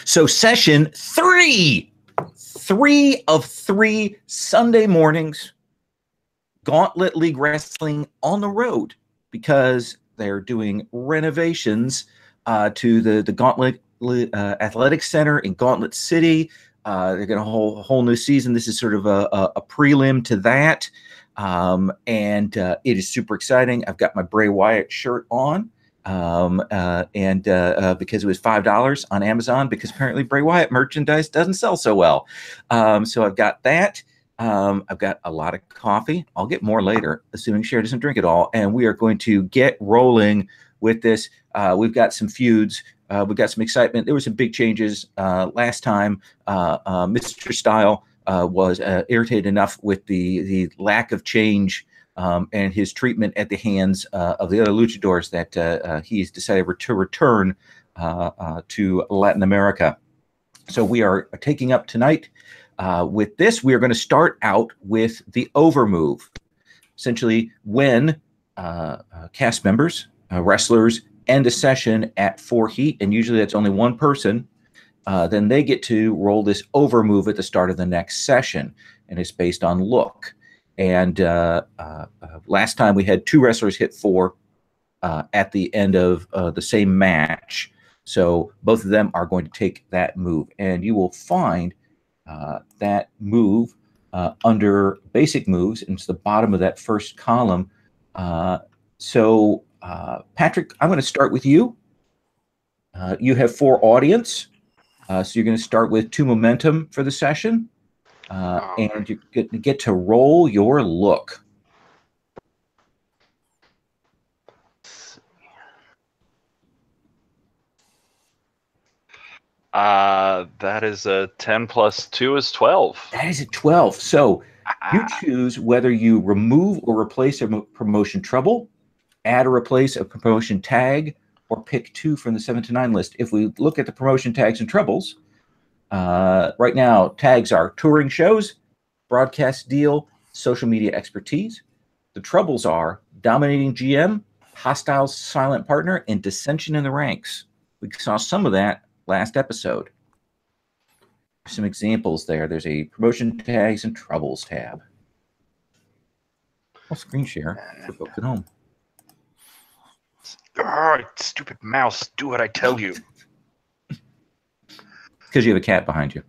So session 3 of 3 Sunday mornings, Gauntlet League Wrestling on the road because they're doing renovations to the Gauntlet Athletic Center in Gauntlet City. They're going to hold a whole new season. This is sort of a prelim to that. And it is super exciting. I've got my Bray Wyatt shirt on. Because it was $5 on Amazon, because apparently Bray Wyatt merchandise doesn't sell so well. So I've got that. I've got a lot of coffee. I'll get more later, assuming Cher doesn't drink it all. And we are going to get rolling with this. We've got some feuds. We've got some excitement. There were some big changes last time. Mr. Style was irritated enough with the lack of change and his treatment at the hands of the other luchadors that he's decided to return to Latin America. So we are taking up tonight with this. We are going to start out with the overmove. Essentially, when cast members, wrestlers, end a session at 4 heat, and usually that's only one person, then they get to roll this overmove at the start of the next session, and it's based on look. And last time we had 2 wrestlers hit 4 at the end of the same match. So both of them are going to take that move. And you will find that move under basic moves. And it's the bottom of that first column. So Patrick, I'm going to start with you. You have 4 audience. So you're going to start with 2 momentum for the session. And you get to roll your look. That is a 10 plus 2 is 12. That is a 12. So you choose whether you remove or replace a promotion trouble, add or replace a promotion tag, or pick 2 from the 7 to 9 list. If we look at the promotion tags and troubles, right now tags are touring shows, broadcast deal, social media expertise. The troubles are dominating GM, hostile silent partner, and dissension in the ranks. We saw some of that last episode. Some examples there. There's a promotion tags and troubles tab. I'll screen share for folks at home. Oh, stupid mouse, do what I tell you. Because you have a cat behind you.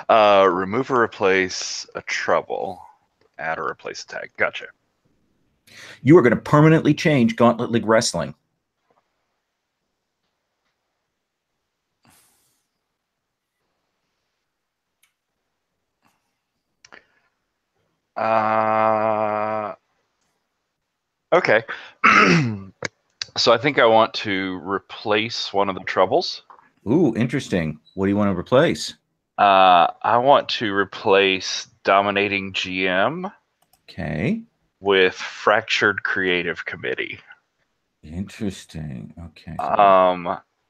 Remove or replace a trouble. Add or replace a tag. Gotcha. You are going to permanently change Gauntlet League Wrestling. Okay. So I think I want to replace one of the troubles. Ooh, interesting. What do you want to replace? I want to replace dominating GM. Okay. With fractured creative committee. Interesting. Okay.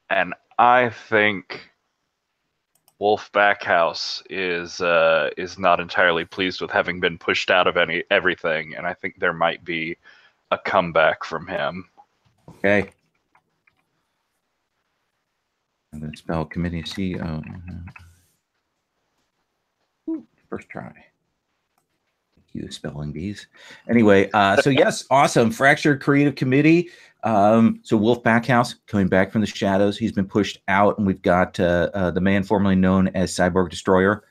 And I think Wolf Backhouse is not entirely pleased with having been pushed out of everything, and I think there might be a comeback from him. Okay. I'm going to spell committee CEO. First try. Thank you, spelling bees. Anyway, so yes, awesome. Fractured creative committee. So Wolf Backhouse coming back from the shadows. He's been pushed out, and we've got the man formerly known as Cyborg Destroyer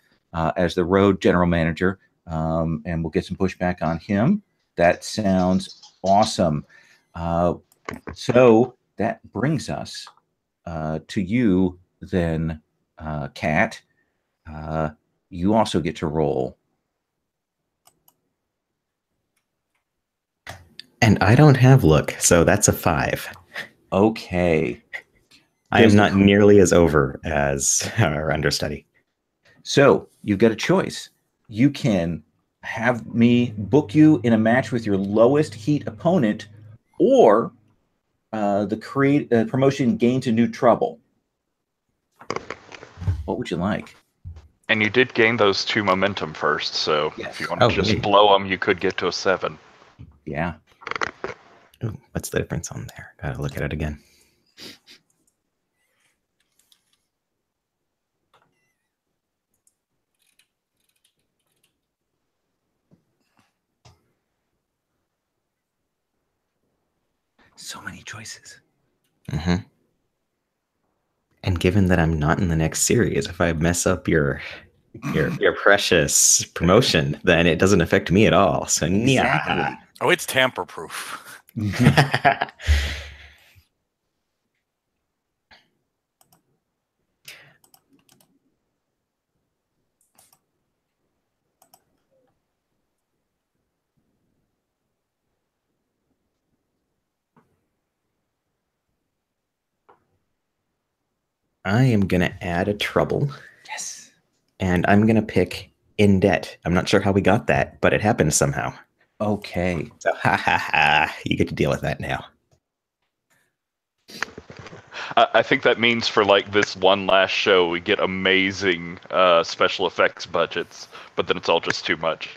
as the road general manager, and we'll get some pushback on him. That sounds awesome. So that brings us to you then, Kat. You also get to roll. And I don't have look, so that's a 5. Okay. I am not nearly as over as our understudy. So you've got a choice. You can have me book you in a match with your lowest heat opponent, or the promotion gains a new trouble. What would you like? And you did gain those 2 momentum first, so yes. If you want to just blow them, you could get to a 7. Yeah. Ooh, what's the difference on there? Gotta look at it again. So many choices. Mm-hmm. And given that I'm not in the next series, if I mess up your precious promotion, then it doesn't affect me at all. So Exactly. Oh, it's tamper-proof. yeah. I am going to add a trouble. Yes. And I'm going to pick In Debt. I'm not sure how we got that, but it happened somehow. Okay. So, you get to deal with that now. I think that means for like this one last show, we get amazing special effects budgets, but then it's all just too much.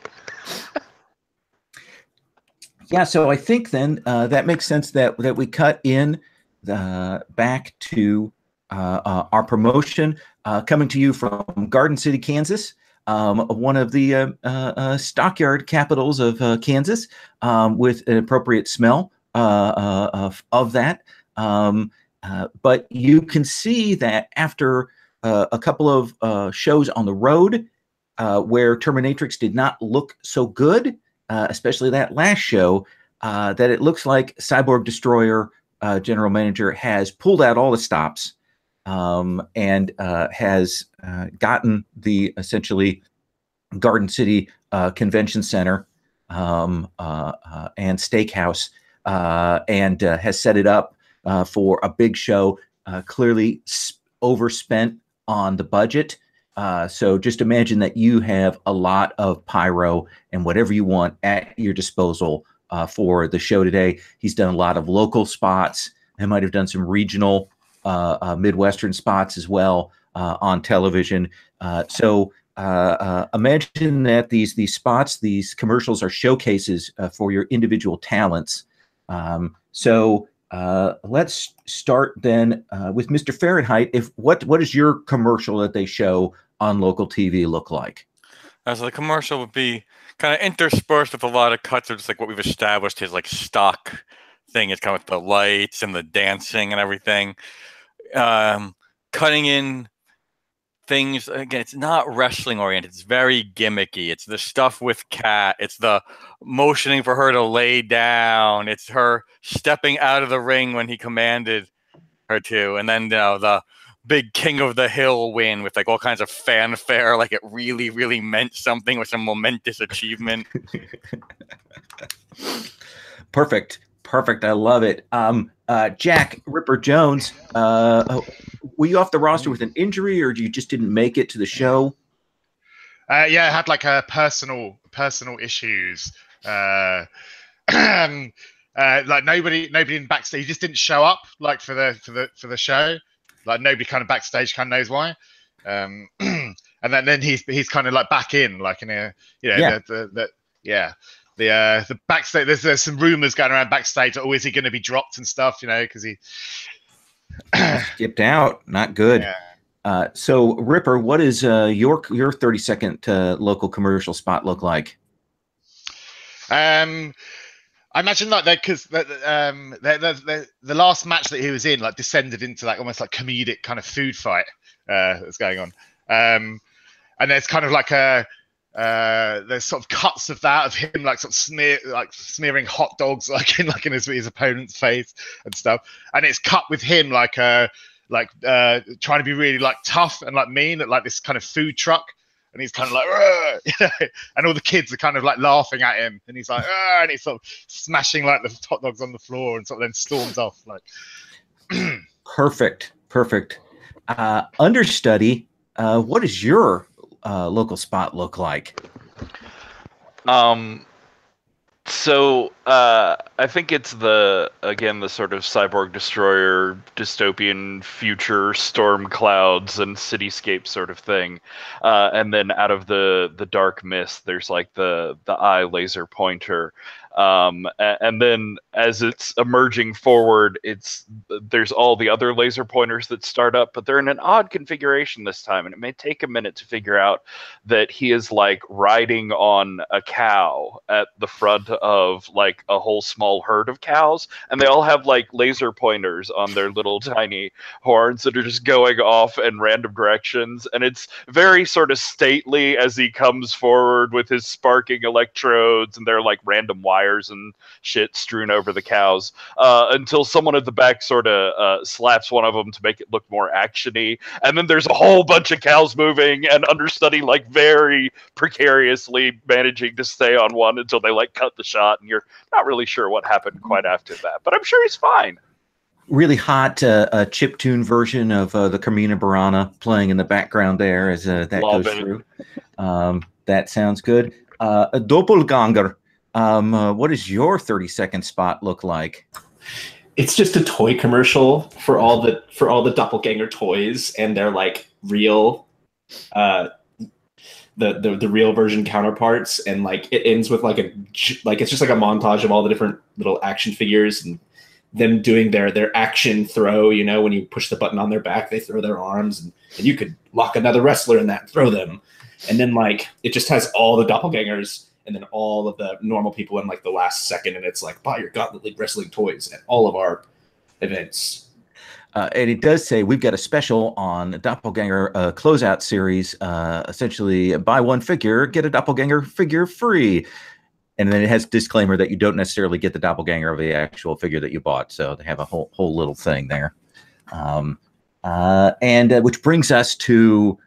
Yeah, so I think then that makes sense that we cut in back to our promotion coming to you from Garden City, Kansas, one of the stockyard capitals of Kansas, with an appropriate smell of that. But you can see that after a couple of shows on the road where Terminatrix did not look so good, especially that last show, that it looks like Cyborg Destroyer general manager has pulled out all the stops and has gotten the essentially Garden City Convention Center and Steakhouse and has set it up for a big show, clearly overspent on the budget. So just imagine that you have a lot of pyro and whatever you want at your disposal for the show today. He's done a lot of local spots. He might have done some regional Midwestern spots as well on television. So imagine that these spots, these commercials are showcases for your individual talents. So let's start then with Mr. Fahrenheit. What does your commercial that they show on local TV look like? So the commercial would be kind of interspersed with a lot of cuts of just like what we've established his like stock thing. It's kind of with the lights and the dancing and everything. Cutting in things, again, it's not wrestling oriented. It's very gimmicky. It's the stuff with Kat. It's the motioning for her to lay down. It's her stepping out of the ring when he commanded her to. And then, the big King of the Hill win with like all kinds of fanfare, like it really, really meant something with some momentous achievement. Perfect. I love it. Jack Ripper Jones, were you off the roster with an injury, or you just didn't make it to the show? Yeah, I had like a personal issues. Like nobody in backstage just didn't show up like for the show. Like nobody kind of backstage kind of knows why. And then he's kind of like back in like in a the backstage. There's some rumors going around backstage. That, is he going to be dropped and stuff? Because he skipped out. Not good. Yeah. So Ripper, what is your 30-second local commercial spot look like? I imagine like that because the last match that he was in like descended into like almost like comedic kind of food fight that's going on, and there's kind of like there's sort of cuts of that of him like sort of smearing hot dogs like in his opponent's face and stuff, and it's cut with him like trying to be really like tough and like mean at like this kind of food truck. And he's kind of like, and all the kids are kind of like laughing at him, and he's like, and he's sort of smashing like the hot dogs on the floor, and sort of then storms off. Like, perfect. Understudy, what does your local spot look like? So I think it's the sort of Cyborg Destroyer dystopian future storm clouds and cityscape sort of thing, and then out of the dark mist there's like the eye laser pointer, And then as it's emerging forward, there's all the other laser pointers that start up, but they're in an odd configuration this time, and it may take a minute to figure out that he is like riding on a cow at the front of like a whole small herd of cows, and they all have like laser pointers on their little tiny horns that are just going off in random directions, and it's very sort of stately as he comes forward with his sparking electrodes, and they're like random wires and shit strewn over the cows, until someone at the back sort of slaps one of them to make it look more actiony, and then there's a whole bunch of cows moving, and understudy like very precariously managing to stay on one until they like cut the shot, and you're not really sure what happened quite after that, but I'm sure he's fine. Really hot chiptune version of the Carmina Burana playing in the background there as that Love goes it. through. That sounds good. A doppelganger. What does your 30-second spot look like? It's just a toy commercial for all the doppelganger toys, and they're like real, the real version counterparts, and like it ends with like it's just like a montage of all the different little action figures and them doing their action throw. You know, when you push the button on their back, they throw their arms, and you could lock another wrestler in that and throw them. And then like it just has all the doppelgangers and then all of the normal people in like the last second, and it's like buy your Gauntlet League wrestling toys at all of our events. And it does say we've got a special on the Doppelganger closeout series. Essentially, buy one figure, get a Doppelganger figure free. And then it has a disclaimer that you don't necessarily get the Doppelganger of the actual figure that you bought. So they have a whole little thing there. And which brings us to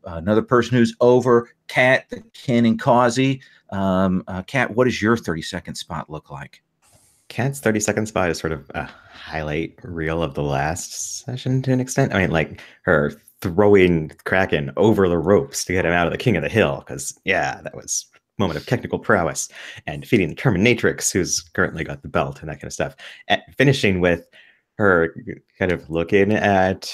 another person who's over, Kat, the Ken, and Causey. Kat, what does your 30-second spot look like? Kat's 30-second spot is sort of a highlight reel of the last session to an extent. I mean, like her throwing Kraken over the ropes to get him out of the King of the Hill, because, yeah, that was a moment of technical prowess, and defeating the Terminatrix, who's currently got the belt and that kind of stuff. And finishing with her kind of looking at...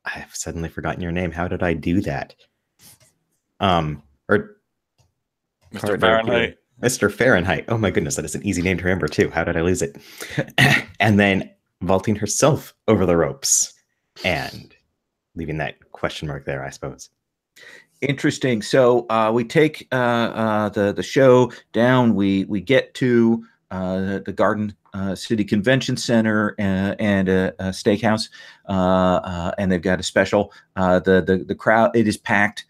I've suddenly forgotten your name. How did I do that? Or Mr. Fahrenheit. Mr. Fahrenheit. Oh my goodness, that is an easy name to remember too. How did I lose it? And then vaulting herself over the ropes and leaving that question mark there, I suppose. Interesting. So we take the show down. We get to the Garden City Convention Center and a steakhouse, and they've got a special. The crowd, it is packed.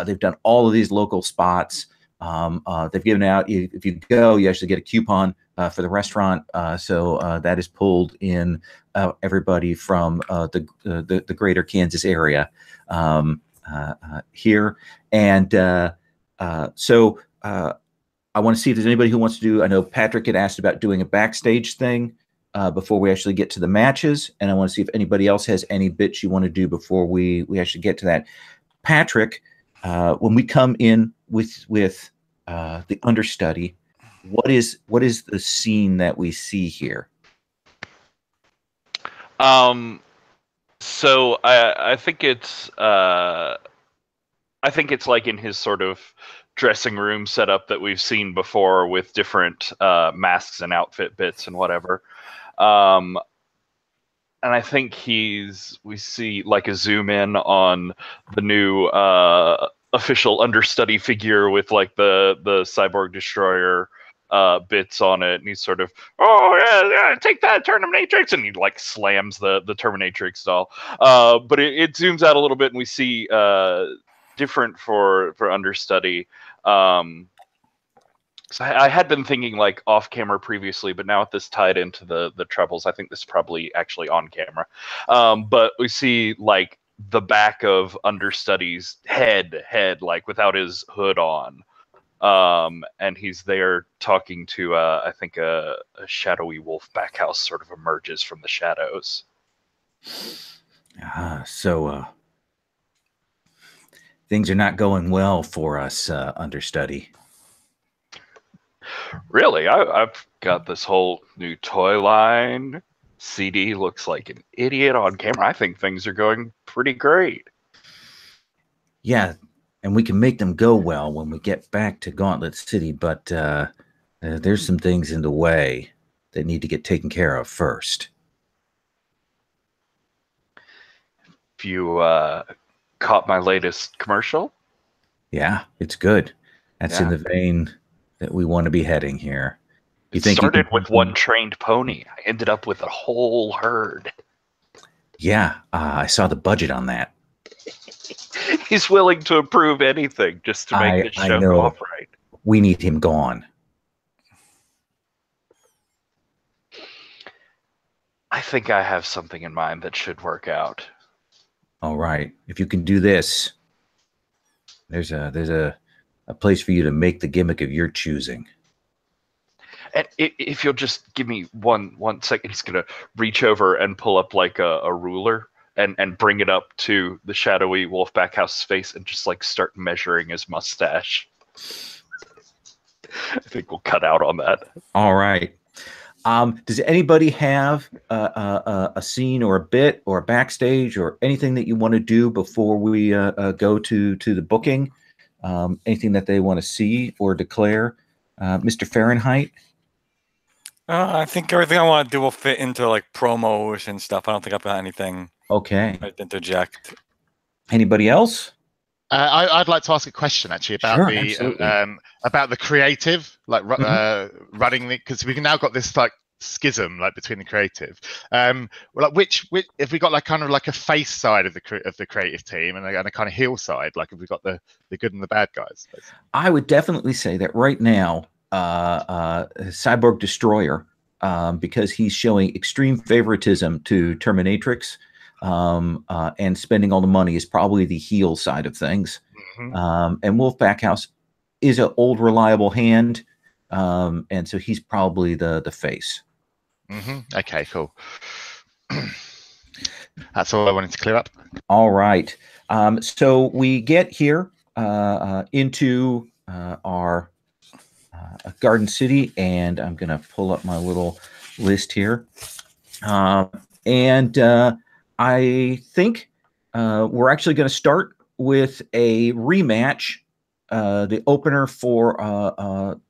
They've done all of these local spots. They've given out, if you go, you actually get a coupon for the restaurant. So that is pulled in everybody from the greater Kansas area here. And so I want to see if there's anybody who wants to do, I know Patrick had asked about doing a backstage thing before we actually get to the matches. And I want to see if anybody else has any bits you want to do before we actually get to that. Patrick, when we come in with the understudy, what is the scene that we see here? So I think it's like in his sort of dressing room setup that we've seen before with different masks and outfit bits and whatever. And I think we see like a zoom in on the new official understudy figure with like the cyborg destroyer bits on it, and he's sort of, oh yeah, take that Terminatrix, and he like slams the Terminatrix doll. But it zooms out a little bit, and we see different for understudy. So I had been thinking like off camera previously, but now with this tied into the trebles, I think this is probably actually on camera. But we see like the back of understudy's head like without his hood on. And he's there talking to I think a shadowy wolf backhouse sort of emerges from the shadows. So things are not going well for us, understudy. Really? I've got this whole new toy line. CD looks like an idiot on camera. I think things are going pretty great. Yeah, and we can make them go well when we get back to Gauntlet City, but there's some things in the way that need to get taken care of first. If you caught my latest commercial? Yeah, it's good. That's in Yeah. the vein that we want to be heading here. You It think you started can- with one trained pony. I ended up with a whole herd. Yeah, I saw the budget on that. He's willing to approve anything just to make this I show know. go off right. We need him gone. I think I have something in mind that should work out. All right. If you can do this, there's a place for you to make the gimmick of your choosing. And if you'll just give me one second, he's gonna reach over and pull up like a ruler and bring it up to the shadowy Wolfback House's face and just like start measuring his mustache. I think we'll cut out on that. All right. Does anybody have a scene or a bit or a backstage or anything that you want to do before we go to the booking? Anything that they want to see or declare? Mr. Fahrenheit? I think everything I want to do will fit into like promos and stuff. I don't think I've got anything Okay. I'd interject. Anybody else? I'd like to ask a question actually about Sure, the absolutely. about the creative, like running the, because we've now got this like schism like between the creative. Like which if we got like kind of like a face side of the creative team and a kind of heel side, like if we got the good and the bad guys. I would definitely say that right now, Cyborg Destroyer, because he's showing extreme favoritism to Terminatrix, and spending all the money, is probably the heel side of things. Mm-hmm. And Wolfback House is an old reliable hand, and so he's probably the face. Mm-hmm. Okay, cool. That's all I wanted to clear up. All right. So we get here into our Garden City, and I'm going to pull up my little list here. And I think we're actually going to start with a rematch, the opener for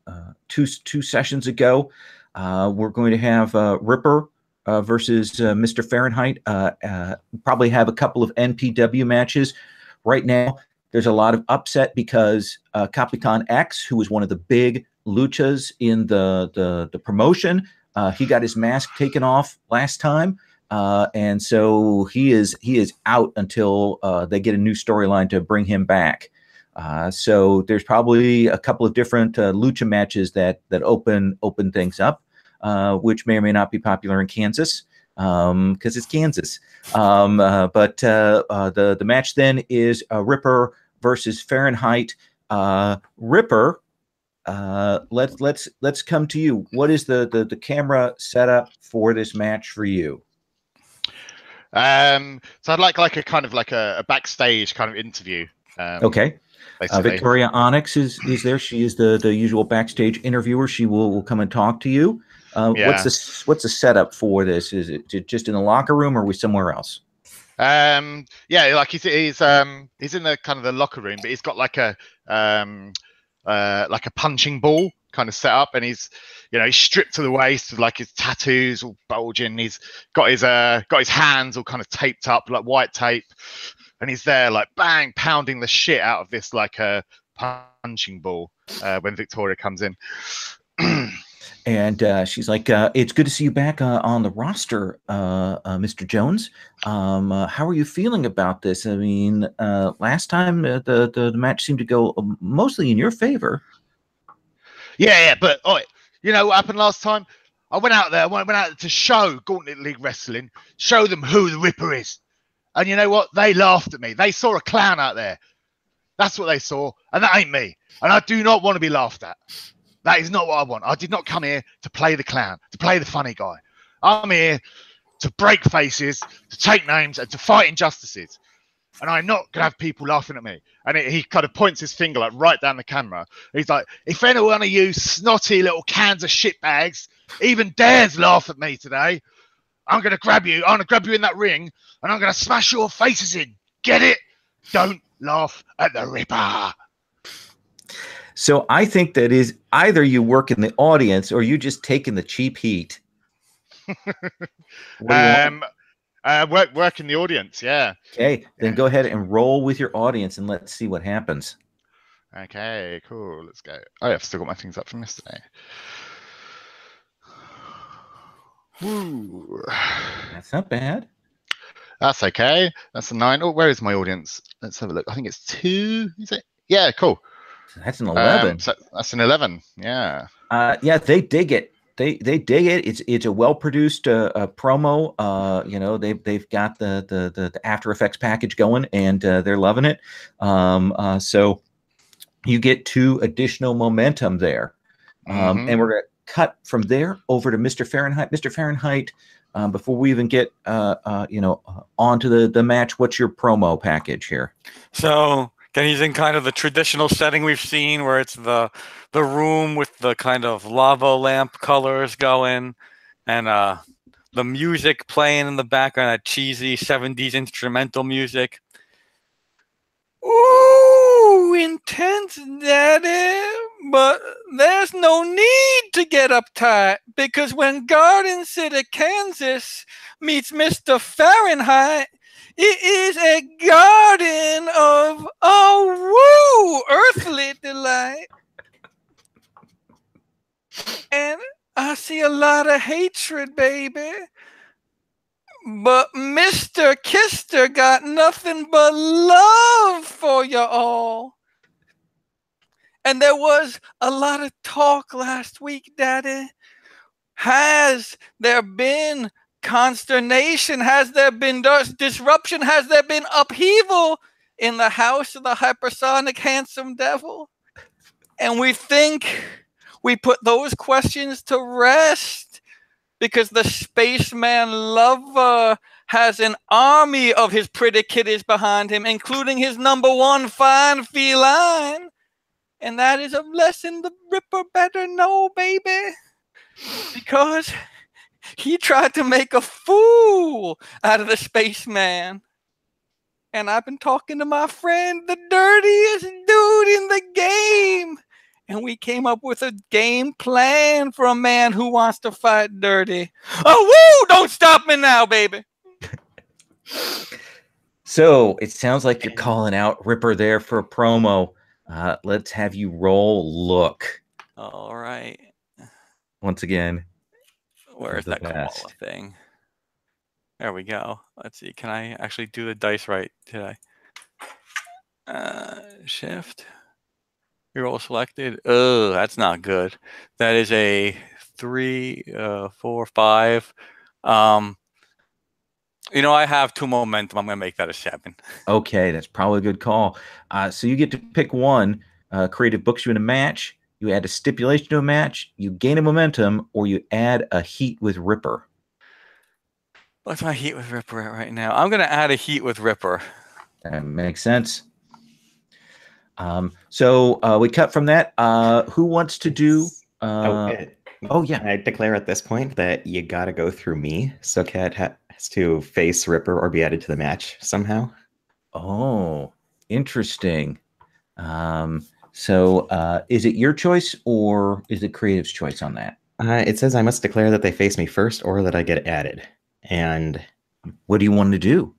two sessions ago. We're going to have Ripper versus Mr. Fahrenheit. Probably have a couple of NPW matches. Right now, there's a lot of upset because Capitan X, who was one of the big luchas in the promotion, he got his mask taken off last time. And so he is out until they get a new storyline to bring him back. So there's probably a couple of different lucha matches that open things up, which may or may not be popular in Kansas, because it's Kansas. But the match then is Ripper versus Fahrenheit. Ripper, let's come to you. What is the camera setup for this match for you? So I'd like a kind of like a backstage kind of interview. Okay. Victoria Onyx is there. She is the usual backstage interviewer. She will come and talk to you. Yeah. What's the setup for this? Is it just in the locker room, or are we somewhere else? Yeah, like he's in the kind of the locker room, but he's got like a punching ball kind of set up, and he's stripped to the waist with like his tattoos all bulging. He's got his hands all kind of taped up like white tape, and he's there like bang pounding the shit out of this like a punching ball when Victoria comes in. And she's like, "It's good to see you back on the roster, Mr. Jones. How are you feeling about this? I mean, last time the match seemed to go mostly in your favor." Yeah, but you know what happened last time? I went out there to show Gauntlet League Wrestling, show them who the Ripper is. And you know what? They laughed at me. They saw a clown out there. That's what they saw, and that ain't me. And I do not want to be laughed at. That is not what I want. I did not come here to play the clown, to play the funny guy. I'm here to break faces, to take names, and to fight injustices. And I'm not going to have people laughing at me. And he kind of points his finger like right down the camera. He's like, if any one of you snotty little cans of shitbags even dares laugh at me today, I'm going to grab you. I'm going to grab you in that ring, and I'm going to smash your faces in. Get it? Don't laugh at the Ripper. So I think that is either you work in the audience or you just taking the cheap heat. What do you want? Work in the audience, yeah. Okay, then go ahead and roll with your audience and let's see what happens. Okay, cool. Let's go. Oh, yeah, I've still got my things up from yesterday. Ooh. That's not bad. That's okay. That's a 9. Oh, where is my audience? Let's have a look. I think it's 2. Is it? Yeah, cool. That's an 11. So that's an 11. Yeah. Yeah, they dig it. They dig it. It's a well produced promo. You know, they've got the After Effects package going, and they're loving it. So you get 2 additional momentum there, and we're gonna cut from there over to Mr. Fahrenheit. Mr. Fahrenheit, before we even get onto the match, what's your promo package here? So he's in kind of the traditional setting we've seen, where it's the room with the kind of lava lamp colors going, and the music playing in the background, that cheesy 70s instrumental music. Ooh, intense, Daddy. But there's no need to get uptight, because when Garden City, Kansas meets Mr. Fahrenheit, it is a garden of, earthly delight. And I see a lot of hatred, baby. But Mr. Kister got nothing but love for you all. And there was a lot of talk last week, Daddy. Has there been consternation? Has there been disruption? Has there been upheaval in the house of the hypersonic handsome devil? And we think we put those questions to rest, because the spaceman lover has an army of his pretty kitties behind him, including his #1 fine feline. And that is a lesson the Ripper better know, baby. Because he tried to make a fool out of the spaceman. And I've been talking to my friend, the dirtiest dude in the game. And we came up with a game plan for a man who wants to fight dirty. Oh, woo! Don't stop me now, baby. So it sounds like you're calling out Ripper there for a promo. Let's have you roll look. All right. Once again. Where's that koala thing? There we go. Let's see. Can I actually do the dice right today? Shift. Roll selected. Oh, that's not good. That is a 3, 4, 5. I have 2 momentum. I'm going to make that a 7. Okay, that's probably a good call. So you get to pick one. Creative books you in a match. You add a stipulation to a match. You gain a momentum, or you add a heat with Ripper. What's my heat with Ripper at right now? I'm going to add a heat with Ripper. That makes sense. So we cut from that. Who wants to do? Yeah. I declare at this point that you got to go through me. So Cat has to face Ripper or be added to the match somehow. Oh, interesting. So is it your choice or is it Creative's choice on that? It says I must declare that they face me first or that I get added. And what do you want to do?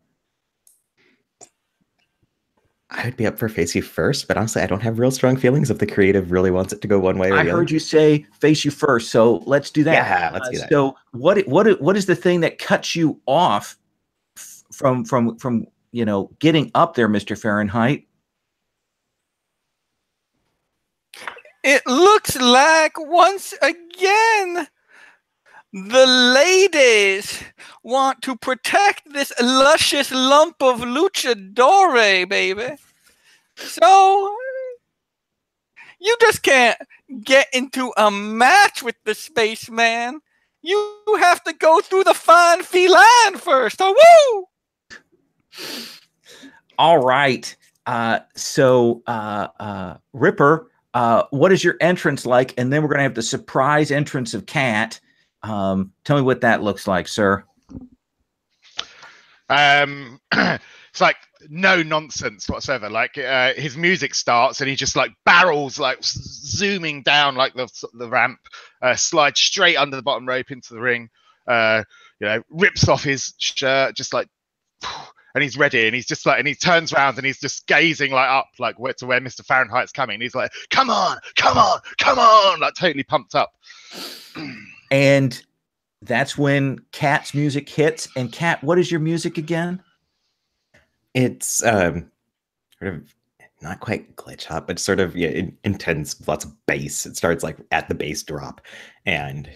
I would be up for face you first, but honestly, I don't have real strong feelings if the Creative really wants it to go one way or the other. I heard you say face you first, so let's do that. Yeah, let's do that. So what is the thing that cuts you off from getting up there, Mr. Fahrenheit? It looks like once again the ladies want to protect this luscious lump of luchadore, baby. So you just can't get into a match with the spaceman. You have to go through the fine feline first. Oh, woo! All right. So Ripper, what is your entrance like? And then we're going to have the surprise entrance of Cat. Tell me what that looks like, sir. It's like no nonsense whatsoever. Like his music starts and he just like barrels, like zooming down like the ramp, slides straight under the bottom rope into the ring. Rips off his shirt, just like, and he's ready. And he's just like, and he turns around and he's just gazing like up, like to where Mr. Fahrenheit's coming. And he's like, come on, come on, come on, like totally pumped up. And that's when Kat's music hits. And Kat, what is your music again? It's sort of not quite glitch hop, but sort of intense, lots of bass. It starts like at the bass drop, and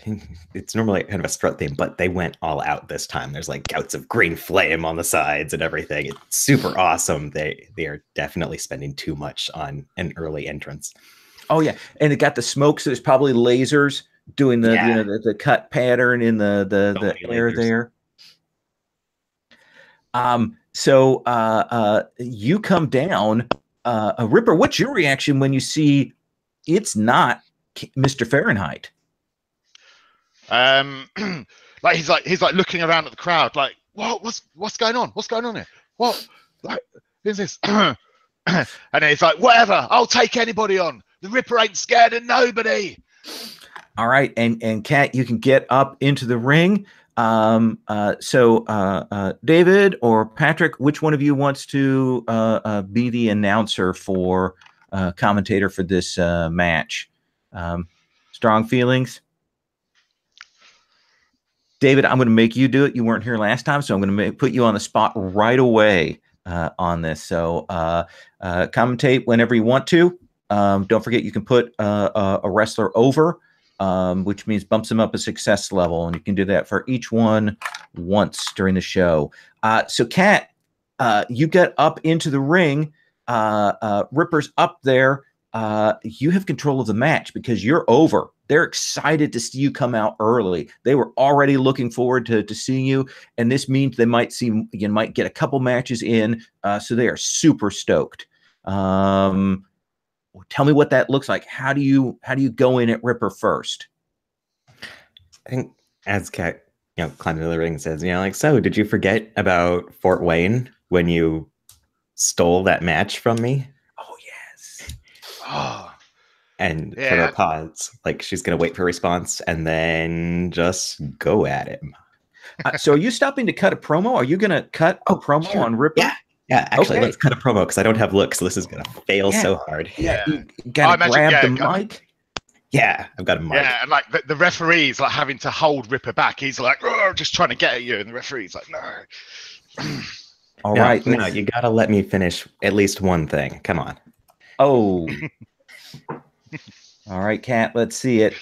it's normally kind of a strut theme, but they went all out this time. There's like gouts of green flame on the sides and everything. It's super awesome. They are definitely spending too much on an early entrance. Oh yeah, and it got the smoke, so there's probably lasers doing the the cut pattern in the air there. So you come down, Ripper. What's your reaction when you see it's not Mr. Fahrenheit? Like he's like looking around at the crowd, like what's going on? What's going on here? What? Like, who's this? And then he's like, whatever, I'll take anybody on. The Ripper ain't scared of nobody. All right, and Kat, you can get up into the ring. So David or Patrick, which one of you wants to be the announcer for commentator for this match? Strong feelings? David, I'm going to make you do it. You weren't here last time, so I'm going to put you on the spot right away on this. So commentate whenever you want to. Don't forget you can put a wrestler over, which means bumps them up a success level, and you can do that for each one once during the show. So Kat, you get up into the ring. Ripper's up there. You have control of the match because you're over. They're excited to see you come out early. They were already looking forward to seeing you, and this means they might get a couple matches in. So they are super stoked. Tell me what that looks like. How do you go in at Ripper first? I think as Kat, climbed into the ring and says, like, so did you forget about Fort Wayne when you stole that match from me? Oh yes. Oh. And for a pause, like she's gonna wait for a response and then just go at him. So are you stopping to cut a promo? Are you gonna cut a promo on Ripper? Yeah, actually, let's cut a promo because I don't have looks, so this is gonna fail so hard. Yeah, you gotta grab the mic. Yeah, I've got a mic. Yeah, and like the referee's like having to hold Ripper back. He's like, just trying to get at you, and the referee's like, no. All right, no, you gotta let me finish at least one thing. Come on. Oh. All right, Kat, let's see it.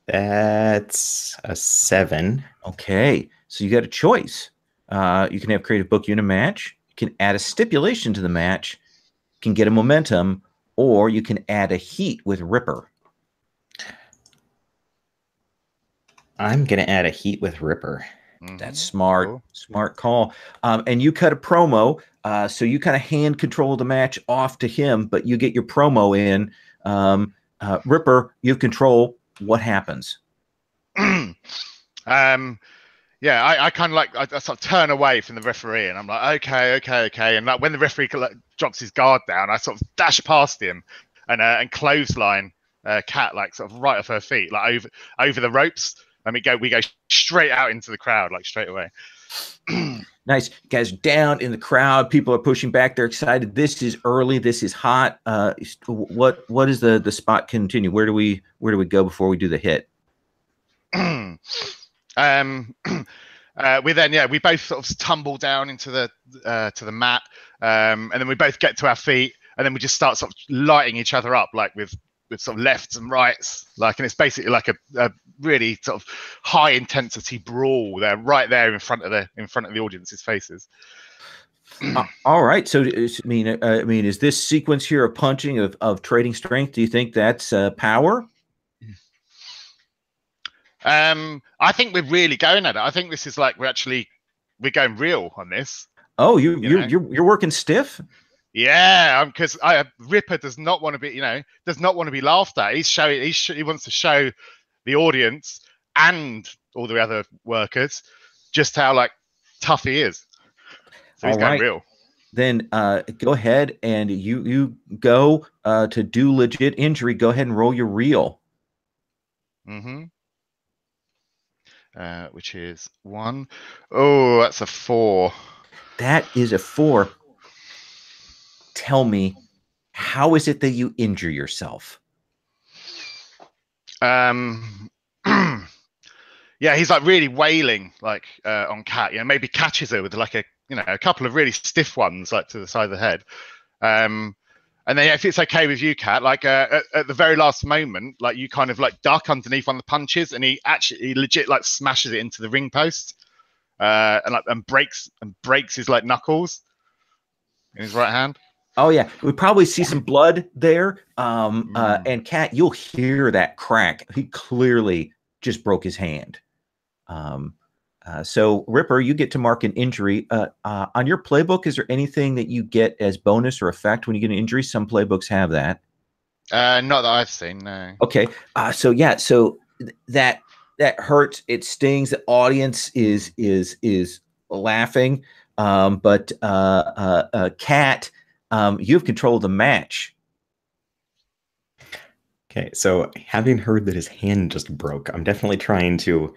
That's a 7. Okay, so you got a choice. You can have creative book you in a match. You can add a stipulation to the match. You can get a momentum, or you can add a heat with Ripper. I'm gonna add a heat with Ripper. That's smart. Smart call. And you cut a promo, so you kind of hand control the match off to him, but you get your promo in. Ripper, you have control. What happens? I kind of like I sort of turn away from the referee, and I'm like, okay. And like when the referee drops his guard down, I sort of dash past him and clothesline Kat like sort of right off her feet, like over the ropes. And we go straight out into the crowd, like straight away. Nice. You guys are down in the crowd. People are pushing back. They're excited. This is early. This is hot. What is the spot continue? Where do we go before we do the hit? We both sort of tumble down into the mat, and then we both get to our feet, and then we just start sort of lighting each other up, like with sort of lefts and rights, like, and it's basically like a really sort of high intensity brawl there, right there in front of the audience's faces. All right. So, I mean, is this sequence here a punching of trading strength? Do you think that's power? I think we're really going at it. I think this is like we're going real on this. Oh, you're working stiff. Yeah, because Ripper does not want to be, laughed at. He wants to show the audience and all the other workers just how like tough he is. So he's All going right. real. Then go ahead and you go to do legit injury. Go ahead and roll your reel. Which is 1. Oh, that's a 4. That is a 4. Tell me, how is it that you injure yourself? Yeah, he's like really wailing like on Cat. You know, maybe catches her with like a couple of really stiff ones like to the side of the head. And then if it's okay with you, Cat, like at the very last moment, like you kind of like duck underneath on the punches, and he legit like smashes it into the ring post, and breaks his like knuckles in his right hand. Oh yeah, we probably see some blood there. And Cat, you'll hear that crack. He clearly just broke his hand. So Ripper, you get to mark an injury. On your playbook, is there anything that you get as bonus or effect when you get an injury? Some playbooks have that. Not that I've seen, no. Okay. So that hurts. It stings. The audience is laughing. But Cat, you have control of the match. Okay, so having heard that his hand just broke, I'm definitely trying to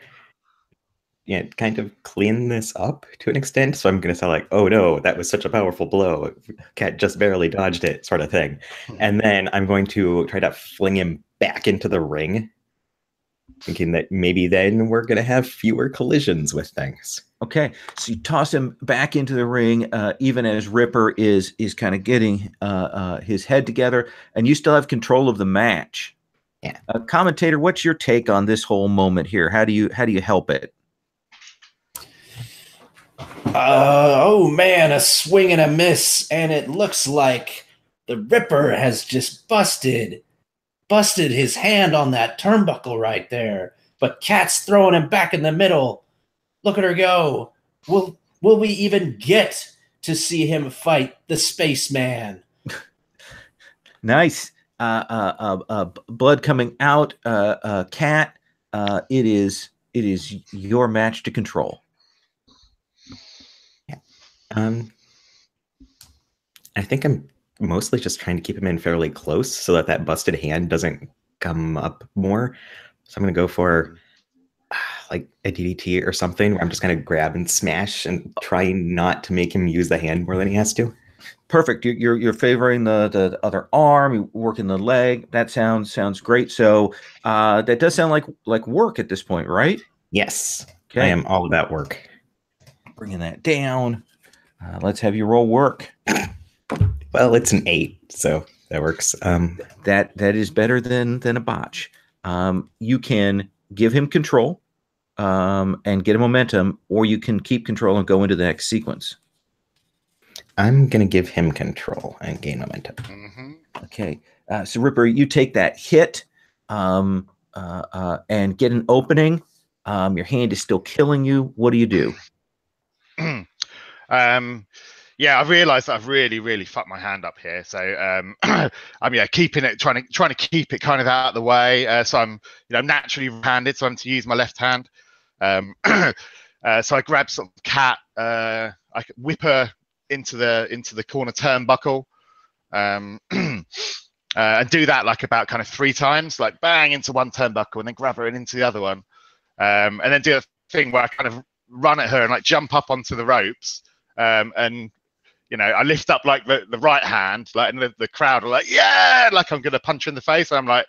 kind of clean this up to an extent. So I'm going to say like, oh no, that was such a powerful blow. Cat just barely dodged it, sort of thing. And then I'm going to try to fling him back into the ring, thinking that maybe then we're going to have fewer collisions with things. Okay, so you toss him back into the ring, even as Ripper is kind of getting his head together, and you still have control of the match. Yeah. Commentator, what's your take on this whole moment here? How do you help it? Oh man, a swing and a miss, and it looks like the Ripper has just busted his hand on that turnbuckle right there. But Cat's throwing him back in the middle. Look at her go. Will we even get to see him fight the spaceman? Nice. Blood coming out. Cat, it is your match to control. I think I'm mostly just trying to keep him in fairly close so that busted hand doesn't come up more. So I'm going to go for like a DDT or something where I'm just going to grab and smash and try not to make him use the hand more than he has to. Perfect. You're favoring the other arm. You're working the leg. That sounds great. So that does sound like work at this point, right? Yes. Okay. I am all about work. Bringing that down. Let's have you roll work. Well, it's an 8, so that works. That is better than a botch. You can give him control and get a momentum, or you can keep control and go into the next sequence. I'm going to give him control and gain momentum. Okay. So Ripper, you take that hit and get an opening. Your hand is still killing you. What do you do? Yeah, I've realised that I've really fucked my hand up here. So I'm keeping it, trying to keep it kind of out of the way. So I'm naturally handed, so I'm to use my left hand. So I grab sort of Cat, I whip her into the corner turnbuckle, and do that like about kind of 3 times, like bang into one turnbuckle and then grab her and into the other one, and then do a thing where I kind of run at her and like jump up onto the ropes, and I lift up like the right hand, like, and the crowd are like, yeah, like I'm gonna punch her in the face, and I'm like,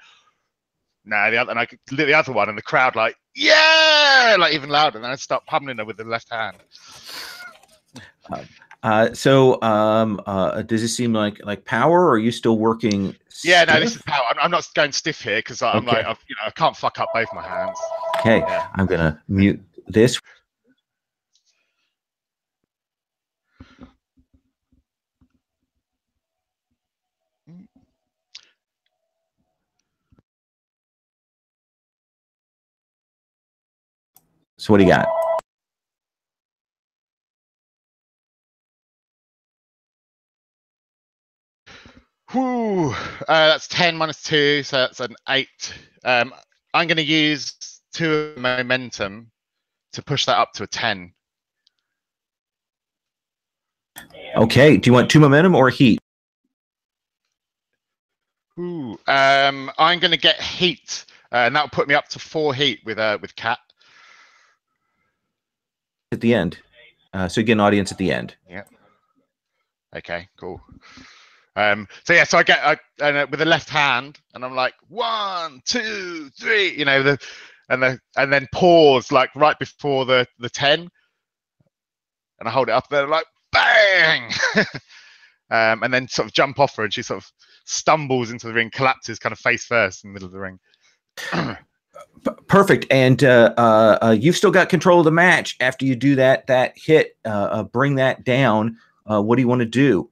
no, the other, and I do the other one, and the crowd like, yeah, like even louder, and then I start pummeling her with the left hand. So does it seem like power, or are you still working? Yeah, no, this is power. I'm not going stiff here because I'm Okay. like, I can't fuck up both my hands. Okay, Yeah. I'm gonna mute this. So what do you got? Whew, that's 10 minus 2, so that's an 8. I'm going to use 2 momentum to push that up to a 10. Okay. Do you want 2 momentum or heat? Ooh. I'm going to get heat, and that'll put me up to 4 heat with Cat. At the end. So you get an audience at the end. Yeah. Okay, cool. So yeah, so I get with the left hand, and I'm like 1, 2, 3, you know, and then pause like right before the 10, and I hold it up there like bang, and then sort of jump off her, and she sort of stumbles into the ring, collapses kind of face first in the middle of the ring. Perfect. And you've still got control of the match after you do that hit. Bring that down. What do you want to do?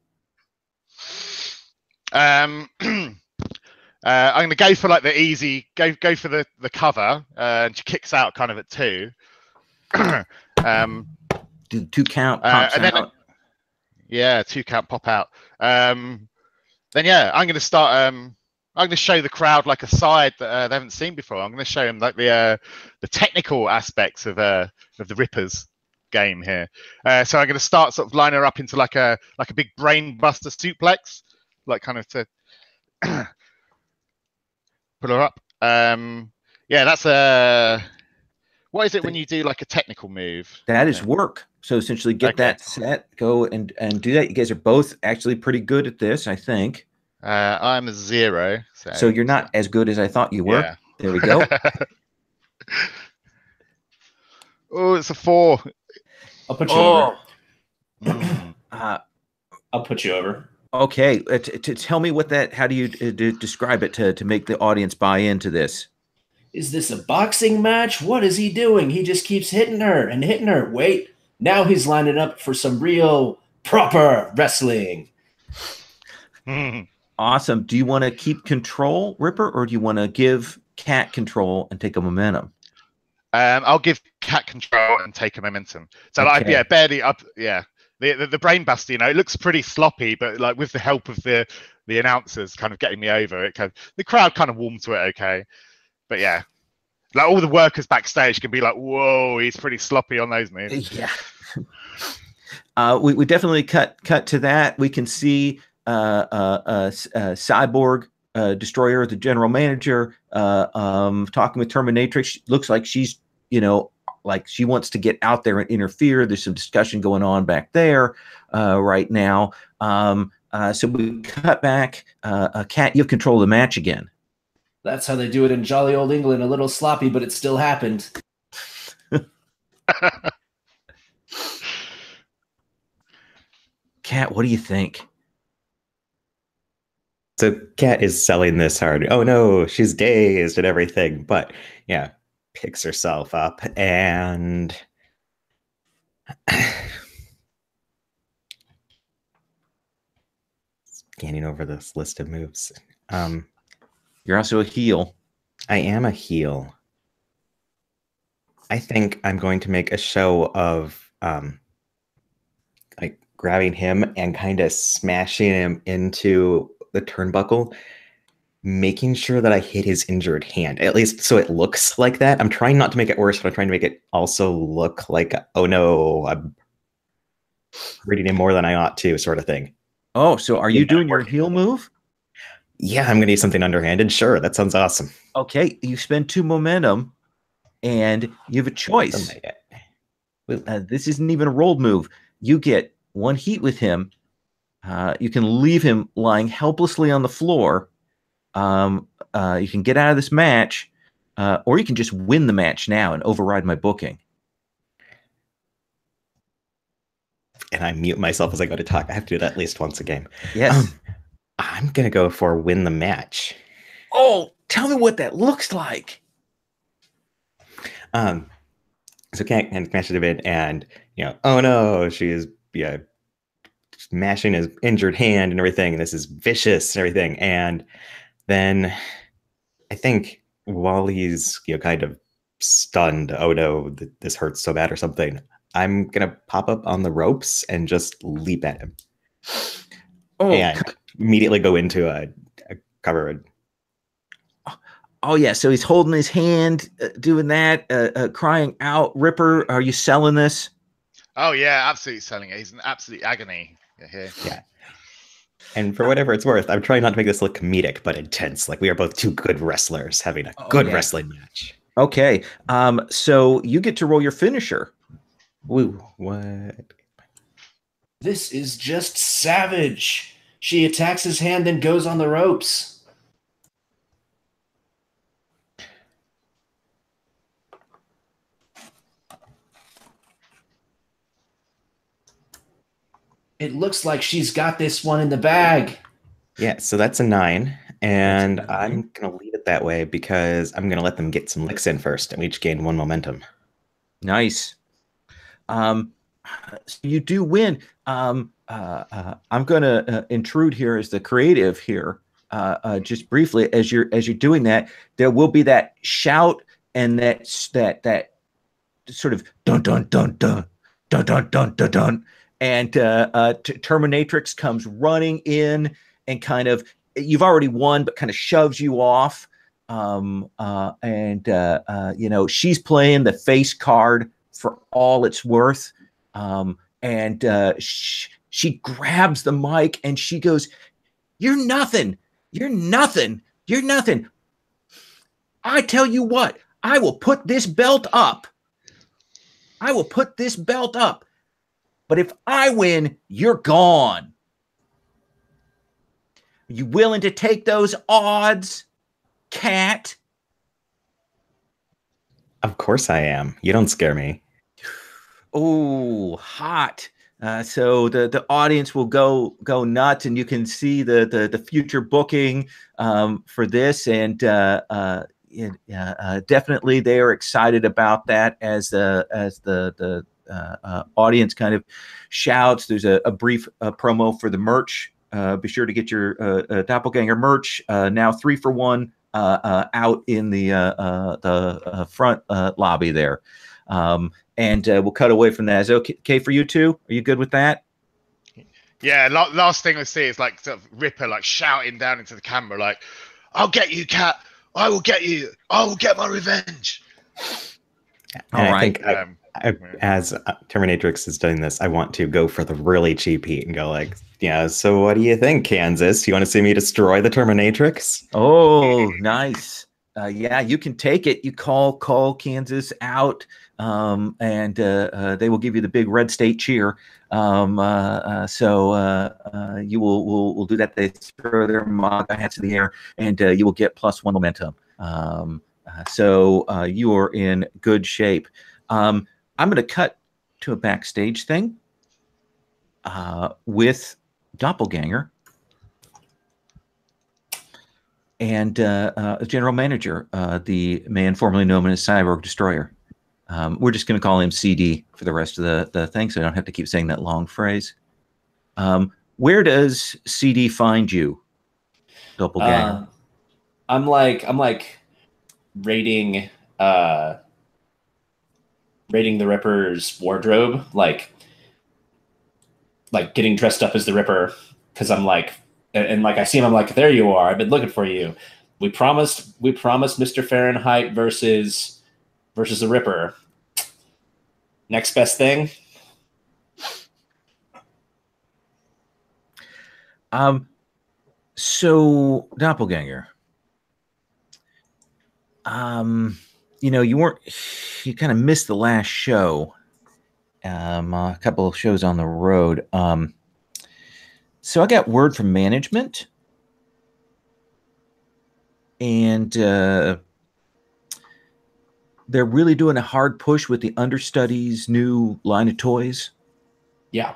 I'm going to go for like the easy, go for the cover, and she kicks out kind of at 2. Do 2 count pops and then out. Yeah, 2 count pop out. Then yeah, I'm going to start. I'm going to show the crowd like a side that they haven't seen before. I'm going to show them like the technical aspects of the Rippers game here. So I'm going to start sort of line her up into like a big brain buster suplex, like kind of to put her up. Yeah, that's what is it when you do like a technical move? That is work. So essentially get that set, go and do that. You guys are both actually pretty good at this, I think. I'm a 0. So you're not as good as I thought you were. Yeah. There we go. Oh, it's a 4. I'll put you over. I'll put you over. Okay. To tell me what that, how do you describe it to make the audience buy into this? Is this a boxing match? What is he doing? He just keeps hitting her and hitting her. Wait, now he's lining up for some real proper wrestling. Awesome. Do you want to keep control, Ripper, or do you want to give Cat control and take a momentum? I'll give Cat control and take a momentum. So like, barely up. Yeah, the brain buster. You know, it looks pretty sloppy, but like with the help of the announcers, kind of getting me over it. The crowd kind of warmed to it. Okay, but yeah, like all the workers backstage can be like, "Whoa, he's pretty sloppy on those moves." Yeah. We definitely cut to that. We can see Cyborg Destroyer, the general manager, talking with Terminatrix. Looks like she's, like she wants to get out there and interfere. There's some discussion going on back there right now. So we cut back. Cat, you have control of the match again. That's how they do it in jolly old England. A little sloppy, but it still happened. Cat, what do you think? So Cat is selling this hard. Oh no, she's dazed and everything. But yeah, picks herself up and scanning over this list of moves. You're also a heel. I am a heel. I think I'm going to make a show of like grabbing him and kind of smashing him into the turnbuckle, making sure that I hit his injured hand, at least so it looks like that. I'm trying not to make it worse, but I'm trying to make it also look like, oh no, I'm hurting him more than I ought to, sort of thing. Oh, so are you doing your heel move? Yeah, I'm going to use something underhanded. Sure, that sounds awesome. Okay, you spend 2 momentum, and you have a choice. This isn't even a rolled move. You get 1 heat with him. You can leave him lying helplessly on the floor. You can get out of this match, or you can just win the match now and override my booking. And I mute myself as I go to talk. I have to do that at least once a game. Yes. I'm going to go for win the match. Oh, tell me what that looks like. So Cat can smash it a bit, and oh no, she is smashing his injured hand and everything. This is vicious and everything. And then I think while he's kind of stunned, oh no, this hurts so bad or something, I'm gonna pop up on the ropes and just leap at him. Oh, and immediately go into a cover. Oh yeah, so he's holding his hand, doing that, crying out. Ripper, are you selling this? Oh yeah, absolutely selling it. He's in absolute agony here. Yeah. And for whatever it's worth, I'm trying not to make this look comedic, but intense. Like we are both two good wrestlers having a good yeah. wrestling match. Okay. So you get to roll your finisher. Woo. What? This is just savage. She attacks his hand, then goes on the ropes. It looks like she's got this one in the bag. Yeah, so that's a 9. And I'm going to leave it that way because I'm going to let them get some licks in first and we each gain 1 momentum. Nice. So you do win. I'm going to intrude here as the creative here. Just briefly, as you're doing that, there will be that shout and that sort of dun dun dun dun dun dun dun dun dun, and Terminatrix comes running in and kind of, you've already won, but kind of shoves you off. She's playing the face card for all it's worth. She grabs the mic and she goes, "You're nothing. You're nothing. You're nothing. I tell you what, I will put this belt up. I will put this belt up. But if I win, you're gone. Are you willing to take those odds, Cat?" Of course I am. You don't scare me. Oh, hot. So the audience will go nuts, and you can see the future booking for this, and definitely they are excited about that as the audience kind of shouts. There's a brief promo for the merch. Be sure to get your doppelganger merch now 3 for 1 out in the front lobby there. And we'll cut away from that. Is it okay for you two? Are you good with that? Yeah, last thing we see is like sort of Ripper like shouting down into the camera like, "I'll get you, Cat. I will get you. I will get my revenge." And I think as Terminatrix is doing this, I want to go for the really cheap heat and go like, yeah, so what do you think, Kansas? You want to see me destroy the Terminatrix? Oh, nice. Yeah, you can take it. You call Kansas out, and they will give you the big red state cheer. So you will do that. They throw their MAGA hats in the air, and you will get +1 momentum. So you are in good shape. I'm going to cut to a backstage thing with Doppelganger and general manager, the man formerly known as Cyborg Destroyer. We're just going to call him CD for the rest of the thing, so I don't have to keep saying that long phrase. Where does CD find you, Doppelganger? I'm like raiding the Ripper's wardrobe, like getting dressed up as the Ripper, because I'm like, and like I see him, I'm like, there you are. I've been looking for you. We promised Mr. Fahrenheit versus the Ripper. Next best thing. So Doppelganger, you kind of missed the last show, a couple of shows on the road. So I got word from management, and they're really doing a hard push with the understudies' new line of toys. Yeah.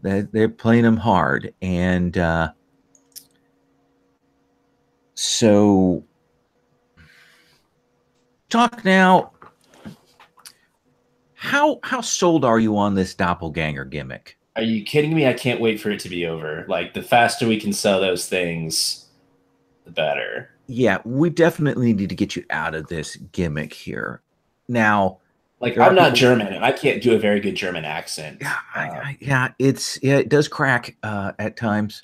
They're playing them hard, and so talk now. How sold are you on this doppelganger gimmick? Are you kidding me? I can't wait for it to be over. Like, the faster we can sell those things, the better. Yeah, we definitely need to get you out of this gimmick here. Now, like, I'm not German, and I can't do a very good German accent. Yeah, it does crack at times.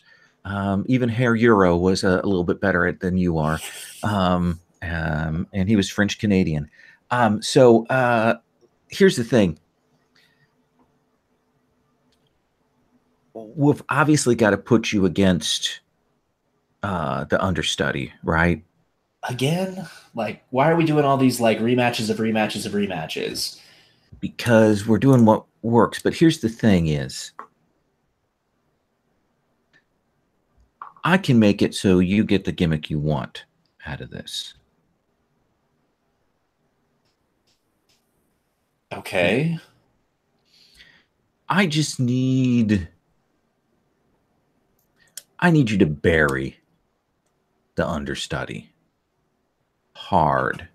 Even Herr Euro was a little bit better at than you are, and he was French Canadian. So here's the thing: we've obviously got to put you against the understudy, right? Again, like, why are we doing all these like rematches of rematches of rematches? Because we're doing what works. But here's the thing: is I can make it so you get the gimmick you want out of this. Okay. I need you to bury the understudy hard.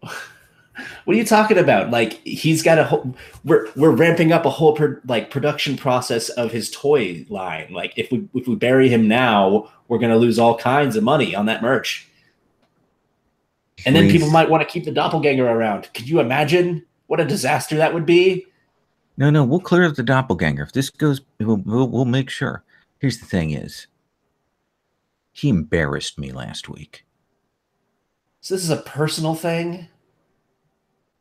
What are you talking about? Like, he's got a whole, we're ramping up a whole production process of his toy line. Like, if we bury him now, we're going to lose all kinds of money on that merch. And then people might want to keep the doppelganger around. Could you imagine what a disaster that would be? No, we'll clear up the doppelganger. If this goes, we'll make sure. Here's the thing: is he embarrassed me last week. So this is a personal thing?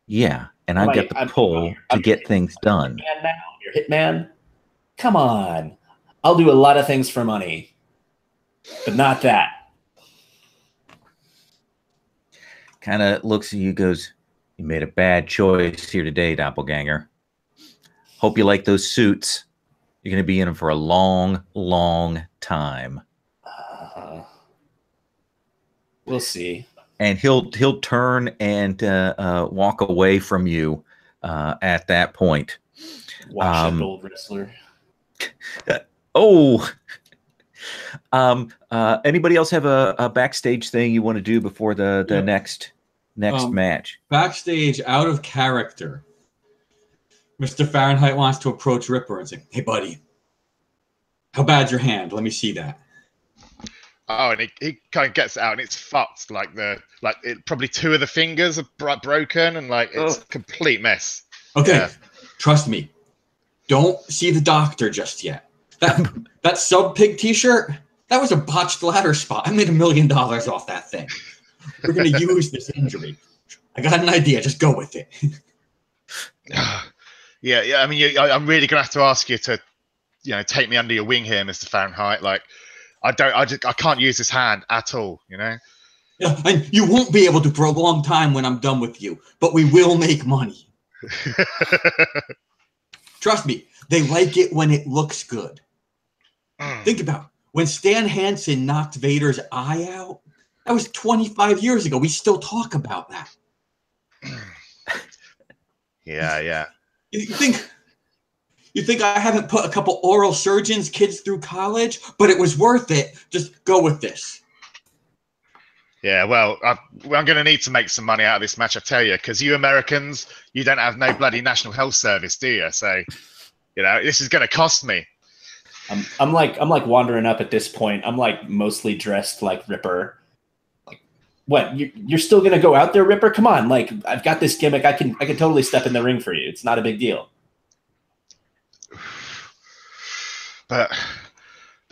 Yeah, and I get the pull to get things done. You're Hitman? Come on. I'll do a lot of things for money, but not that. Kind of looks at you, goes, "You made a bad choice here today, doppelganger. Hope you like those suits. You're going to be in them for a long, long time." We'll see. And he'll turn and walk away from you at that point. Washed old wrestler. Anybody else have a backstage thing you want to do before the next match? Backstage, out of character, Mr. Fahrenheit wants to approach Ripper and say, "Hey, buddy, how bad's your hand? Let me see that." Oh, and he kind of gets it out, and it's fucked. Probably two of the fingers are broken, and it's a complete mess. Okay, yeah. Trust me. Don't see the doctor just yet. That sub pig T-shirt, that was a botched ladder spot. I made $1 million off that thing. We're gonna use this injury. I got an idea. Just go with it. Yeah. I mean, I'm really gonna have to ask you to, take me under your wing here, Mr. Fahrenheit. I can't use this hand at all, Yeah, and you won't be able to for a long time when I'm done with you, but we will make money. Trust me, they like it when it looks good. Think about it. When Stan Hansen knocked Vader's eye out, that was 25 years ago. We still talk about that. Yeah. You think I haven't put a couple oral surgeons kids through college, but it was worth it. Just go with this. Yeah, well, I'm going to need to make some money out of this match, I tell you, because you Americans, you don't have no bloody National Health Service, do you? So, this is going to cost me. I'm like wandering up at this point. I'm like mostly dressed like Ripper. Like, what? You're still going to go out there, Ripper? Come on! Like, I've got this gimmick. I can totally step in the ring for you. It's not a big deal. But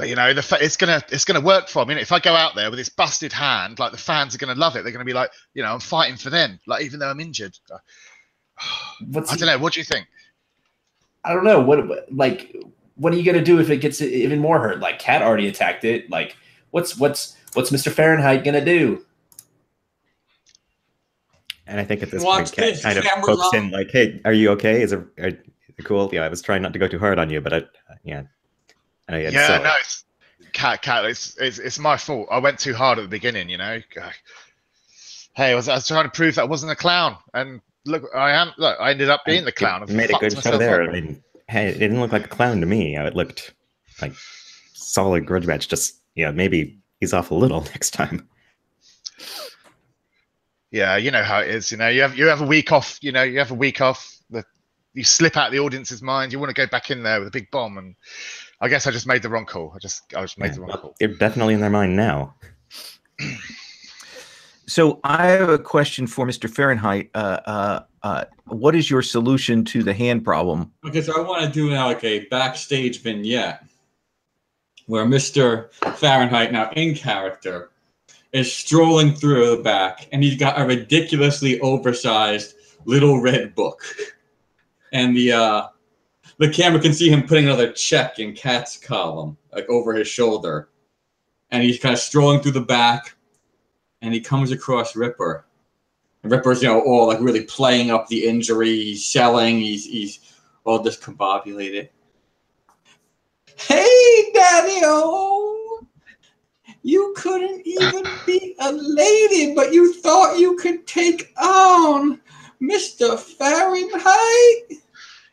it's gonna work for me. If I go out there with this busted hand, the fans are gonna love it. They're gonna be like, I'm fighting for them, even though I'm injured. I don't know. What do you think? I don't know. What are you gonna do if it gets even more hurt? Like, Cat already attacked it. Like, what's Mr. Fahrenheit gonna do? And I think at this point, Cat kind of pokes in, like, "Hey, are you okay? Is it cool? Yeah, I was trying not to go too hard on you, but no, it's Cat. It's my fault. I went too hard at the beginning, Hey, I was trying to prove that I wasn't a clown, and look, I am. Look, I ended up being the clown. You made a good show there. I mean, hey, it didn't look like a clown to me. It looked like solid grudge match. Just maybe he's off a little next time. Yeah, you know how it is. You have a week off. You have a week off. You slip out of the audience's mind. You want to go back in there with a big bomb, and I guess I just made the wrong call. I just made the wrong call. You're definitely in their mind now. So I have a question for Mr. Fahrenheit. What is your solution to the hand problem? Because I want to do now a backstage vignette where Mr. Fahrenheit, now in character, is strolling through the back, and he's got a ridiculously oversized little red book. And the camera can see him putting another check in Cat's column, like over his shoulder. And he's kind of strolling through the back, and he comes across Ripper. And Ripper's, all like really playing up the injury. He's selling. He's all discombobulated. Hey, Daddy-O! You couldn't even be a lady, but you thought you could take on Mr. Fahrenheit?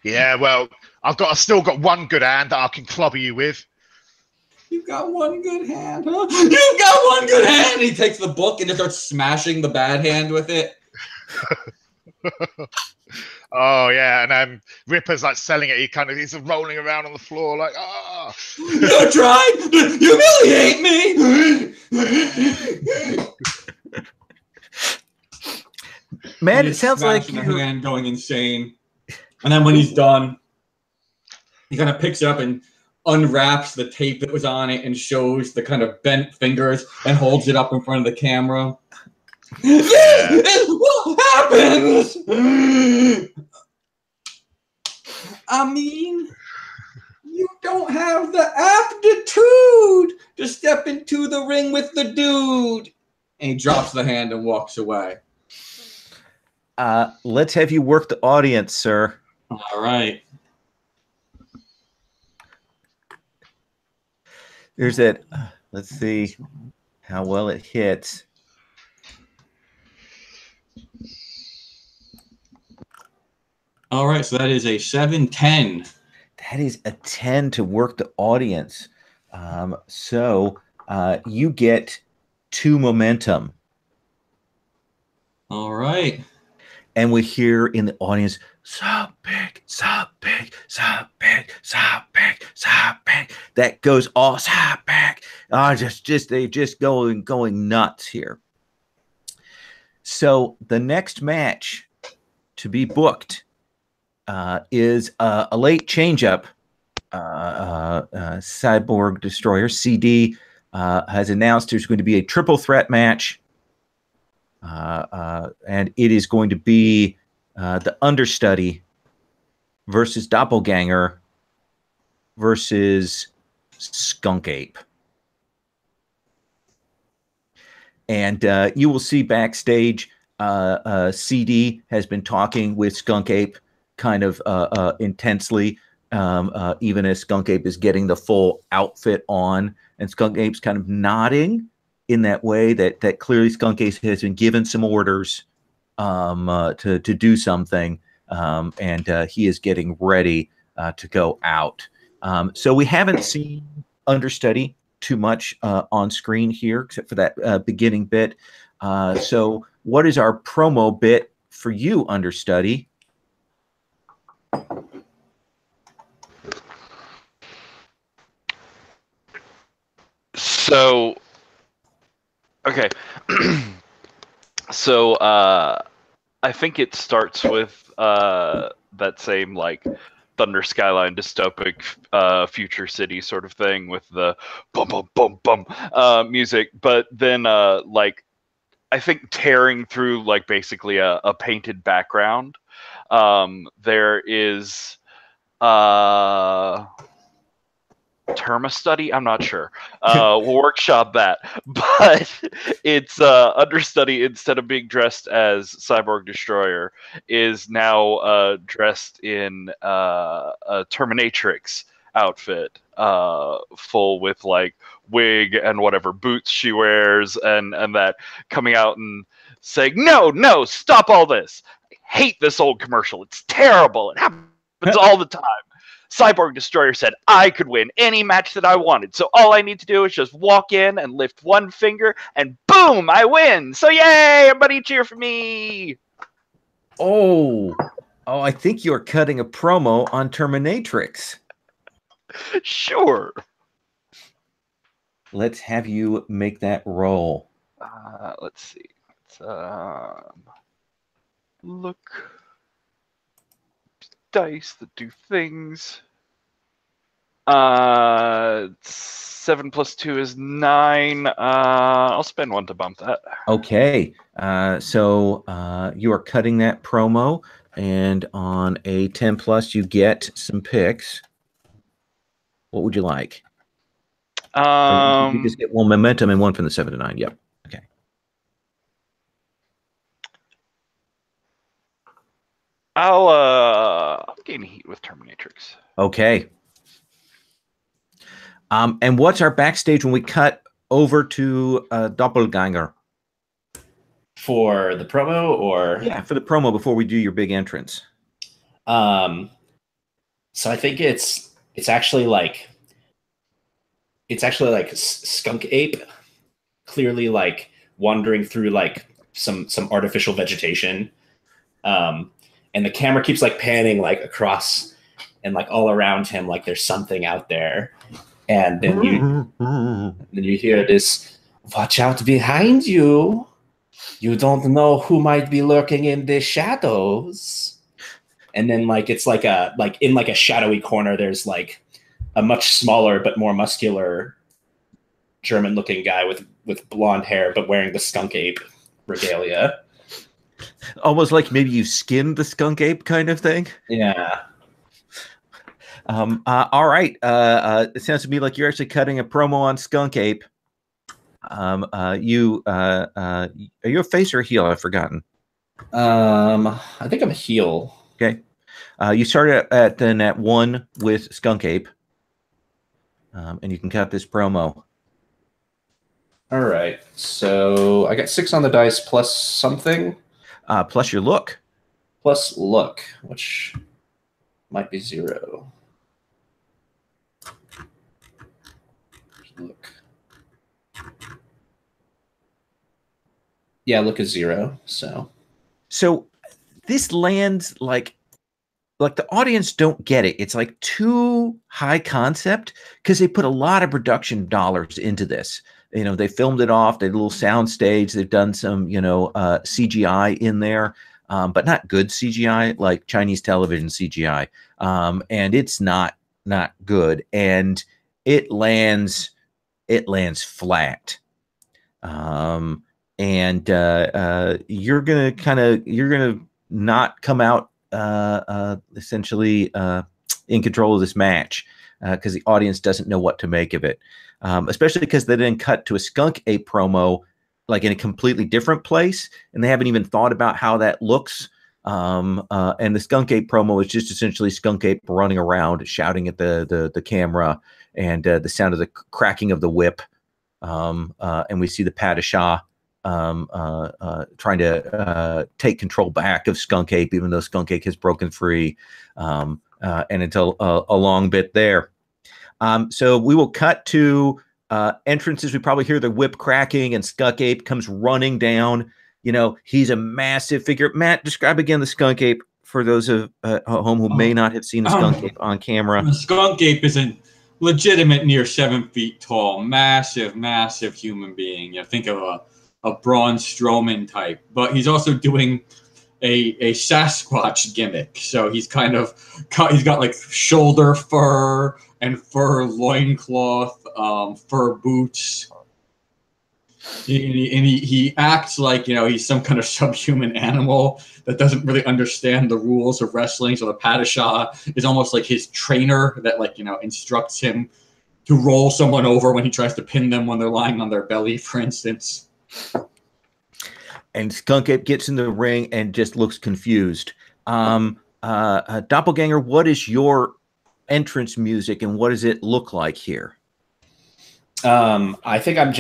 Yeah, well, I've still got one good hand that I can clobber you with. You got one good hand, huh? You got one good hand! He takes the book and just starts smashing the bad hand with it. Oh yeah, and Ripper's like selling it. He's rolling around on the floor like, ah! You tried to humiliate me. Man, it sounds like the hand going insane. And then when he's done, he kind of picks it up and unwraps the tape that was on it and shows the kind of bent fingers and holds it up in front of the camera. This is what happens! I mean, you don't have the aptitude to step into the ring with the dude. And he drops the hand and walks away. Let's have you work the audience, sir. All right. There's that. Let's see how well it hits. All right, so that is a 7-10. That is a 10 to work the audience. So you get 2 momentum. All right. And we hear in the audience, so big, so big, so big, so big, so big. That goes all so big. They just going nuts here. So the next match to be booked is a late changeup. Cyborg Destroyer CD has announced there's going to be a triple threat match. And it is going to be the understudy versus Doppelganger versus Skunk Ape. And you will see backstage, CD has been talking with Skunk Ape kind of intensely, even as Skunk Ape is getting the full outfit on. And Skunk Ape's kind of nodding in that way that clearly Skunk Ape has been given some orders to do something, and he is getting ready to go out. So we haven't seen understudy too much on screen here, except for that beginning bit. So what is our promo bit for you, understudy? So, okay. So, I think it starts with that same, like, Thunder Skyline dystopic future city sort of thing with the bum bum bum bum music, but then like I think tearing through like basically a painted background, there is term a study, I'm not sure. We'll workshop that, but it's understudy, instead of being dressed as Cyborg Destroyer, is now dressed in a Terminatrix outfit, full with like wig and whatever boots she wears, and that coming out and saying, no, stop all this, I hate this old commercial, it's terrible, it happens all the time. Cyborg Destroyer said I could win any match that I wanted, so all I need to do is just walk in and lift one finger, and boom, I win! So yay, everybody cheer for me! Oh, I think you're cutting a promo on Terminatrix. Sure. Let's have you make that roll. Let's see. Look. Dice that do things. 7 plus 2 is 9. I'll spend 1 to bump that. Okay. So you are cutting that promo, and on a 10 plus, you get some picks. What would you like? You just get 1 momentum and 1 from the 7 to 9. Yep. Okay. I'll gain heat with Terminatrix. Okay. And what's our backstage when we cut over to Doppelganger? For the promo, or Yeah, for the promo before we do your big entrance. So I think it's actually like Skunk Ape, clearly like wandering through like some artificial vegetation, and the camera keeps like panning like across and like all around him, like there's something out there, and then you hear this, "Watch out behind you. You don't know who might be lurking in the shadows." And then like it's like in a shadowy corner, there's like a much smaller but more muscular German looking guy with blonde hair but wearing the Skunk Ape regalia. Almost like maybe you skinned the Skunk Ape kind of thing. Yeah. All right. It sounds to me like you're actually cutting a promo on Skunk Ape. Are you a face or a heel? I've forgotten. I think I'm a heel. Okay. You started at 1 with Skunk Ape, and you can cut this promo. All right. So I got 6 on the dice plus something. Plus your look. Plus look, which might be 0. Look. Yeah, look is 0. So this lands like the audience don't get it. It's like too high concept because they put a lot of production dollars into this. You know, they filmed it off. They did a little sound stage. They've done some, CGI in there, but not good CGI, like Chinese television CGI. And it's not good. And it lands flat. And you're gonna not come out essentially in control of this match because the audience doesn't know what to make of it, especially because they didn't cut to a Skunk Ape promo like in a completely different place, and they haven't even thought about how that looks. And the Skunk Ape promo is just essentially Skunk Ape running around shouting at the camera, and the sound of the cracking of the whip, and we see the PbtA trying to take control back of Skunk Ape, even though Skunk Ape has broken free, and until a long bit there. So we will cut to entrances. We probably hear the whip cracking, and Skunk Ape comes running down. You know, he's a massive figure. Matt, describe again the Skunk Ape for those at home who may not have seen the Skunk Ape on camera. The Skunk Ape is a legitimate near 7 feet tall, massive human being. You think of a Braun Strowman type, but he's also doing a Sasquatch gimmick. So he's he's got like shoulder fur and fur loincloth, fur boots. He acts like, he's some kind of subhuman animal that doesn't really understand the rules of wrestling. So the PbtA is almost like his trainer that instructs him to roll someone over when he tries to pin them when they're lying on their belly, for instance. And Skunk Ape gets in the ring and just looks confused. Doppelganger, what is your entrance music and what does it look like here? I think I'm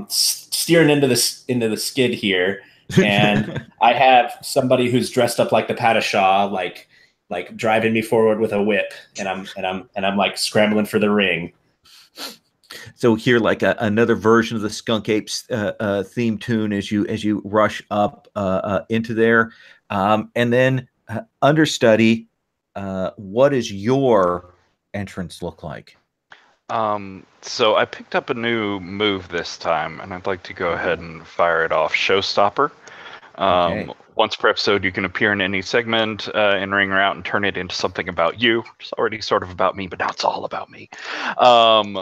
steering into the skid here, and I have somebody who's dressed up like the PbtA, like driving me forward with a whip, and I'm like scrambling for the ring. So here, like another version of the Skunk Ape's theme tune as you rush up into there, and then understudy. What does your entrance look like? So I picked up a new move this time, and I'd like to go ahead and fire it off. Showstopper. Okay. Once per episode, you can appear in any segment in Ring or Out and turn it into something about you, which is already sort of about me, but now it's all about me.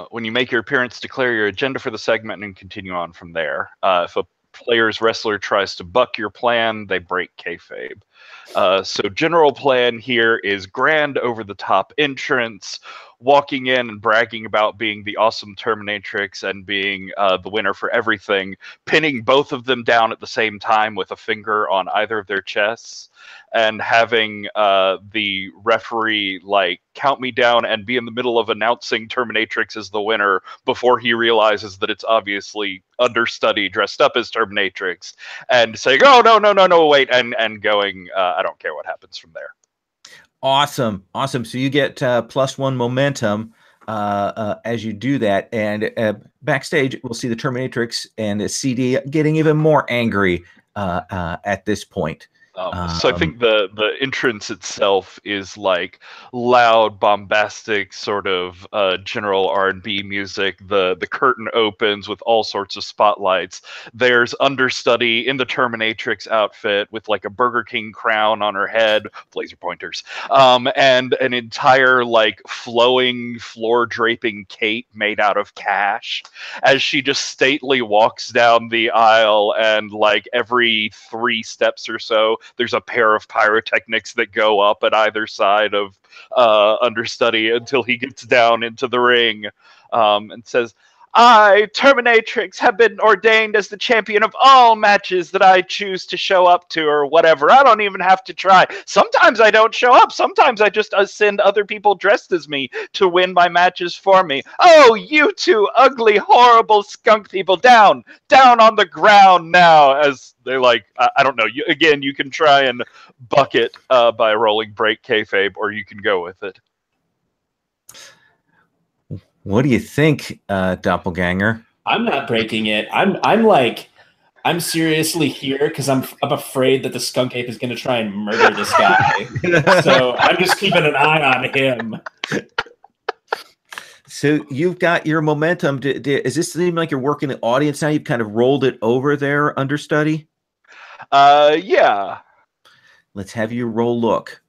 When you make your appearance, declare your agenda for the segment and continue on from there. If a player's wrestler tries to buck your plan, they break kayfabe. So general plan here is grand over-the-top entrance, walking in and bragging about being the awesome Terminatrix and being the winner for everything, pinning both of them down at the same time with a finger on either of their chests, and having the referee like count me down and be in the middle of announcing Terminatrix as the winner before he realizes that it's obviously understudy dressed up as Terminatrix, and saying, "Oh no, wait," and going, "I don't care what happens from there." Awesome. So you get +1 momentum as you do that, and backstage we'll see the Terminatrix and CD getting even more angry at this point. So I think the entrance itself is like loud, bombastic, sort of general R&B music. The curtain opens with all sorts of spotlights. There's understudy in the Terminatrix outfit with like a Burger King crown on her head, laser pointers, and an entire like flowing floor draping cape made out of cash as she just stately walks down the aisle, and like every 3 steps or so there's a pair of pyrotechnics that go up at either side of understudy until he gets down into the ring and says, "I, Terminatrix, have been ordained as the champion of all matches that I choose to show up to," or whatever. "I don't even have to try. Sometimes I don't show up. Sometimes I just send other people dressed as me to win my matches for me. Oh, you two ugly, horrible skunk people, down on the ground now," as they're like, I don't know. You can try and buck it by rolling break kayfabe, or you can go with it. What do you think, Doppelganger? I'm not breaking it. I'm seriously here because I'm afraid that the skunk ape is going to try and murder this guy. So I'm just keeping an eye on him. So you've got your momentum. Does this seem like you're working the audience now? You've kind of rolled it over there, understudy? Yeah. Let's have you roll look.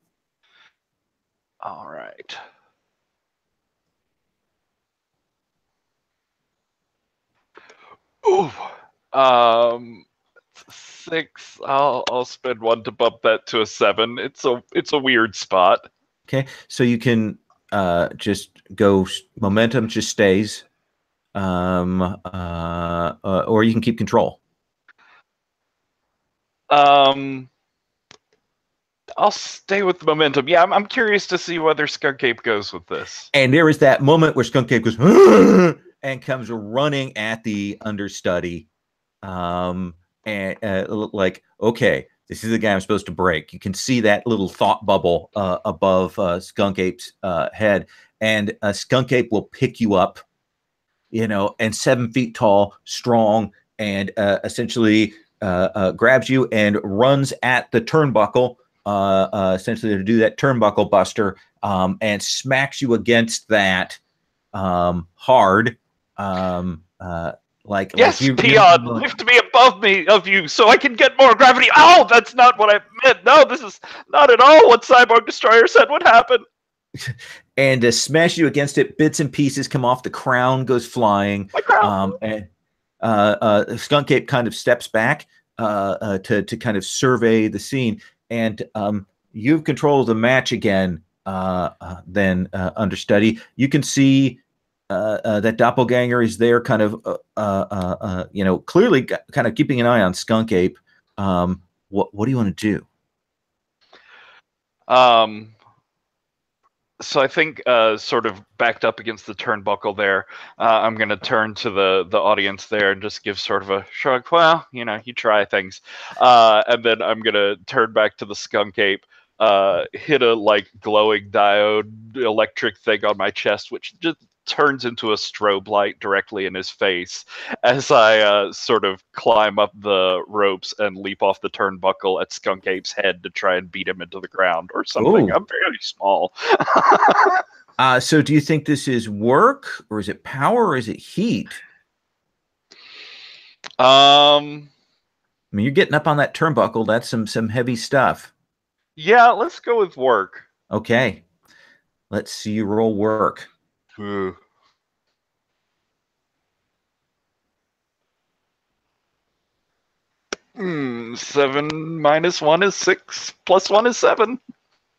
All right. Ooh. 6. I'll spend 1 to bump that to a 7. It's a weird spot. Okay, so you can just go momentum just stays, or you can keep control. I'll stay with the momentum. Yeah, I'm curious to see whether Skunk Ape goes with this. And there is that moment where Skunk Ape goes and comes running at the understudy, and like, okay, this is the guy I'm supposed to break. You can see that little thought bubble above Skunk Ape's head, and Skunk Ape will pick you up, and 7 feet tall, strong, and essentially grabs you and runs at the turnbuckle, essentially to do that turnbuckle buster, and smacks you against that hard. Yes, Peon, lift me above me of you so I can get more gravity. Oh, that's not what I meant. No, this is not at all what Cyborg Destroyer said would happen. And smash you against it. Bits and pieces come off. The crown goes flying. My crown. And Skunk Ape kind of steps back to kind of survey the scene. And you have control of the match again. Then understudy, you can see that Doppelganger is there, kind of, clearly kind of keeping an eye on Skunk Ape. What do you want to do? So I think sort of backed up against the turnbuckle there, I'm going to turn to the audience there and just give sort of a shrug. Well, you try things. And then I'm going to turn back to the Skunk Ape, hit a like glowing diode electric thing on my chest, which just turns into a strobe light directly in his face as I sort of climb up the ropes and leap off the turnbuckle at Skunk Ape's head to try and beat him into the ground or something. Ooh. I'm very small. So do you think this is work, or is it power, or is it heat? I mean, you're getting up on that turnbuckle. That's some heavy stuff. Yeah, let's go with work. Okay. Let's see you roll work. Ooh. Hmm, 7 minus 1 is 6, plus 1 is 7.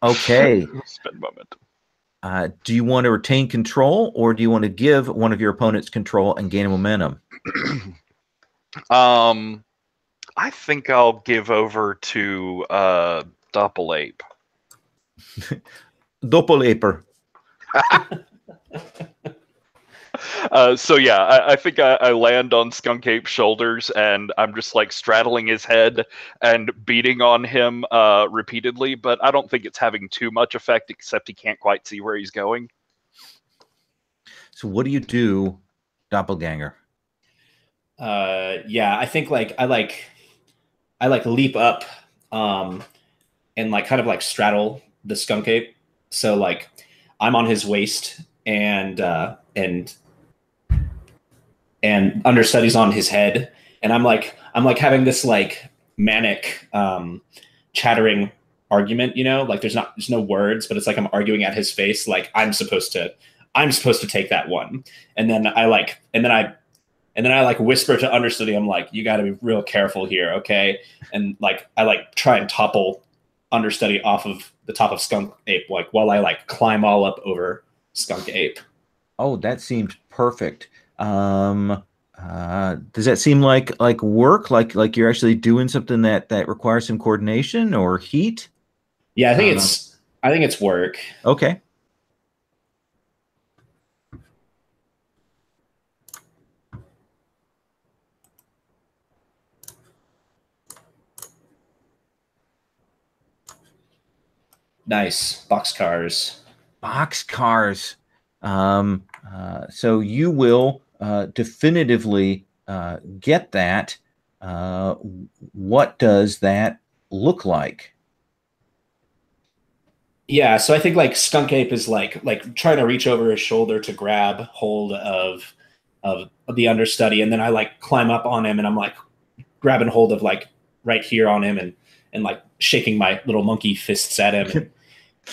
Okay. Spend momentum. Do you want to retain control, or do you want to give one of your opponents control and gain momentum? I think I'll give over to Doppelape. Doppelaper. So yeah, I think I land on Skunk Ape's shoulders, and I'm just like straddling his head and beating on him repeatedly, but I don't think it's having too much effect, except he can't quite see where he's going. So what do you do, Doppelganger? Yeah, I think I leap up and like kind of like straddle the skunk ape. So like I'm on his waist and understudy's on his head, and I'm like having this like manic chattering argument, you know, like there's no words, but it's like I'm arguing at his face, like I'm supposed to take that one. And then I whisper to understudy, I'm like, you got to be real careful here, okay? And like I like try and topple understudy off of the top of skunk ape, like while I like climb all up over skunk ape. Oh, that seems perfect. Does that seem like work? Like you're actually doing something that requires some coordination or heat? Yeah, I think it's work. Okay. Nice. Boxcars. So you will definitively get that. What does that look like? Yeah, so I think like skunk ape is like trying to reach over his shoulder to grab hold of the understudy, and then I like climb up on him, and I'm like grabbing hold of like right here on him, and like shaking my little monkey fists at him,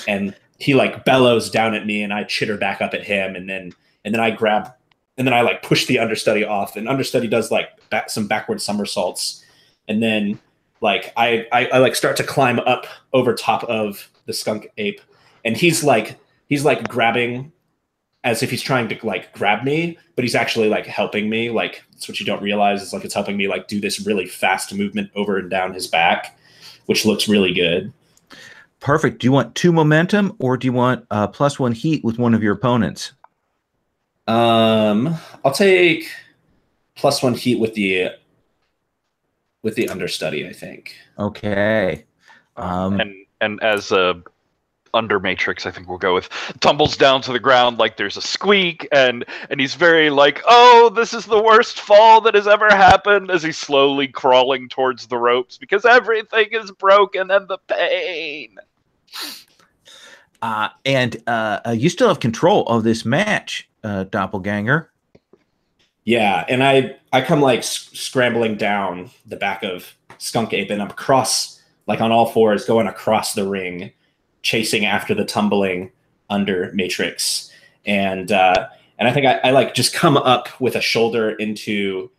and he like bellows down at me, and I chitter back up at him, and then I like push the understudy off, and understudy does like some backward somersaults, and then like I like start to climb up over top of the skunk ape, and he's like grabbing as if he's trying to like grab me, but he's actually like helping me. Like that's what you don't realize is like it's helping me like do this really fast movement over and down his back, which looks really good. Perfect. Do you want 2 momentum, or do you want +1 heat with one of your opponents? I'll take +1 heat with the understudy, I think. Okay. And as a under matrix, I think we'll go with tumbles down to the ground like there's a squeak, and he's very like, oh, this is the worst fall that has ever happened, as he's slowly crawling towards the ropes because everything is broken and the pain. And you still have control of this match, Doppelganger. Yeah, and I come like scrambling down the back of skunk ape, and I'm across like on all fours, going across the ring, chasing after the tumbling under matrix, and I think I like just come up with a shoulder into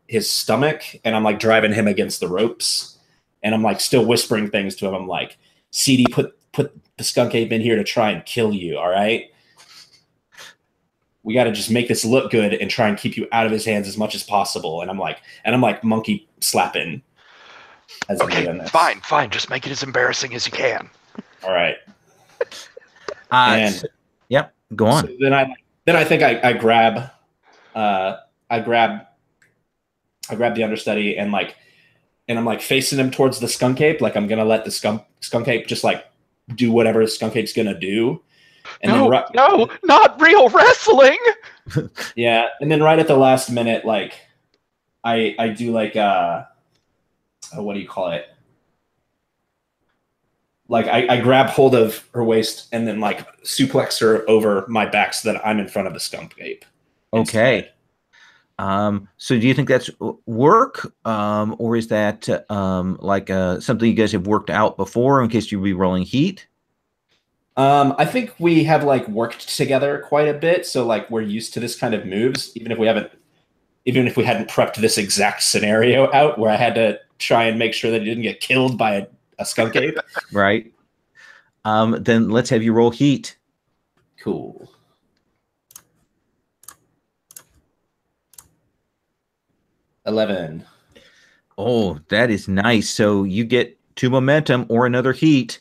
his stomach, and I'm like driving him against the ropes, and I'm like still whispering things to him. I'm like, CD, put the skunk ape in here to try and kill you, all right? We got to just make this look good and try and keep you out of his hands as much as possible. And I'm like monkey slapping. As okay, I'm doing this. fine. Just make it as embarrassing as you can. All right. Yep. Go on. So then I think I grab the understudy, and I'm like facing him towards the skunk ape. Like I'm gonna let the skunk ape just like do whatever the skunk ape's gonna do. And no, not real wrestling. Yeah, and then right at the last minute, like I do like what do you call it? Like I grab hold of her waist and then like suplex her over my back so that I'm in front of the skunk ape. Okay. So do you think that's work, or is that something you guys have worked out before in case you'd be rolling heat? I think we have like worked together quite a bit, so like we're used to this kind of moves, even if we hadn't prepped this exact scenario out where I had to try and make sure that he didn't get killed by a skunk ape. Right. Then let's have you roll heat. Cool. $11. Oh, that is nice. So you get 2 momentum or another heat.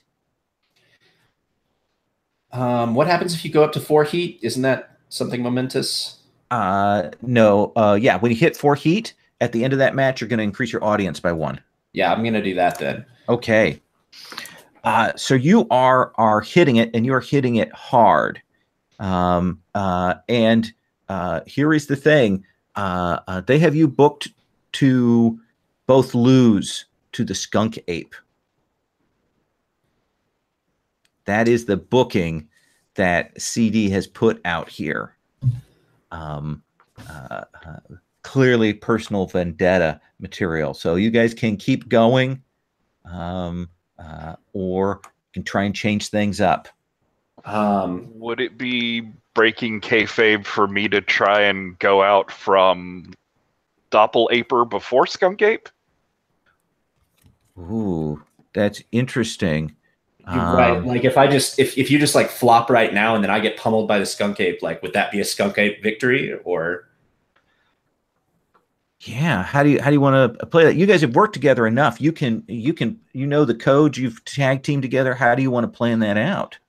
What happens if you go up to 4 heat? Isn't that something momentous? No. Yeah, when you hit 4 heat at the end of that match, you're going to increase your audience by 1. Yeah, I'm gonna do that then. Okay. So you are hitting it, and you are hitting it hard. And here is the thing: they have you booked to both lose to the skunk ape. That is the booking that CD has put out here. Clearly personal vendetta material. So you guys can keep going, or you can try and change things up. Would it be breaking kayfabe for me to try and go out from Doppel-Aper before Skunk Ape? Ooh, that's interesting. Right. Like if you just like flop right now and then I get pummeled by the skunk ape, like would that be a skunk ape victory or? Yeah. How do you want to play that? You guys have worked together enough. You know the code. You've tag teamed together. How do you want to plan that out?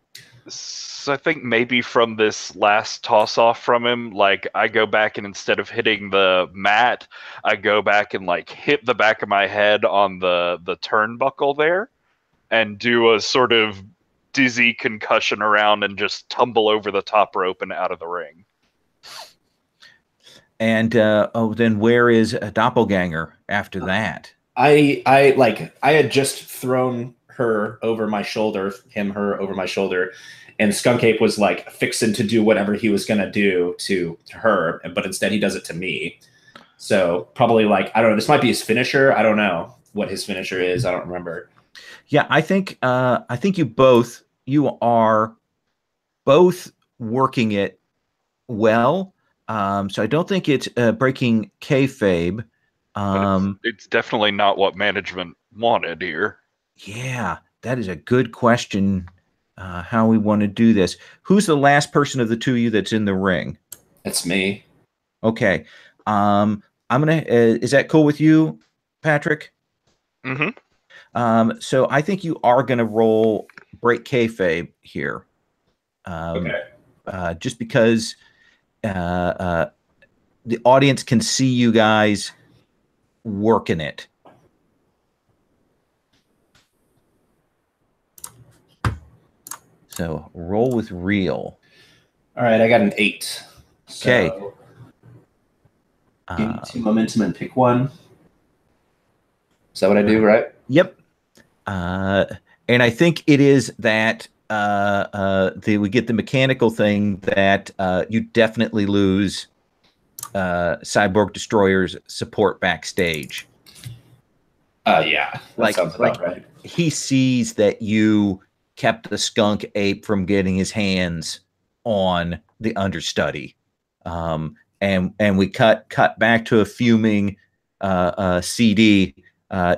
So I think maybe from this last toss off from him, like I go back and instead of hitting the mat, I go back and like hit the back of my head on the turnbuckle there and do a sort of dizzy concussion around and just tumble over the top rope and out of the ring. And then where is a doppelganger after that? I had just thrown her over my shoulder, her over my shoulder, and Skunk Ape was like fixing to do whatever he was gonna do to her, but instead he does it to me. So probably like I don't know. This might be his finisher. I don't know what his finisher is. I don't remember. Yeah, I think you are both working it well. So I don't think it's breaking kayfabe. It's definitely not what management wanted here. Yeah, that is a good question. How we want to do this? Who's the last person of the two of you that's in the ring? It's me. Okay. I'm gonna. Is that cool with you, Patrick? Mm-hmm. So I think you are gonna roll break kayfabe here. Okay. Just because the audience can see you guys working it. So roll with real. All right, I got an 8. Okay. So give me 2 momentum and pick one. Is that what I do, right? Yep. And I think it is that we get the mechanical thing that you definitely lose Cyborg Destroyer's support backstage. Yeah, that sounds about right. He sees that you kept the skunk ape from getting his hands on the understudy, and we cut back to a fuming CD,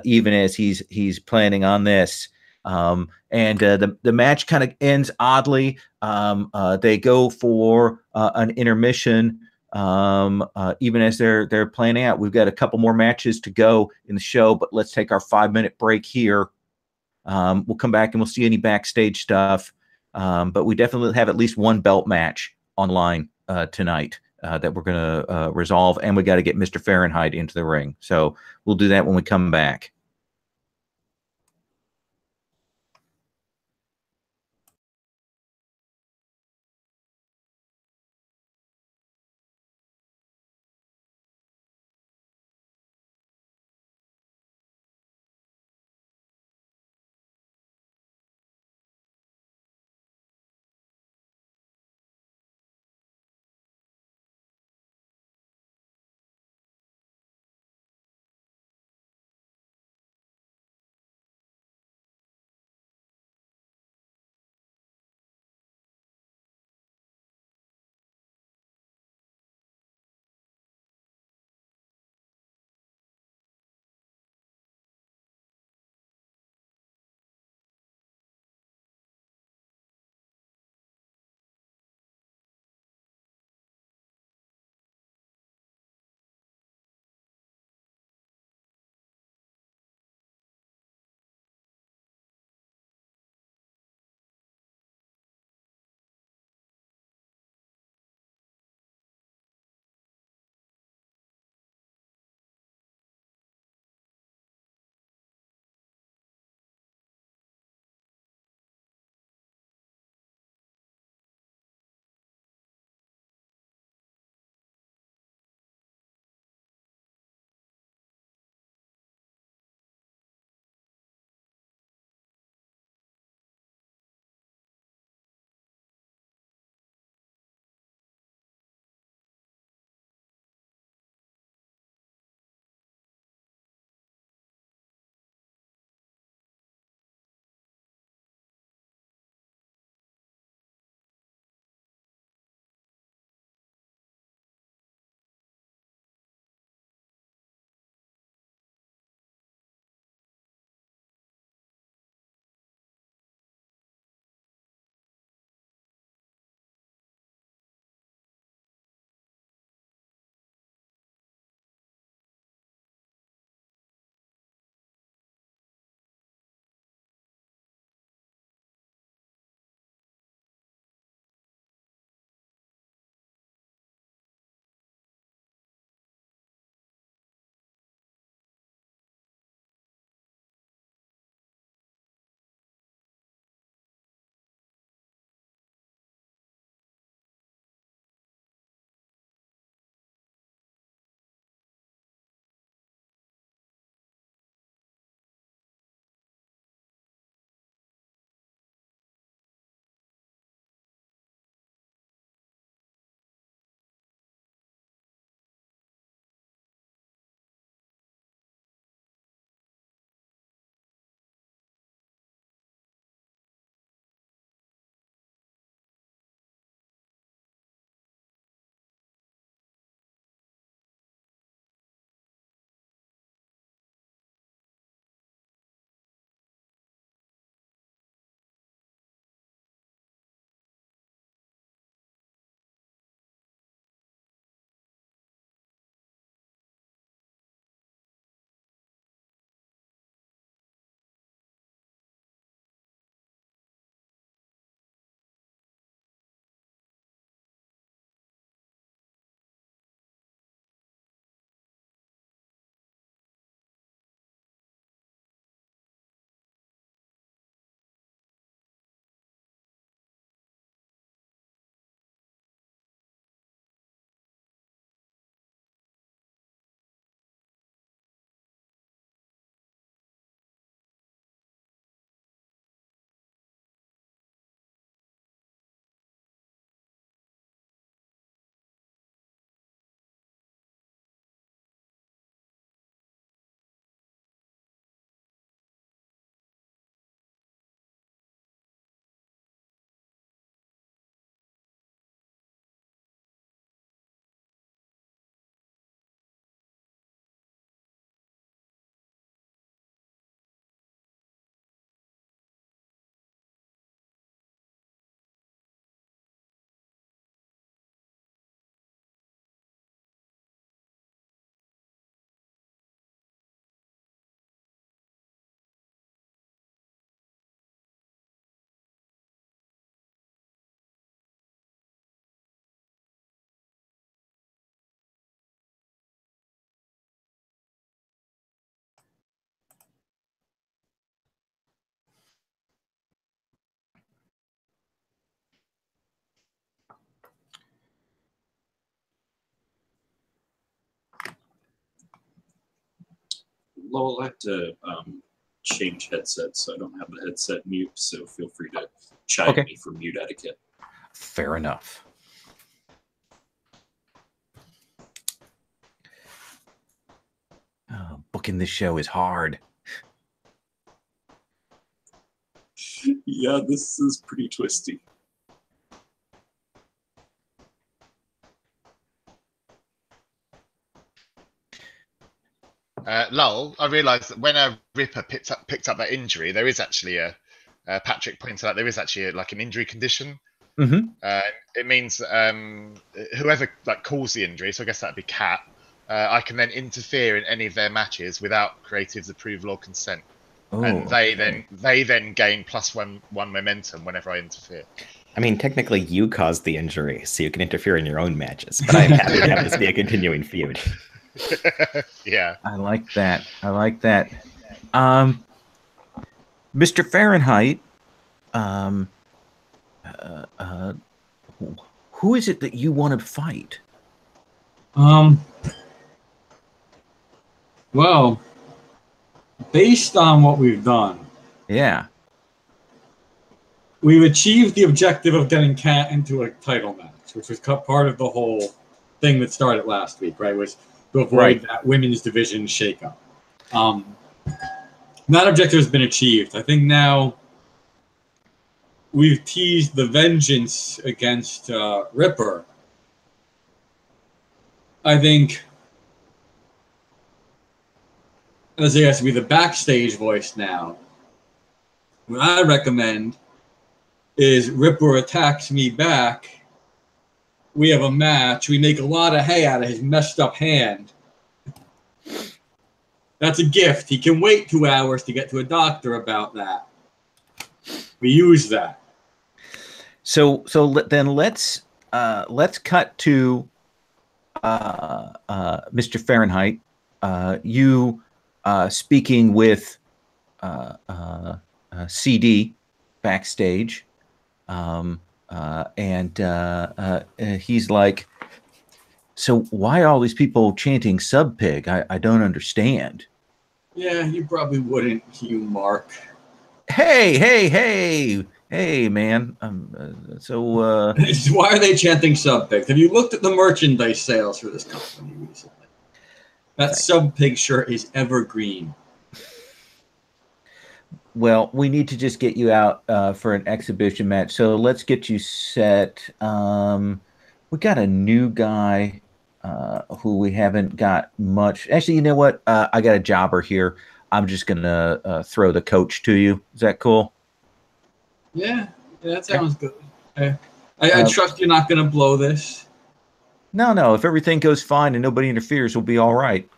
even as he's planning on this. And the match kind of ends oddly. They go for an intermission. Even as they're planning out, we've got a couple more matches to go in the show, but let's take our 5-minute break here. We'll come back and we'll see any backstage stuff. But we definitely have at least one belt match online tonight that we're going to resolve, and we got to get Mr. Fahrenheit into the ring. So we'll do that when we come back. Lowell, I have to change headsets, so I don't have the headset mute, so feel free to chide me for mute etiquette. Fair enough. Oh, booking this show is hard. Yeah, this is pretty twisty. Lowell, I realised that when a Ripper picked up that injury, there is actually Patrick pointed out there is actually like an injury condition. Mm-hmm. It means whoever like caused the injury, so I guess that'd be Cat. I can then interfere in any of their matches without Creative's approval or consent, and they then gain +1 momentum whenever I interfere. I mean, technically, you caused the injury, so you can interfere in your own matches. But I'm happy to have this be a continuing feud. Yeah, I like that. I like that. Mr. Fahrenheit, who is it that you want to fight? Well, based on what we've done, Yeah. we've achieved the objective of getting Kat into a title match, which was part of the whole thing that started last week, right? Was to avoid that women's division shakeup. That objective has been achieved. I think now we've teased the vengeance against Ripper. I think, as he has to be the backstage voice now, what I recommend is Ripper attacks me back. We have a match. We make a lot of hay out of his messed up hand. That's a gift. He can wait 2 hours to get to a doctor about that. We use that. So then let's cut to Mr. Fahrenheit. You speaking with CD backstage, and he's like, "So why all these people chanting Sub Pig? I don't understand." Yeah, you probably wouldn't, you Mark. Hey, man. Why are they chanting Sub Pig? Have you looked at the merchandise sales for this company recently? That Sub Pig shirt is evergreen. Well, we need to just get you out for an exhibition match. So let's get you set. We got a new guy who we haven't got much. Actually, you know what? I got a jobber here. I'm just going to throw the coach to you. Is that cool? Yeah, that sounds good. I trust you're not going to blow this. No. If everything goes fine and nobody interferes, we'll be all right.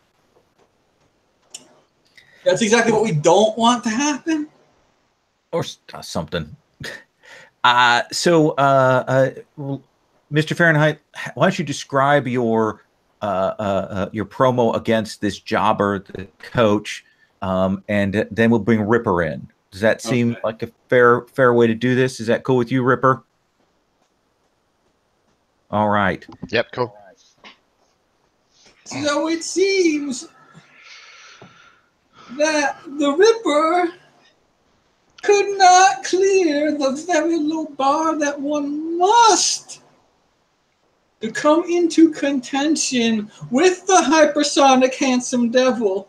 That's exactly what we don't want to happen. Or something. Mr. Fahrenheit, why don't you describe your promo against this jobber, the coach, and then we'll bring Ripper in. Does that seem like a fair way to do this? Is that cool with you, Ripper? All right. Yep, cool. So it seems that the Ripper could not clear the very low bar that one must to come into contention with the hypersonic handsome devil.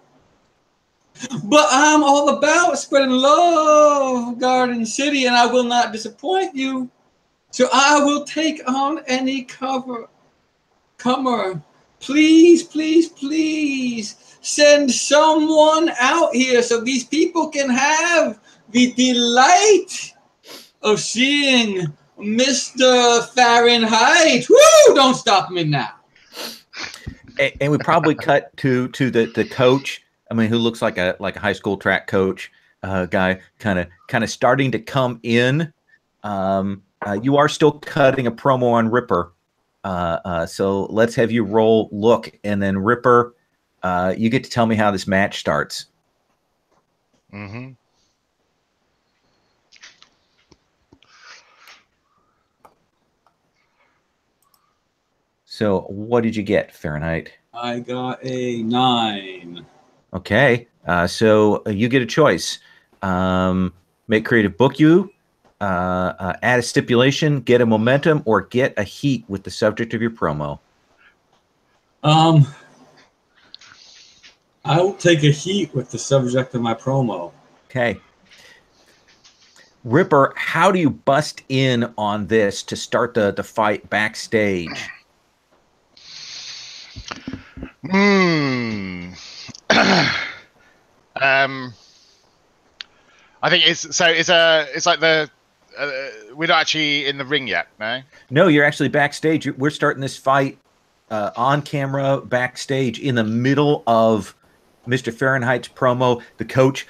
But I'm all about spreading love, Garden City, and I will not disappoint you. So I will take on any comer. Please, please, please send someone out here so these people can have the delight of seeing Mr. Fahrenheit. Woo! Don't stop me now. And we probably cut to the coach. I mean, who looks like a high school track coach guy, kind of starting to come in. You are still cutting a promo on Ripper, so let's have you roll look, and then Ripper, you get to tell me how this match starts. Mm-hmm. So what did you get, Fahrenheit? I got a 9. Okay. So you get a choice. Make creative book you, add a stipulation, get a momentum, or get a heat with the subject of your promo. I'll take a heat with the subject of my promo. Okay. Ripper, how do you bust in on this to start the fight backstage? I think it's like the we're not actually in the ring yet, no? No, you're actually backstage. We're starting this fight on camera backstage in the middle of Mr. Fahrenheit's promo. The coach,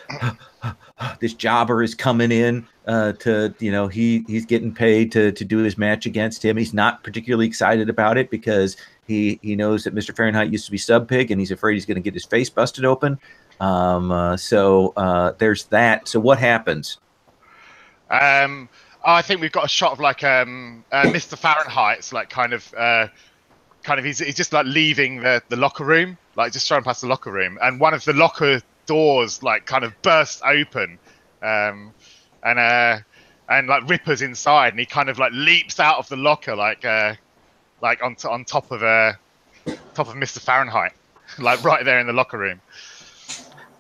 this jobber is coming in to, he's getting paid to do his match against him. He's not particularly excited about it because he knows that Mr. Fahrenheit used to be Sub Pig and he's afraid he's going to get his face busted open. So there's that. So what happens? I think we've got a shot of like Mr. Fahrenheit's like kind of he's just like leaving the locker room, like just trying past the locker room, and one of the locker doors like kind of bursts open, and like Ripper's inside, and he kind of like leaps out of the locker like on top of Mr. Fahrenheit, like right there in the locker room.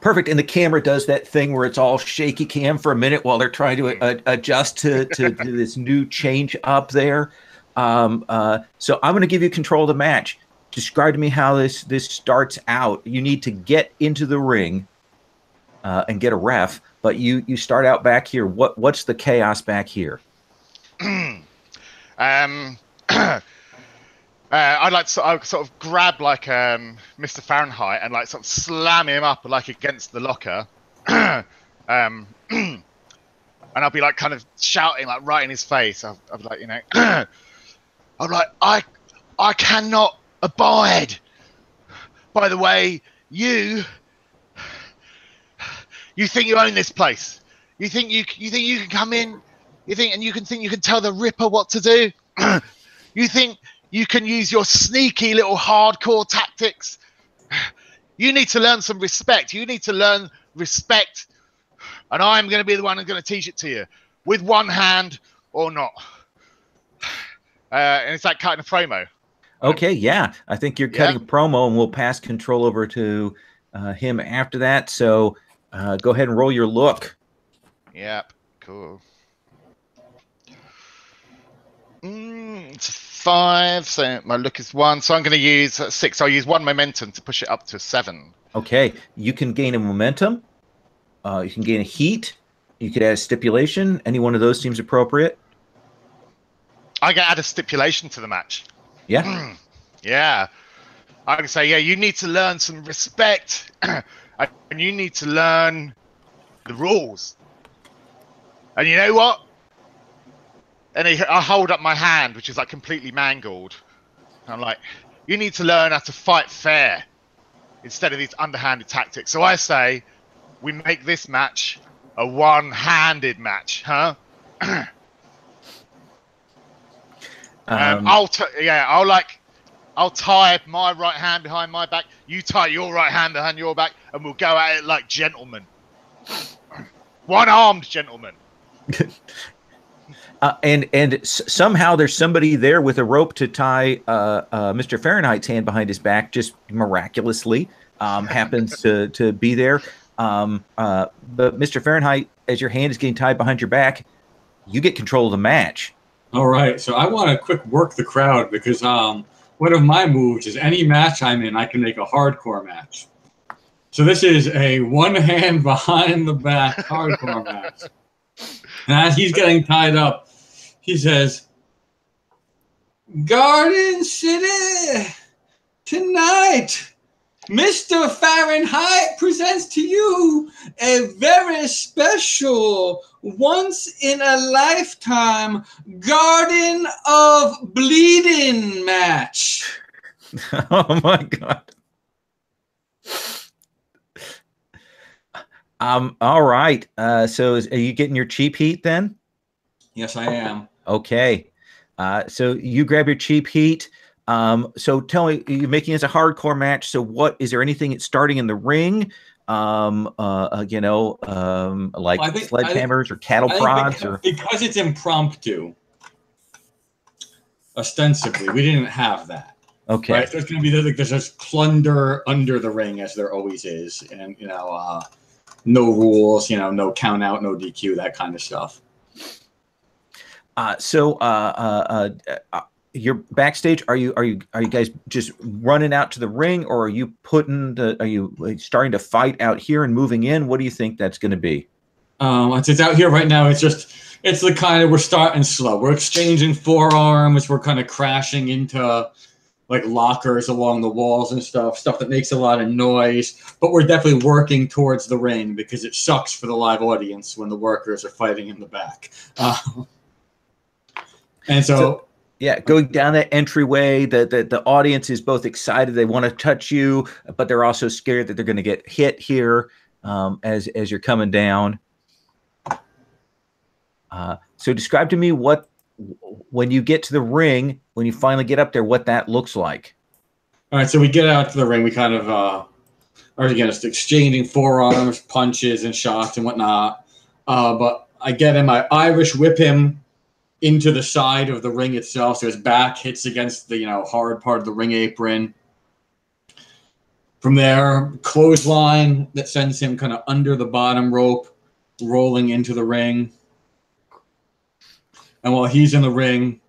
Perfect. And the camera does that thing where it's all shaky cam for a minute while they're trying to adjust to this new change up there. So I'm going to give you control of the match. Describe to me how this starts out. You need to get into the ring and get a ref, but you start out back here. What's the chaos back here? I'd like to sort of grab like Mr. Fahrenheit and like sort of slam him up like against the locker, and I'll be like kind of shouting like right in his face. I'll be like, I'm like, I cannot abide by the way you think you own this place. You think you can come in, you think you can tell the Ripper what to do. You think you can use your sneaky little hardcore tactics. You need to learn some respect. You need to learn respect. And I'm going to be the one who's going to teach it to you. With one hand or not. And it's like cutting a promo. Okay, yeah. I think you're cutting a promo, and we'll pass control over to him after that. So go ahead and roll your look. Yep, cool. It's 5, so my look is 1. So I'm going to use 6. I'll use 1 momentum to push it up to 7. Okay, you can gain a momentum. You can gain a heat. You could add a stipulation. Any one of those seems appropriate. I can add a stipulation to the match. Yeah. Yeah. I can say, you need to learn some respect, and you need to learn the rules. And you know what? And I hold up my hand, which is like completely mangled. And I'm like, you need to learn how to fight fair instead of these underhanded tactics. So I say, we make this match a one-handed match, huh? I'll tie my right hand behind my back. You tie your right hand behind your back, and we'll go at it like gentlemen. One-armed gentlemen. And somehow there's somebody there with a rope to tie Mr. Fahrenheit's hand behind his back, just miraculously happens to be there. But Mr. Fahrenheit, as your hand is getting tied behind your back, you get control of the match. All right, so I want to quick work the crowd because one of my moves is any match I'm in, I can make a hardcore match. So this is a one hand behind the back hardcore match. And as he's getting tied up, he says, Garden City, tonight, Mr. Fahrenheit presents to you a very special, once-in-a-lifetime Garden of Bleeding match. Oh, my God. All right. So are you getting your cheap heat then? Yes, I am. Okay. So you grab your cheap heat. So tell me, you're making this a hardcore match. So is there anything starting in the ring? like I think- sledgehammers or cattle prods, because it's impromptu. Ostensibly, we didn't have that. okay. Right, there's going to be there's just plunder under the ring, as there always is, and no rules, no count out, no DQ, that kind of stuff. You're backstage. Are you guys just running out to the ring, or are you are you starting to fight out here and moving in? What do you think that's going to be? It's out here right now. It's the kind of, we're starting slow. We're exchanging forearms. We're kind of crashing into like lockers along the walls and stuff that makes a lot of noise. But we're definitely working towards the ring because it sucks for the live audience when the workers are fighting in the back. And so yeah, going down that entryway, the audience is both excited, they want to touch you, but they're also scared that they're going to get hit here as you're coming down. So describe to me when you get to the ring, when you finally get up there, what that looks like. All right, so we get out to the ring. We kind of are again just exchanging forearms, punches, and shots and whatnot. But I get him. I Irish whip him into the side of the ring itself, so his back hits against the hard part of the ring apron. From there, clothesline that sends him kind of under the bottom rope, rolling into the ring. And while he's in the ring,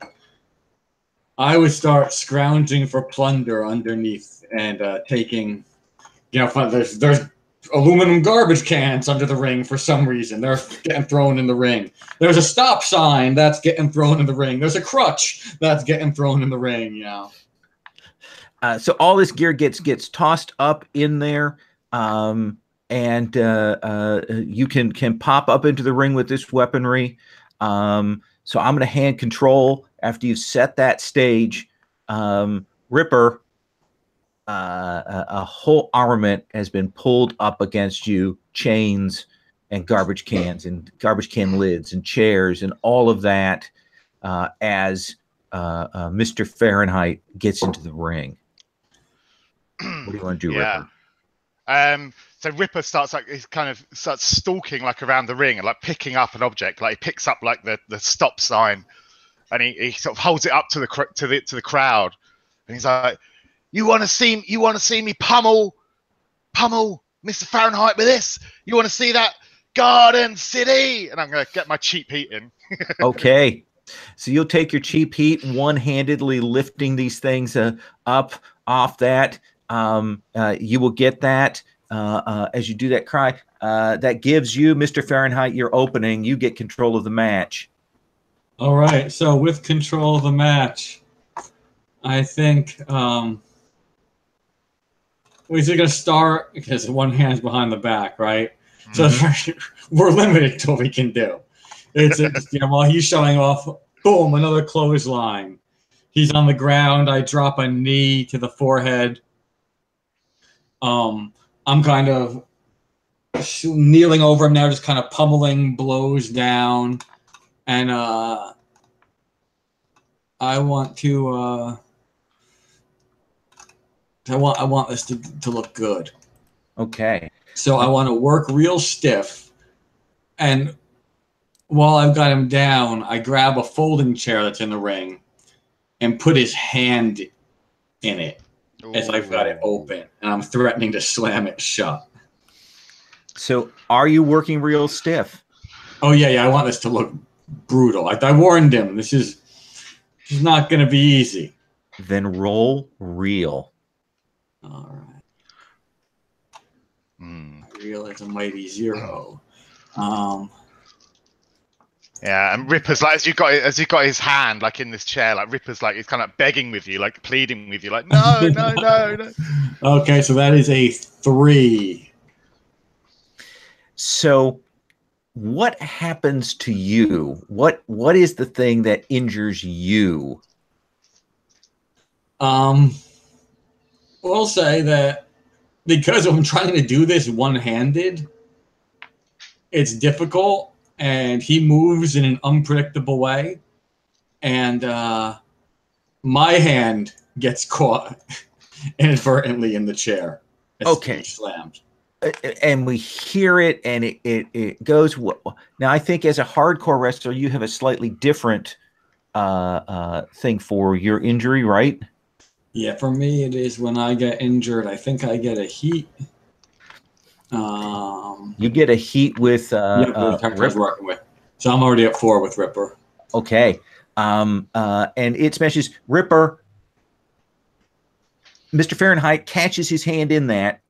I would start scrounging for plunder underneath and taking, there's aluminum garbage cans under the ring for some reason. They're getting thrown in the ring. There's a stop sign that's getting thrown in the ring. There's a crutch that's getting thrown in the ring. So all this gear gets tossed up in there, and you can pop up into the ring with this weaponry. So I'm going to hand control after you've set that stage. Ripper, a whole armament has been pulled up against you, chains and garbage cans and garbage can lids and chairs and all of that as Mr. Fahrenheit gets into the ring. What do you want to do, Ripper? So Ripper starts stalking around the ring and picking up an object. He picks up the stop sign, and he sort of holds it up to the crowd, and he's like, "You want to see me pummel Mr. Fahrenheit with this? You want to see that Garden City?" And I'm gonna get my cheap heat in. Okay, so you'll take your cheap heat, one-handedly lifting these things up off that. You will get that. As you do that cry, that gives you, Mr. Fahrenheit, your opening. You get control of the match. All right. So with control of the match, I think we're going to start because one hand's behind the back, right? Mm-hmm. So we're limited to what we can do. It's while he's showing off, boom, another clothesline. He's on the ground. I drop a knee to the forehead. I'm kind of kneeling over him now, just kind of pummeling blows down, and I want to I want this to look good. Okay. So I want to work real stiff, and while I've got him down, I grab a folding chair that's in the ring and put his hand in it. As I've got it open, and I'm threatening to slam it shut. So, are you working real stiff? Oh yeah. I want this to look brutal. I warned him. This is not going to be easy. Then roll real. All right. Real is a mighty 0. Yeah, and Ripper's as you got his hand in this chair, Ripper's he's kind of begging with you, pleading with you, no. Okay, so that is a 3. So what happens to you? What is the thing that injures you? We'll say that because I'm trying to do this one-handed, it's difficult. And he moves in an unpredictable way, and my hand gets caught inadvertently in the chair. Okay. Slammed. and we hear it, and it goes. Now, I think as a hardcore wrestler, you have a slightly different thing for your injury, right? Yeah, for me, it is when I get injured. I think I get a heat. You get a heat with Yeah, with the character I was working with. So I'm already at 4 with Ripper. Okay. And it smashes Ripper. Mr. Fahrenheit catches his hand in that.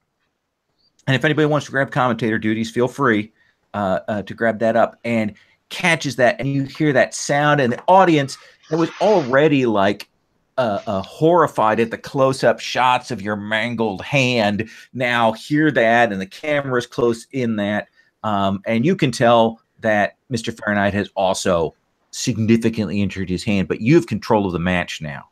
And if anybody wants to grab commentator duties, feel free to grab that up, and catches that. And you hear that sound, and the audience that was already like horrified at the close-up shots of your mangled hand now hear that, and the camera's close in that. And you can tell that Mr. Fahrenheit has also significantly injured his hand, but you have control of the match now.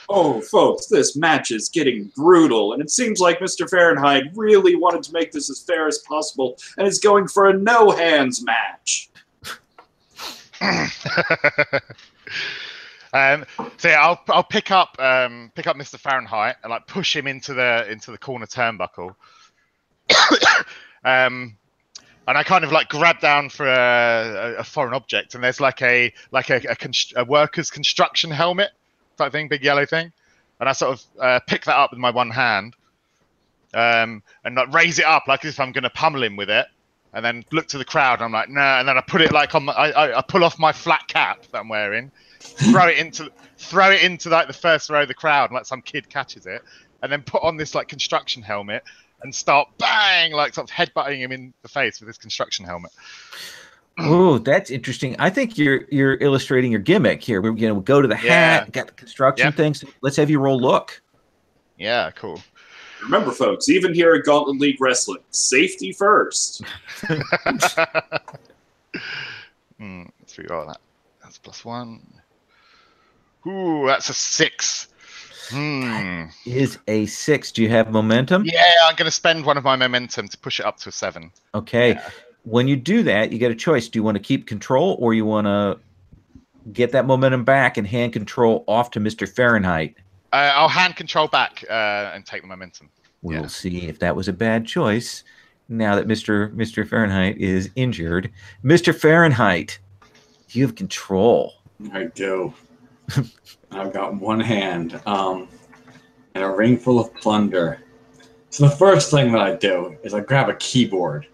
Oh, folks, this match is getting brutal, and it seems like Mr. Fahrenheit really wanted to make this as fair as possible, and is going for a no-hands match. So yeah, I'll pick up Mr. Fahrenheit and like push him into the corner turnbuckle. And I kind of like grab down for a foreign object, and there's like a worker's construction helmet type thing, big yellow thing, and I sort of pick that up with my one hand, and like raise it up like as if I'm going to pummel him with it, and then look to the crowd. And I'm like, no, and then I put it like on I pull off my flat cap that I'm wearing, throw it into like the first row of the crowd, and like some kid catches it, and then put on this like construction helmet and start bang, like sort of headbutting him in the face with his construction helmet. Oh, that's interesting. I think you're illustrating your gimmick here. We're going to go to the hat, got the construction things. Let's have you roll look. Yeah, cool. Remember, folks, even here at Gauntlet League Wrestling, safety first. Let's reroll that. That's +1. Ooh, that's a 6. Is a 6. Do you have momentum? Yeah, I'm going to spend one of my momentum to push it up to a 7. Okay. Yeah. When you do that, you get a choice. Do you want to keep control, or you want to get that momentum back and hand control off to Mr. Fahrenheit? I'll hand control back and take the momentum. We'll see if that was a bad choice now that Mr. Fahrenheit is injured. Mr. Fahrenheit, you have control. I do. I've got one hand and a ring full of plunder. So the first thing that I do is I grab a keyboard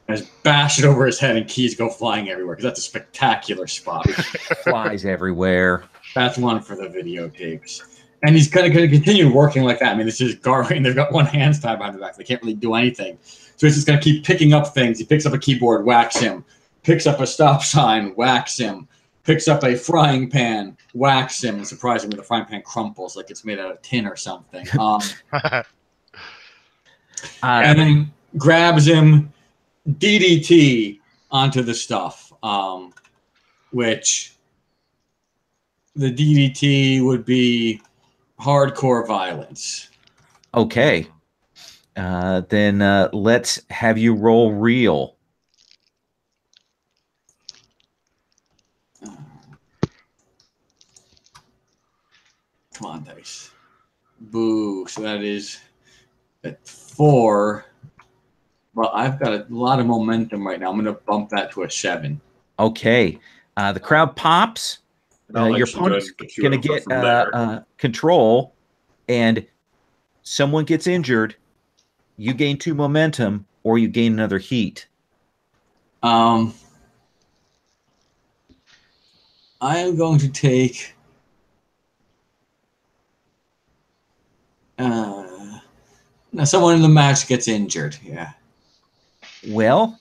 and just bash it over his head, and keys go flying everywhere because that's a spectacular spot. Flies everywhere. That's one for the videotapes. And he's going to continue working like that. I mean, this is Garvin. They've got one hand tied behind the back. They can't really do anything. So he's just going to keep picking up things. He picks up a keyboard, whacks him. Picks up a stop sign, whacks him. Picks up a frying pan, whacks him, and surprisingly, the frying pan crumples like it's made out of tin or something. And then grabs him, DDT onto the stuff, which the DDT would be hardcore violence. Okay. Then let's have you roll real. Come on, dice. Boo. So that is at 4. Well, I've got a lot of momentum right now. I'm going to bump that to a 7. Okay. The crowd pops. Your opponent's going to get control, and someone gets injured. You gain 2 momentum, or you gain another heat. I am going to take... now someone in the match gets injured. Yeah. Well,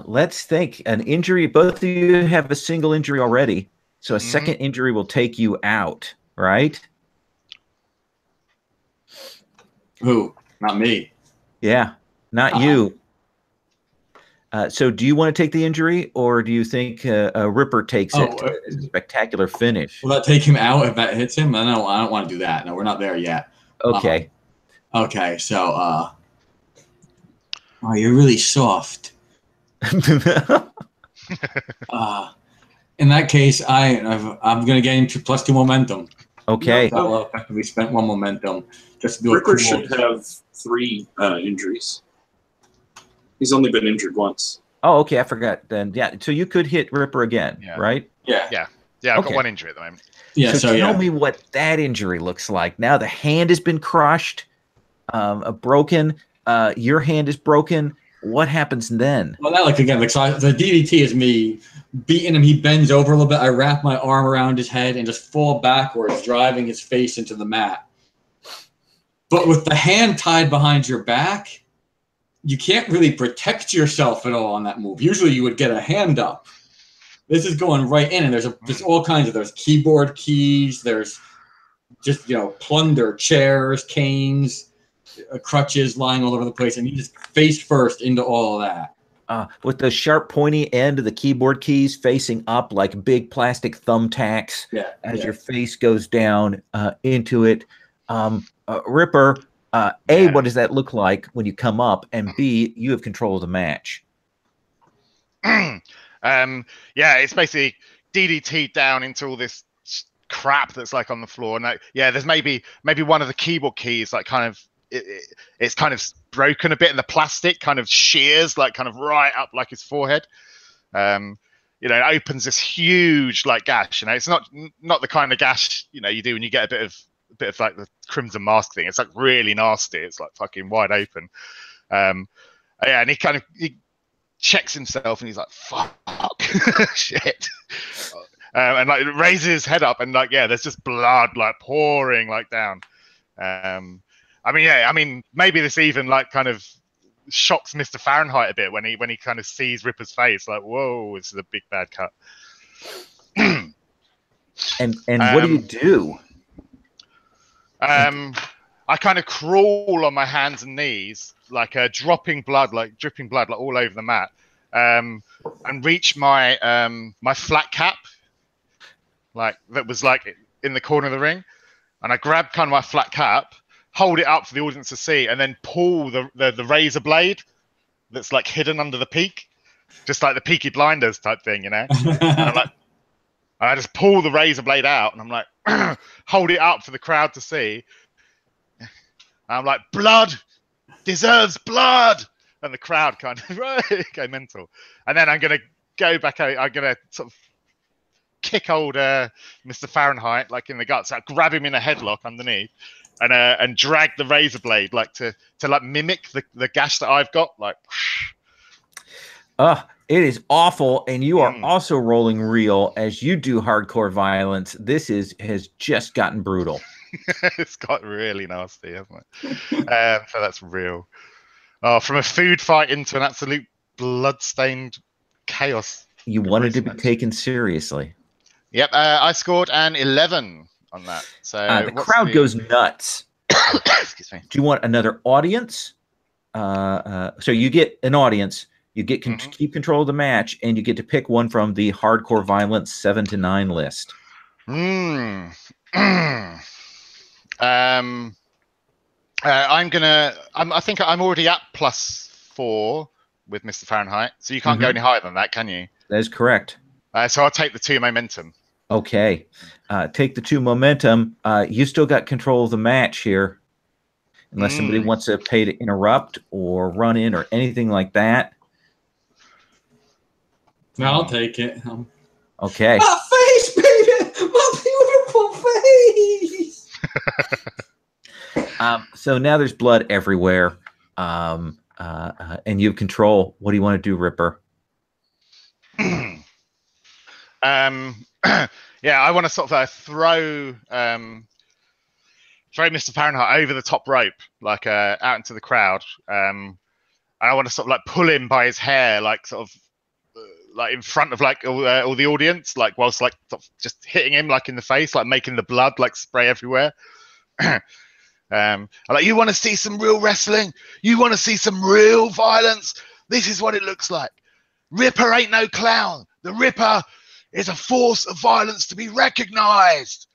let's think. An injury. Both of you have a single injury already, so a second injury will take you out. Right? Who? Not me. Yeah, not you. So, do you want to take the injury, or do you think Ripper takes it? It's a spectacular finish. Will that take him out if that hits him? I don't want to do that. No, we're not there yet. Okay. Okay. So, oh, you're really soft. In that case, I'm going to get into +2 momentum. Okay. That will effectively spent 1 momentum. Just to do Ripper a should have 3 injuries. He's only been injured once. Oh, okay. I forgot. Then yeah. So you could hit Ripper again, Yeah. right? Yeah. Yeah, I've Okay. got 1 injury at the moment. Yeah. So So tell yeah. me what that injury looks like. Now the hand has been crushed, broken. Your hand is broken. What happens then? Well, that again, so the DDT is me beating him. He bends over a little bit. I wrap my arm around his head and just fall backwards, driving his face into the mat. But with the hand tied behind your back, you can't really protect yourself at all on that move. Usually you would get a hand up. This is going right in, and there's all kinds of, there's keyboard keys, there's just, plunder, chairs, canes, crutches lying all over the place, and you just face first into all of that. With the sharp pointy end of the keyboard keys facing up like big plastic thumbtacks as your face goes down into it. Ripper, A, what does that look like when you come up? And B, you have control of the match. It's basically DDT down into all this crap that's like on the floor. And there's maybe one of the keyboard keys like kind of it's kind of broken a bit, and the plastic kind of shears like kind of right up like his forehead. It opens this huge like gash. It's not the kind of gash you do when you get a bit of like the Crimson Mask thing. It's like really nasty. It's like fucking wide open. And he checks himself and he's like, fuck, shit. And like raises his head up, and like there's just blood like pouring like down. Maybe this even like kind of shocks Mr. Fahrenheit a bit when he kind of sees Ripper's face, like, whoa, this is a big bad cut. And what do you do? I kind of crawl on my hands and knees, like dripping blood like all over the mat, and reach my my flat cap, like that was like in the corner of the ring, and I grab kind of my flat cap, hold it up for the audience to see, and then pull the razor blade that's like hidden under the peak, just like the Peaky Blinders type thing, And I'm like, I just pull the razor blade out, and I'm like, hold it up for the crowd to see. And I'm like, blood deserves blood, and the crowd kind of go mental. And then I'm gonna go back out. I'm gonna sort of kick old Mr. Fahrenheit like in the guts. I grab him in a headlock underneath, and drag the razor blade like to like mimic the gash that I've got. Like, it is awful, and you are also rolling real as you do hardcore violence. This has just gotten brutal. It's got really nasty, hasn't it? So that's real. From a food fight into an absolute blood-stained chaos. You wanted to be taken seriously. Yep, I scored an 11 on that. So the crowd goes nuts. Excuse me. Do you want another audience? So you get an audience. You get keep control of the match, and you get to pick one from the hardcore violence 7 to 9 list. I think I'm already at +4 with Mr. Fahrenheit, so you can't go any higher than that, can you? That is correct. So I'll take the 2 momentum. Okay. Take the 2 momentum. You still got control of the match here. Unless somebody wants to pay to interrupt or run in or anything like that. No, I'll take it. Okay. My face, baby! My beautiful face! So now there's blood everywhere. And you have control. What do you want to do, Ripper? I want to sort of throw Mr. Fahrenheit over the top rope, like out into the crowd. And I want to sort of like pull him by his hair, like sort of like in front of like all the audience, like whilst like sort of just hitting him like in the face, like making the blood like spray everywhere. I'm like, you want to see some real wrestling? You want to see some real violence? This is what it looks like. Ripper ain't no clown. The Ripper is a force of violence to be recognized.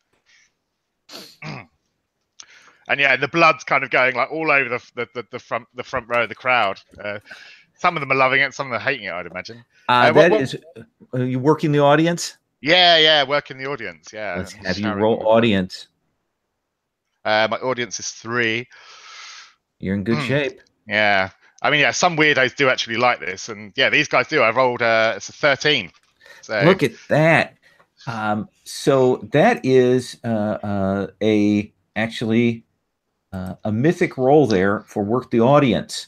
And yeah, the blood's kind of going like all over the front row of the crowd. Some of them are loving it, some of them are hating it, I'd imagine. Are you working the audience? Yeah, working the audience. Yeah. Let's have you roll audience. My audience is 3. You're in good shape. Yeah. I mean, yeah, some weirdos do actually like this. And yeah, these guys do. I rolled it's a 13. So Look at that. So that is actually a mythic roll there for work the audience.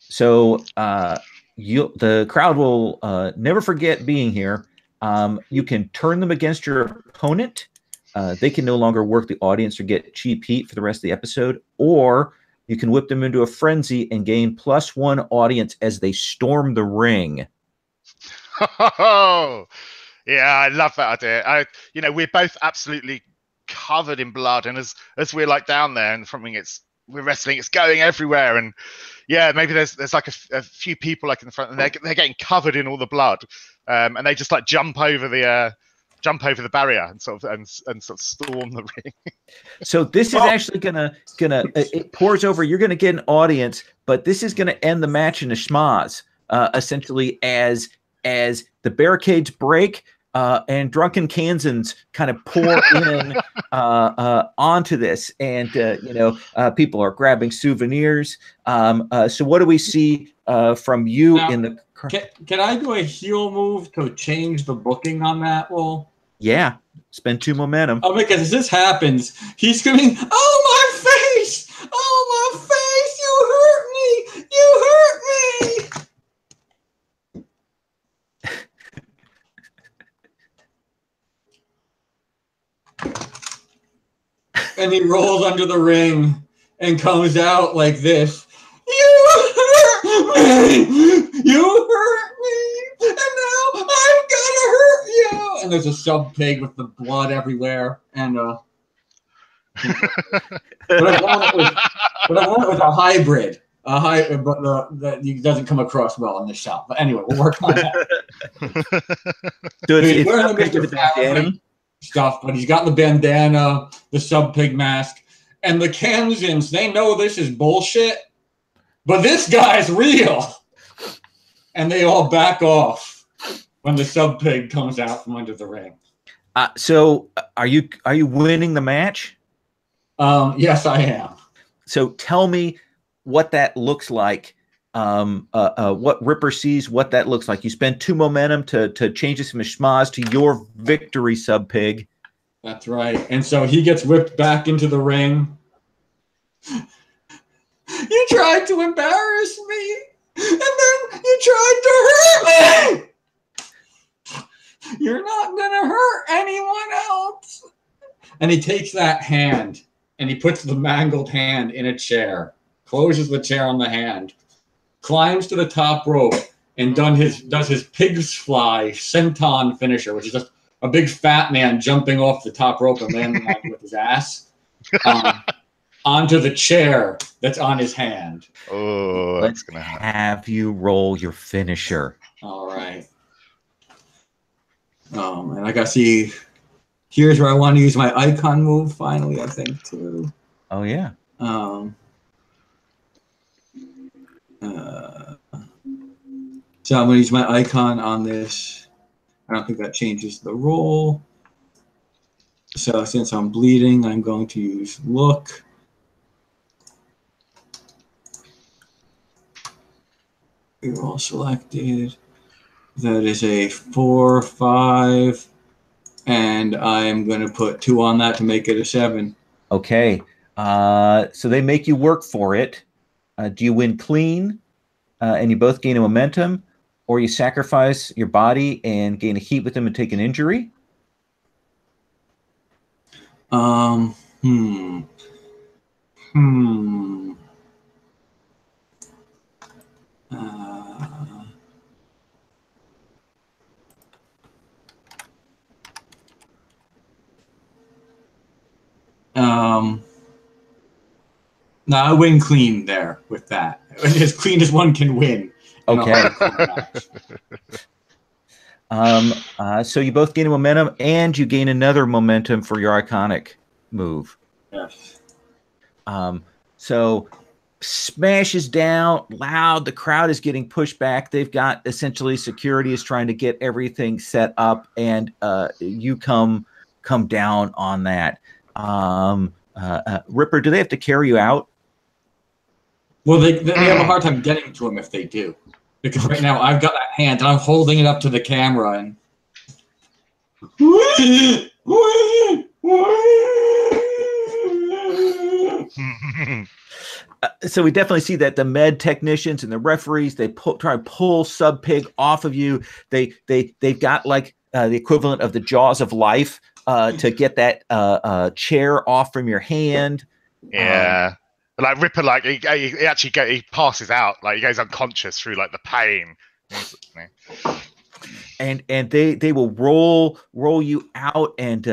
So the crowd will never forget being here. You can turn them against your opponent. They can no longer work the audience or get cheap heat for the rest of the episode, or you can whip them into a frenzy and gain +1 audience as they storm the ring. Oh, yeah, I love that idea. We're both absolutely covered in blood, and as we're like down there and we're wrestling, it's going everywhere, and yeah, maybe there's like a few people like in the front, and they're getting covered in all the blood, and they just like jump over the barrier and sort of storm the ring. So this is actually gonna it pours over. You're gonna get an audience, but this is gonna end the match in a schmaz, essentially as the barricades break and drunken Kansans kind of pour in onto this, and people are grabbing souvenirs. So what do we see from you now, in the? Can I do a heel move to change the booking on that roll? Yeah, spend 2 momentum. Oh, because as this happens, he's screaming, "Oh, my face! Oh, my face! You hurt me! You hurt me!" And he rolls under the ring and comes out like this. "You hurt me! You hurt me! And now I'm gonna hurt you!" And there's a sub pig with the blood everywhere. And but I want it was a hybrid. But it doesn't come across well in the shop. But anyway, we'll work on that. So He's wearing not the Mr. Fat stuff, but he's got the bandana, the sub pig mask, and the Kansans. They know this is bullshit, but this guy's real. And they all back off when the sub pig comes out from under the ring. So are you winning the match? Yes, I am. So tell me what that looks like. What Ripper sees, what that looks like. You spend 2 momentum to change this from a schmaz to your victory, sub pig. That's right. And so he gets whipped back into the ring. "You tried to embarrass me, and then you tried to hurt me. You're not gonna hurt anyone else." And he takes that hand and he puts the mangled hand in a chair, closes the chair on the hand, climbs to the top rope, and does his pig's fly senton finisher, which is just a big fat man jumping off the top rope and landing on with his ass onto the chair that's on his hand. Oh, Let's have you roll your finisher. All right. And I gotta see. Here's where I want to use my icon move finally, I think, too. Oh yeah. So I'm gonna use my icon on this. I don't think that changes the roll. So since I'm bleeding, I'm going to use look. You're all selected. That is a 4, 5, and I'm going to put 2 on that to make it a 7. Okay. So they make you work for it. Do you win clean, and you both gain a momentum, or you sacrifice your body and gain a heat with them and take an injury? No, I win clean there with that. As clean as one can win. Okay. So you both gain a momentum, and you gain another momentum for your iconic move. Yes. So smashes down loud. The crowd is getting pushed back. They've got essentially security is trying to get everything set up, and you come down on that. Ripper, do they have to carry you out? Well, they have a hard time getting to him if they do. Because right now I've got that hand and I'm holding it up to the camera and so we definitely see that the med technicians and the referees, they try to pull Sub Pig off of you. They've got like the equivalent of the jaws of life to get that chair off from your hand. Yeah. Like Ripper, like he actually he passes out, like he goes unconscious through like the pain. And they will roll you out and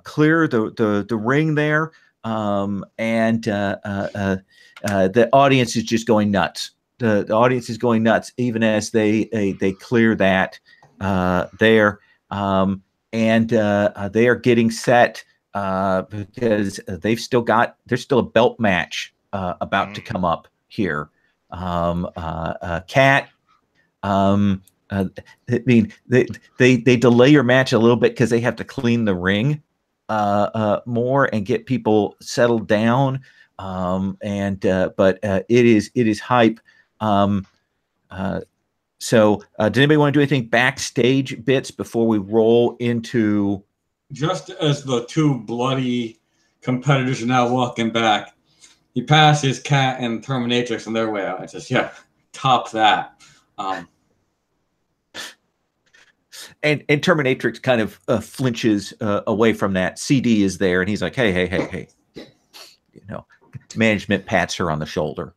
clear the ring there. The audience is just going nuts. The audience is going nuts even as they clear that there. They are getting set because there's still a belt match about to come up here. Cat, I mean, they delay your match a little bit because they have to clean the ring more and get people settled down. But it is hype. So did anybody want to do anything backstage bits before we roll into? just as the two bloody competitors are now walking back, he passes Cat and Terminatrix on their way out. I just, top that. And Terminatrix kind of flinches away from that. CD is there, and he's like, hey. You know, management pats her on the shoulder.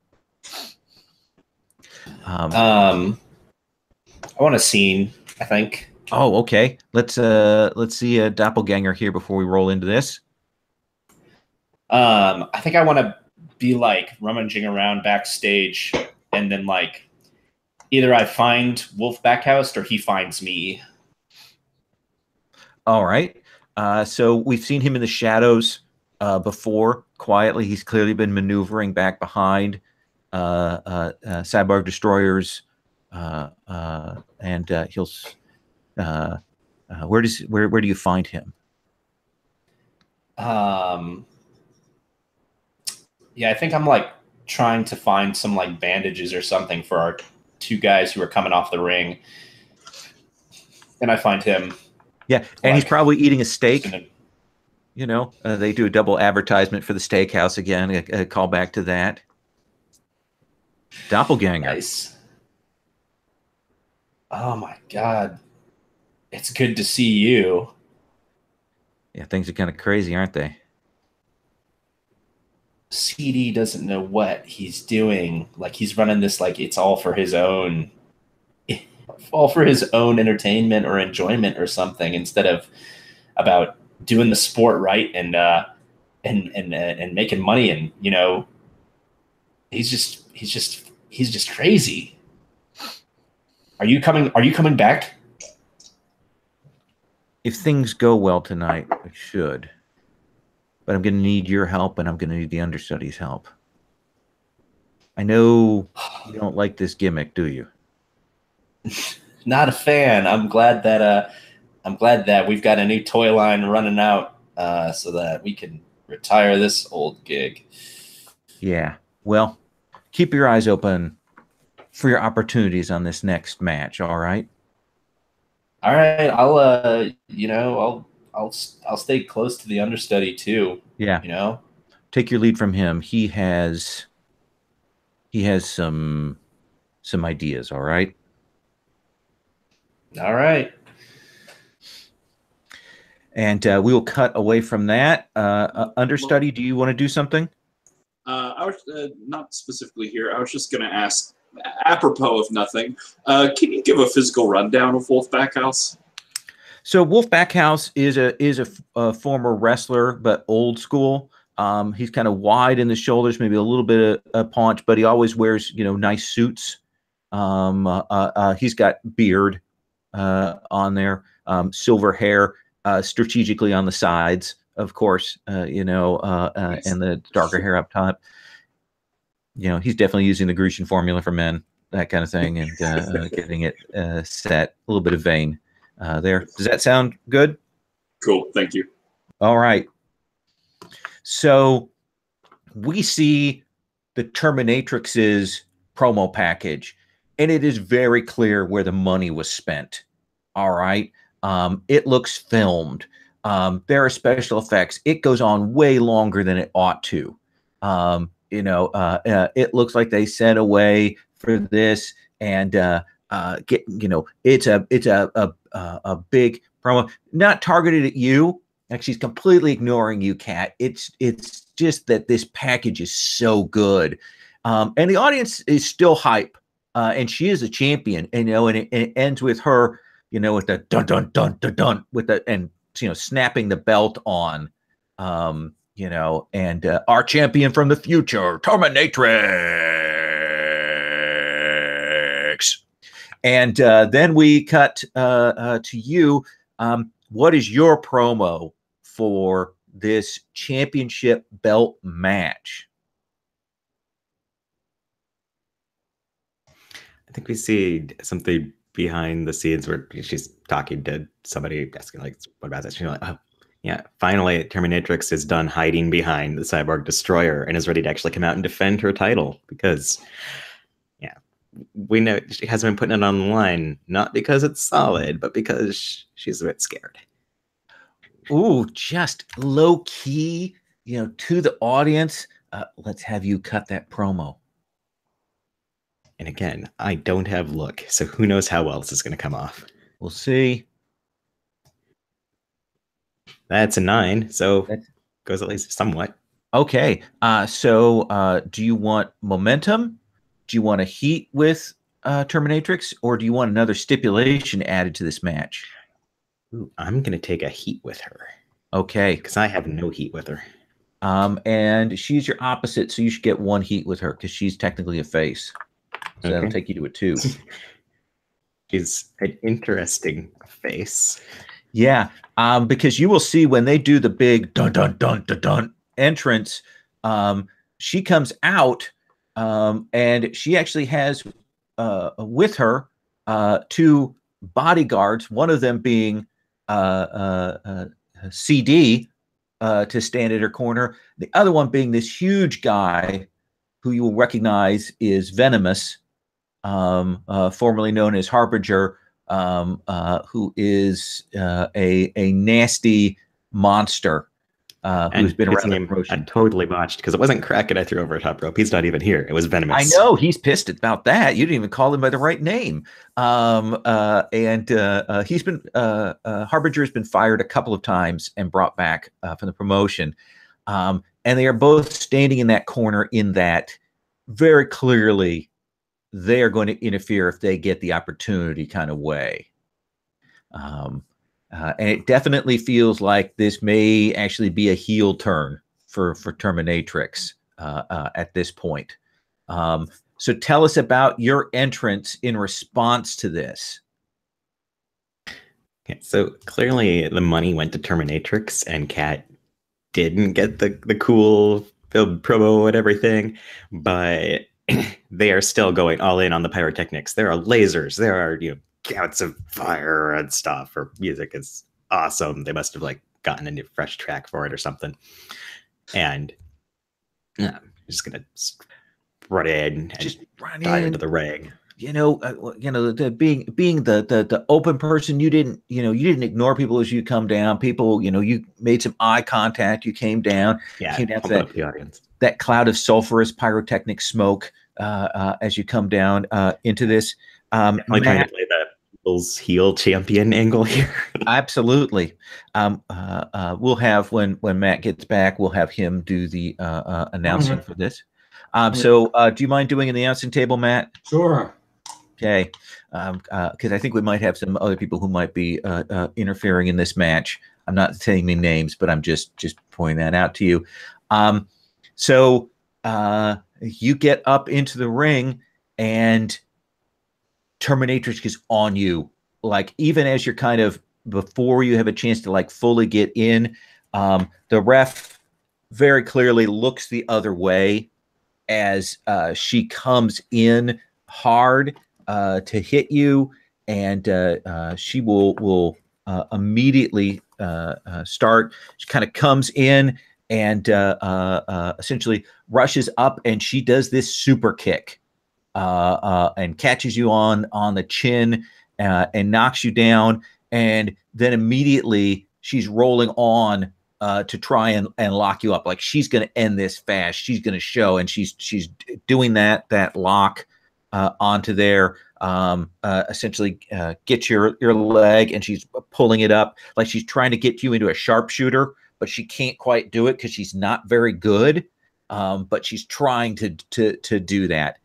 I want a scene, I think. Oh, okay. Let's see a doppelganger here before we roll into this. I think I want to be like rummaging around backstage, and then like either I find Wolf Backhouse or he finds me. All right. So we've seen him in the shadows before. Quietly, he's clearly been maneuvering back behind Cyborg destroyers, and he'll. Where do you find him? Yeah, I think I'm like trying to find some like bandages or something for our two guys who are coming off the ring, and I find him. Yeah, and he's probably eating a steak. You know, they do a double advertisement for the steakhouse again. A call back to that. Doppelganger. Nice. Oh my God. It's good to see you. Yeah, things are kind of crazy, aren't they? CD doesn't know what he's doing. Like he's running this like it's all for his own entertainment or enjoyment or something, instead of about doing the sport right and making money. And you know, he's just crazy. Are you coming back? If things go well tonight, it should. But I'm going to need your help, and I'm going to need the understudy's help. I know you don't like this gimmick, do you? Not a fan. I'm glad that we've got a new toy line running out, so that we can retire this old gig. Yeah. Well, keep your eyes open for your opportunities on this next match. All right. All right. I'll stay close to the understudy too. Yeah. You know, take your lead from him. He has some ideas. All right. All right. And we will cut away from that. Understudy, do you want to do something? I was not specifically here. I was just going to ask, apropos of nothing, can you give a physical rundown of Wolf Backhouse? So Wolf Backhouse is a former wrestler, but old school. He's kind of wide in the shoulders, maybe a little bit of a paunch, but he always wears nice suits. He's got beard on there, silver hair, strategically on the sides, of course, and the darker hair up top. He's definitely using the Grecian formula for men, that kind of thing, and getting it set, a little bit of vein there. Does that sound good? Cool, thank you. All right. So we see the Terminatrix's promo package, and it is very clear where the money was spent. All right. It looks filmed. There are special effects. It goes on way longer than it ought to. It looks like they sent away for this, and it's a big promo, not targeted at you. Like, she's completely ignoring you, Kat. It's just that this package is so good, and the audience is still hype, and she is a champion. And it ends with her, with the dun dun dun dun dun with the snapping the belt on, and our champion from the future, Terminatrix. And then we cut to you. What is your promo for this championship belt match? I think we see something behind the scenes where she's talking to somebody, asking like, "What about this?" She's like, "Oh, yeah, finally, Terminatrix is done hiding behind the Cyborg Destroyer and is ready to actually come out and defend her title because, yeah, we know she hasn't been putting it on the line, not because it's solid, but because she's a bit scared." Ooh, just low key, to the audience. Let's have you cut that promo. And again, I don't have look, so who knows how well this is going to come off. We'll see. That's a 9, so that goes at least somewhat. Okay, so do you want momentum? Do you want a heat with Terminatrix, or do you want another stipulation added to this match? Ooh, I'm going to take a heat with her. Okay. Because I have no heat with her. And she's your opposite, so you should get 1 heat with her because she's technically a face. So that'll take you to a 2. She's an interesting face. Yeah, because you will see when they do the big dun dun dun dun dun entrance, she comes out, and she actually has with her 2 bodyguards. One of them being CD to stand at her corner. The other one being this huge guy who you will recognize is Venomous, formerly known as Harbinger, who is a nasty monster who's been around the promotion. I totally botched because it wasn't Kraken I threw over a top rope. He's not even here. It was Venomous. I know, he's pissed about that. You didn't even call him by the right name. He's been Harbinger has been fired a couple of times and brought back from the promotion. And they are both standing in that corner in that very clearly they are going to interfere if they get the opportunity kind of way. And it definitely feels like this may actually be a heel turn for Terminatrix at this point. So tell us about your entrance in response to this. Okay, so clearly the money went to Terminatrix and Kat didn't get the cool promo and everything, but they are still going all in on the pyrotechnics. There are lasers. There are, gouts of fire and stuff. Her music is awesome. They must have gotten a new fresh track for it or something. And I'm just gonna run in and dive into the ring. Being the open person, you didn't ignore people as you come down. People, you made some eye contact. You came down. Yeah, came down to the audience. That cloud of sulfurous pyrotechnic smoke as you come down into this. Trying to play the people's heel champion angle here. Absolutely. We'll have when Matt gets back, we'll have him do the announcing for this. So do you mind doing an announcing table, Matt? Sure. Okay. Because I think we might have some other people who might be interfering in this match. I'm not saying any names, but I'm just pointing that out to you. So you get up into the ring and Terminatrix is on you. Even as you're kind of before you have a chance to fully get in, the ref very clearly looks the other way as she comes in hard to hit you, and she will immediately start. She kind of comes in and essentially rushes up, and she does this super kick and catches you on the chin and knocks you down, and then immediately she's rolling on to try and lock you up. Like she's going to end this fast. She's going to show, and she's doing that lock onto there. Essentially get your leg, and she's pulling it up like she's trying to get you into a sharpshooter, but she can't quite do it because she's not very good. But she's trying to do that.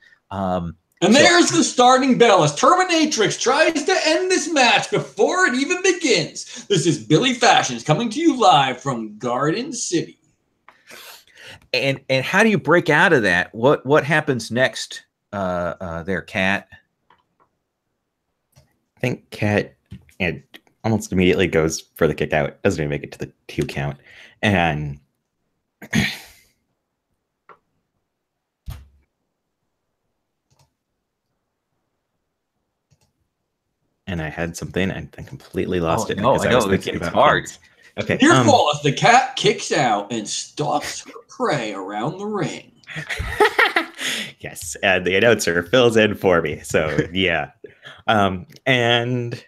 And there's the starting bell as Terminatrix tries to end this match before it even begins. This is Billy Fashions coming to you live from Garden City. And how do you break out of that? What happens next there, Kat? I think Kat almost immediately goes for the kick out. Doesn't even make it to the 2 count. And and I had something and I completely lost it. No, I know it's hard. Okay. Here falls the cat kicks out and stalks her prey around the ring. Yes, and the announcer fills in for me. So yeah. And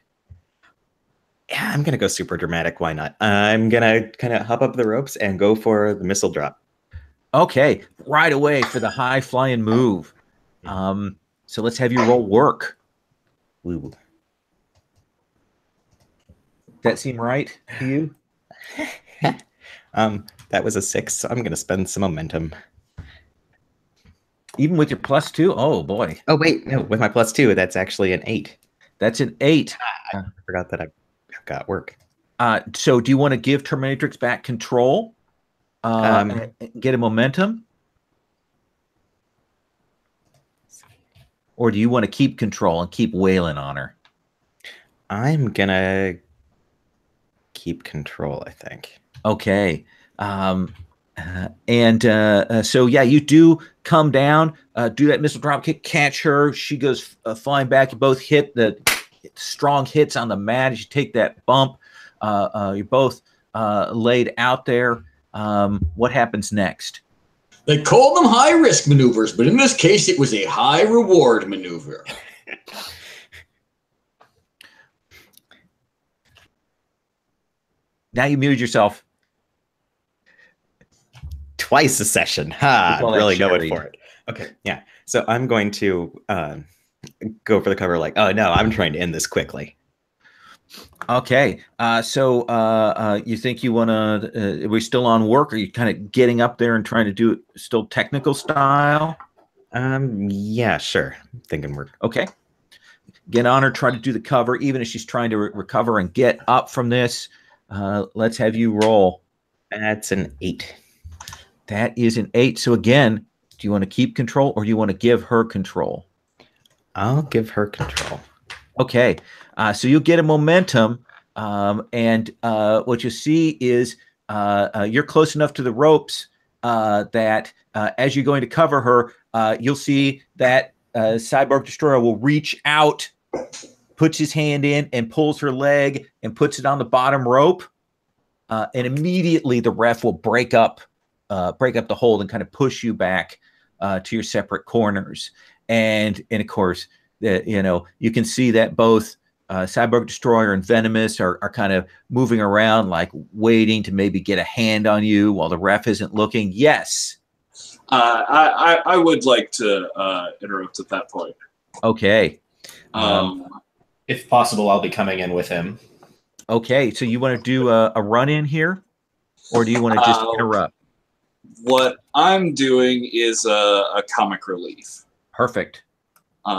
yeah, I'm gonna go super dramatic. Why not? I'm gonna kind of hop up the ropes and go for the missile drop. Okay, right away for the high flying move. So let's have you roll work. Woo. That seem right to you? That was a 6, so I'm gonna spend some momentum. Even with your +2? Oh boy. Oh wait, no, with my +2, that's actually an 8. That's an 8. I forgot that I've got work. So do you want to give Terminatrix back control? And get a momentum? Or do you want to keep control and keep wailing on her? I'm gonna keep control, I think. Okay. So yeah, you do come down, do that missile drop kick, catch her. She goes flying back. You both hit the strong hits on the mat as you take that bump. You're both laid out there. What happens next? They call them high-risk maneuvers, but in this case, it was a high-reward maneuver. Now you muted yourself. Twice a session. Ha! I'm really going for it. Okay, yeah. So I'm going to go for the cover like, oh no, I'm trying to end this quickly. Okay. So you think you want to, are we still on work? Or are you kind of getting up there and trying to do it still technical style? Yeah, sure. Thinking work. Okay. Get on her, try to do the cover, even if she's trying to recover and get up from this. Let's have you roll. That's an 8. That is an 8. So again, do you want to keep control or do you want to give her control? I'll give her control. Okay. So you'll get a momentum. And what you see is you're close enough to the ropes that as you're going to cover her, you'll see that Cyborg Destroyer will reach out, puts his hand in and pulls her leg and puts it on the bottom rope. And immediately the ref will break up the hold and kind of push you back to your separate corners. And of course, you can see that both Cyborg Destroyer and Venomous are kind of moving around, like waiting to maybe get a hand on you while the ref isn't looking. Yes. I would like to interrupt at that point. Okay. If possible, I'll be coming in with him. Okay. So you want to do a run in here, or do you want to just interrupt? What I'm doing is a comic relief. Perfect.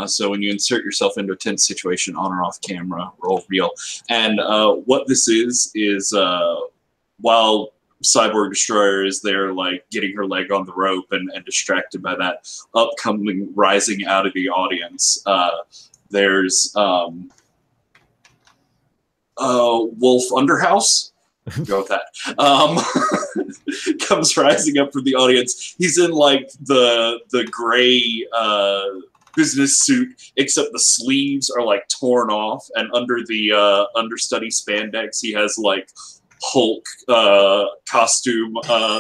So when you insert yourself into a tense situation on or off camera, roll real. And what this is while Cyborg Destroyer is there, like getting her leg on the rope and distracted by that upcoming rising out of the audience, there's Wolf Underhouse. Go with that. Comes rising up from the audience. He's in like the gray business suit, except the sleeves are like torn off, and under the understudy spandex, he has like Hulk costume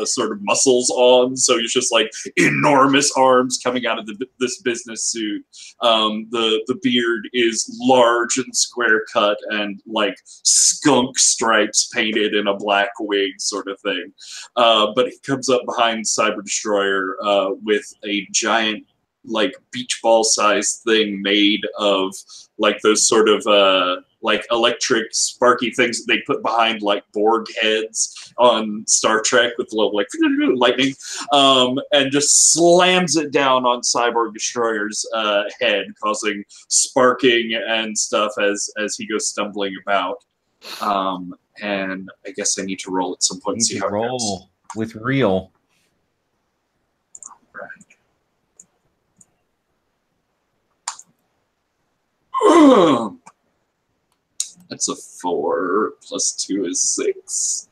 sort of muscles on. So he's just like enormous arms coming out of this business suit. The beard is large and square cut and like skunk stripes painted in a black wig sort of thing. But he comes up behind Cyber Destroyer with a giant like beach ball sized thing made of like those sort of like electric sparky things that they put behind like Borg heads on Star Trek with little like lightning, and just slams it down on Cyborg Destroyer's head, causing sparking and stuff as he goes stumbling about. And I guess I need to roll at some point and see how it goes. With real. That's a 4 plus 2 is 6.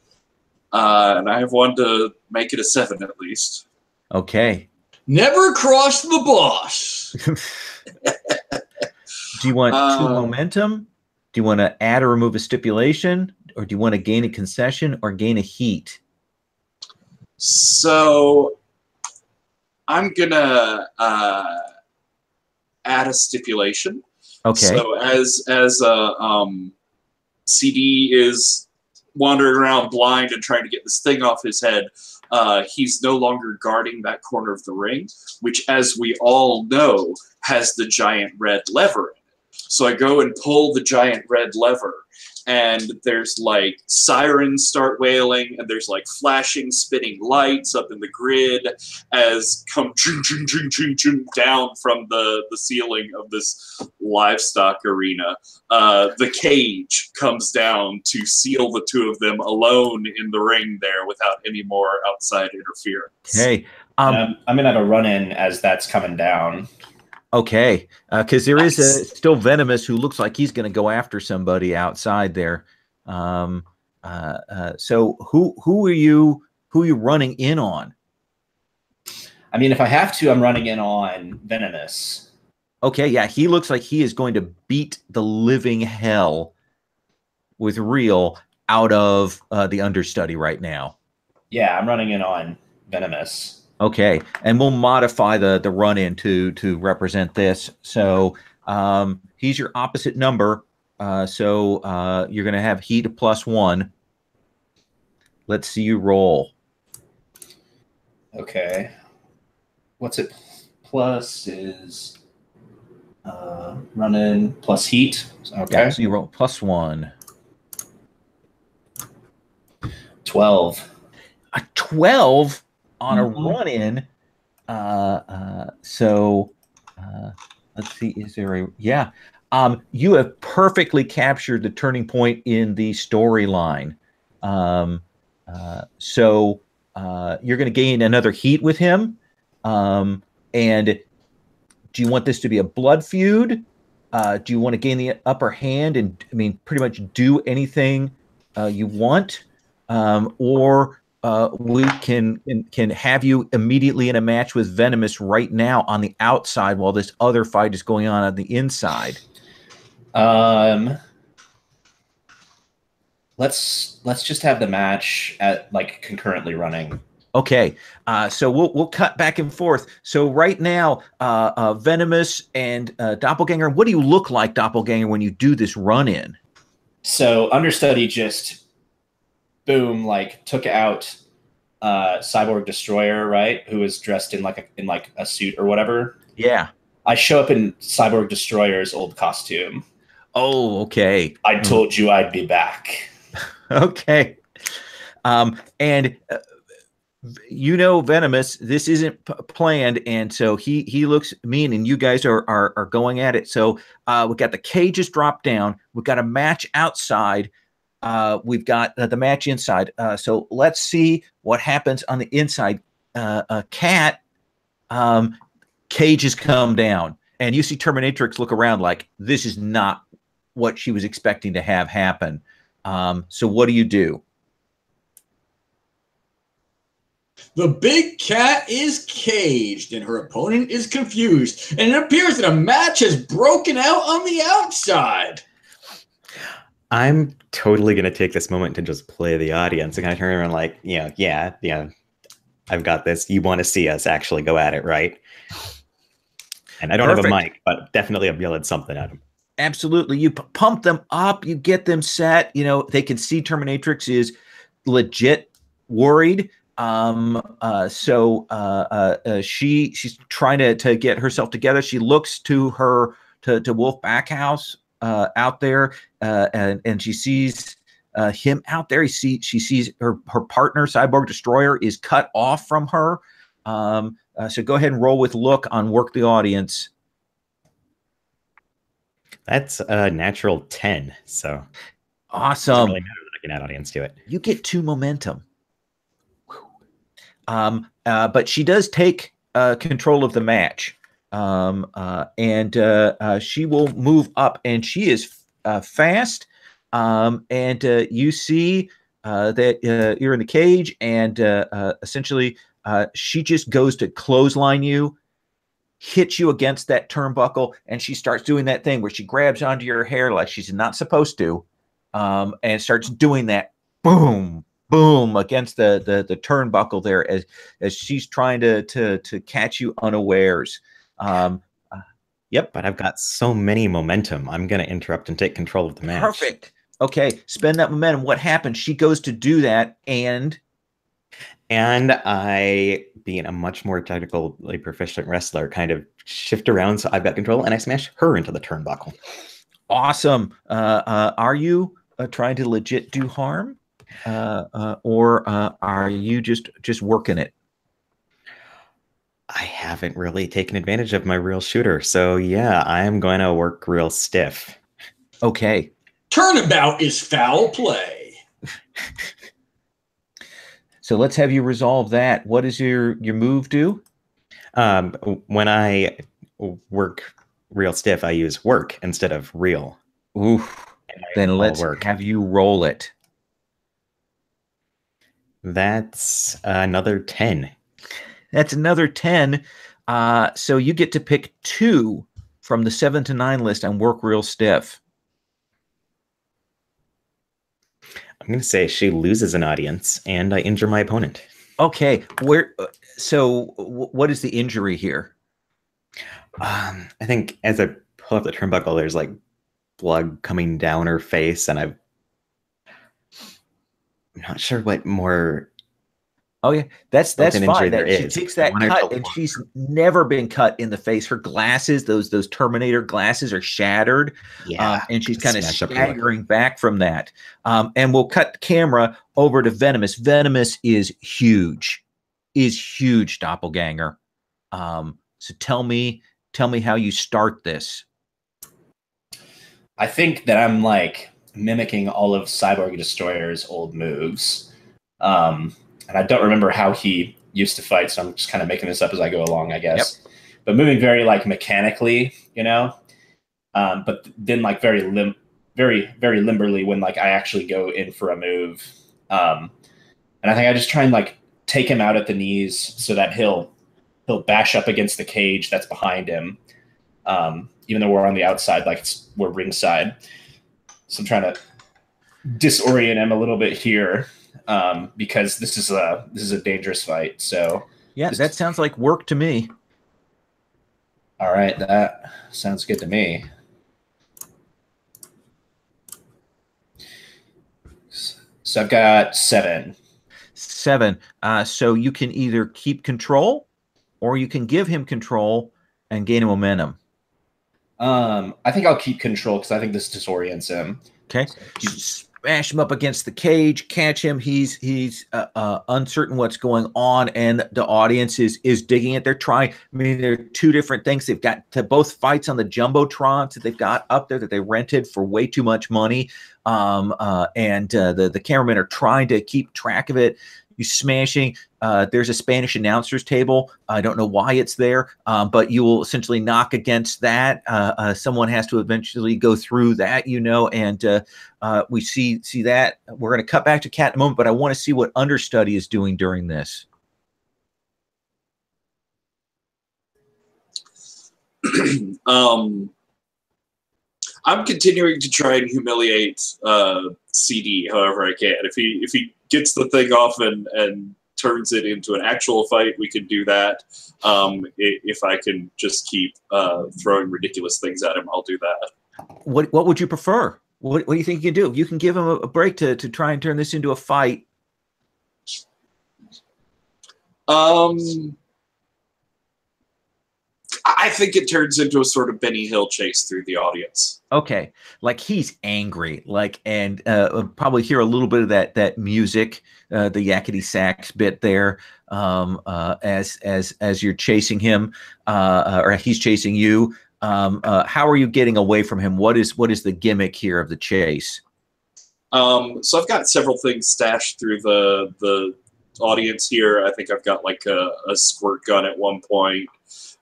And I have one to make it a 7 at least. Okay. Never cross the boss. Do you want 2 momentum? Do you want to add or remove a stipulation? Or do you want to gain a concession or gain a heat? So I'm going to add a stipulation. Okay. So as CD is wandering around blind and trying to get this thing off his head, he's no longer guarding that corner of the ring, which, as we all know, has the giant red lever in it. So I go and pull the giant red lever, and there's like sirens start wailing, and there's like flashing, spinning lights up in the grid as come down from the ceiling of this livestock arena. The cage comes down to seal the two of them alone in the ring there without any more outside interference. Okay. I'm going to have a run-in as that's coming down. Okay, because there is still Venomous who looks like he's going to go after somebody outside there. So who are you running in on? I mean, if I have to, I'm running in on Venomous. Okay, yeah, he looks like he is going to beat the living hell with real out of the understudy right now. Yeah, I'm running in on Venomous. Okay, and we'll modify the run-in to represent this. So he's your opposite number. So you're going to have heat of +1. Let's see you roll. Okay. What's it? Plus is run-in plus heat. Okay. Yeah, so you roll +1. 12. A 12 on a run-in. So let's see, is there a you have perfectly captured the turning point in the storyline. So you're going to gain another heat with him. And do you want this to be a blood feud? Do you want to gain the upper hand and, I mean, pretty much do anything you want? Or we can have you immediately in a match with Venomous right now on the outside while this other fight is going on the inside. Let's just have the match at like concurrently running. Okay, so we'll cut back and forth. So right now, Venomous and Doppelganger, what do you look like, Doppelganger, when you do this run-in? So understudy just boom, like took out Cyborg Destroyer, right? Who was dressed in like a suit or whatever. Yeah. I show up in Cyborg Destroyer's old costume. Oh, okay. I told you I'd be back. Okay. And you know, Venomous, this isn't planned, and so he looks mean, and you guys are going at it. So we've got the cages dropped down. We've got a match outside. We've got the match inside. So let's see what happens on the inside. Cat, cages come down, and you see Terminatrix look around like this is not what she was expecting to have happen. So what do you do? The big cat is caged and her opponent is confused, and it appears that a match has broken out on the outside. I'm totally gonna take this moment to just play the audience and kind of turn around like, yeah, I've got this. You want to see us actually go at it, right? And I don't have a mic, but definitely I'm yelling something at them. Absolutely. You pump them up, you get them set. You know, they can see Terminatrix is legit worried. She's trying to get herself together. She looks to Wolf Backhouse out there, and she sees him out there. She sees her partner, Cyborg Destroyer, is cut off from her. So go ahead and roll with look on work the audience. That's a natural 10. So awesome. Doesn't really matter that I can add audience to it. You get 2 momentum. But she does take control of the match. She will move up, and she is fast. You see that you're in the cage, and essentially she just goes to clothesline you, hits you against that turnbuckle, and she starts doing that thing where she grabs onto your hair like she's not supposed to, and starts doing that boom, boom against the turnbuckle there as she's trying to catch you unawares. Yep. But I've got so many momentum. I'm going to interrupt and take control of the match. Perfect. Okay, spend that momentum. What happens? She goes to do that, and I, being a much more technically proficient wrestler, kind of shift around so I've got control, and I smash her into the turnbuckle. Awesome. Are you trying to legit do harm, or are you just working it? I haven't really taken advantage of my real shooter, so yeah, I am going to work real stiff. Okay. Turnabout is foul play. So let's have you resolve that. What does your move do? When I work real stiff, I use work instead of real. Oof. Then let's have you roll it. That's another 10. That's another 10. So you get to pick 2 from the 7 to 9 list and work real stiff. I'm going to say she loses an audience and I injure my opponent. Okay. What is the injury here? I think as I pull up the turnbuckle, there's like blood coming down her face, and I'm not sure what more. Oh yeah, that's fine. She takes that cut, and she's never been cut in the face. Her glasses, those Terminator glasses, are shattered. Yeah, and she's kind of staggering back from that. And we'll cut the camera over to Venomous. Venomous is huge, doppelganger. So tell me how you start this. I think that I'm like mimicking all of Cyborg Destroyer's old moves. And I don't remember how he used to fight, so I'm just kind of making this up as I go along, I guess. Yep. But moving very like mechanically, you know, but then like very limberly when like I actually go in for a move. And I think I just try and like take him out at the knees so that he'll bash up against the cage that's behind him. Even though we're on the outside, like we're ringside. So I'm trying to disorient him a little bit here. Because this is a dangerous fight. So yeah, that sounds like work to me. All right, that sounds good to me. So I've got 7. 7. So you can either keep control, or you can give him control and gain a momentum. I think I'll keep control because I think this disorients him. Okay. So smash him up against the cage, catch him. He's uncertain what's going on, and the audience is digging it. They're trying. I mean, there are 2 different things. They've got both fights on the jumbotrons that they've got up there that they rented for way too much money. The cameramen are trying to keep track of it. You smashing. There's a Spanish announcers table. I don't know why it's there, but you will essentially knock against that. Someone has to eventually go through that, you know, and we see that. We're going to cut back to Cat in a moment, but I want to see what Understudy is doing during this. I'm continuing to try and humiliate CD however I can. If he gets the thing off and turns it into an actual fight, we can do that. If I can just keep throwing ridiculous things at him, I'll do that. What would you prefer? What do you think you can do? You can give him a break to try and turn this into a fight. I think it turns into a sort of Benny Hill chase through the audience. Okay, like he's angry, like, and probably hear a little bit of that music, the yakety sax bit there, as you're chasing him, or he's chasing you. How are you getting away from him? What is the gimmick here of the chase? So I've got several things stashed through the audience here. I think I've got like a squirt gun at one point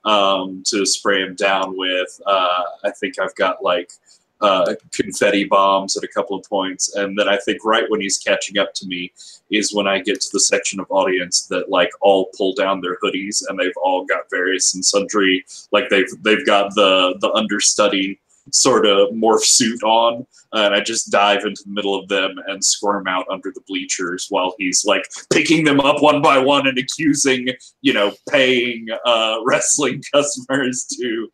to spray him down with. I think I've got like confetti bombs at a couple of points, and then I think right when he's catching up to me is when I get to the section of audience that like all pull down their hoodies and they've all got various and sundry, like they've got the understudy sort of morph suit on, and I just dive into the middle of them and squirm out under the bleachers while he's like picking them up one by one and accusing, paying wrestling customers to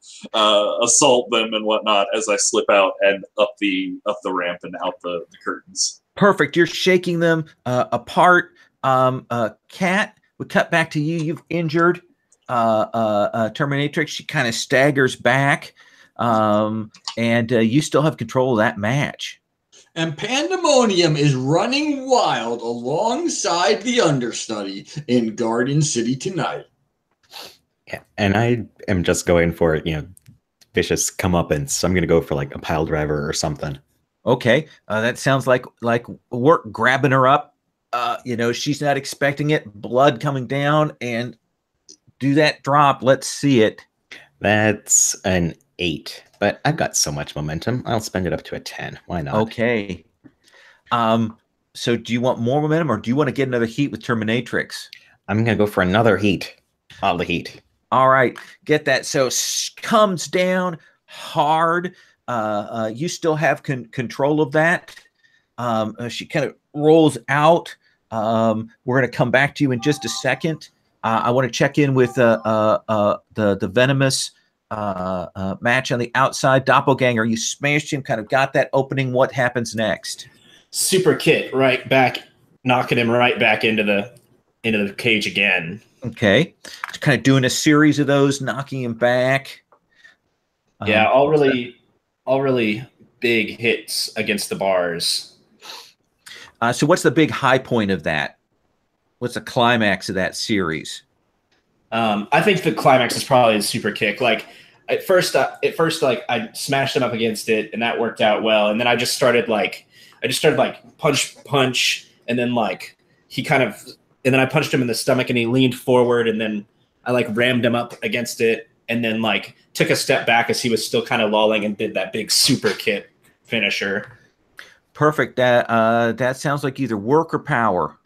assault them and whatnot as I slip out and up the ramp and out the curtains. Perfect. You're shaking them apart. Kat, we cut back to you. You've injured Terminatrix. She kind of staggers back. And you still have control of that match. And pandemonium is running wild alongside the understudy in Garden City tonight. Yeah, and I am just going for, vicious comeuppance. So I'm going to go for like a pile driver or something. Okay, that sounds like work. Grabbing her up. She's not expecting it. Blood coming down, and do that drop. Let's see it. That's an 8, but I've got so much momentum. I'll spend it up to a 10. Why not? Okay. So do you want more momentum, or do you want to get another heat with Terminatrix? I'm going to go for another heat. All the heat. All right. Get that. So comes down hard. You still have control of that. She kind of rolls out. We're going to come back to you in just a second. I want to check in with the venomous match on the outside. Doppelganger, you smashed him, kind of got that opening. What happens next? Super kick right back, knocking him right back into the cage again. Okay, kind of doing a series of those, knocking him back. Yeah, all really big hits against the bars. So what's the big high point of that? What's the climax of that series? I think the climax is probably the super kick. Like at first, like I smashed him up against it, and that worked out well. And then I just started like punch, and then like and then I punched him in the stomach, and he leaned forward, and then I like rammed him up against it, and then like took a step back as he was still kind of lolling, and did that big super kick finisher. Perfect. That sounds like either work or power.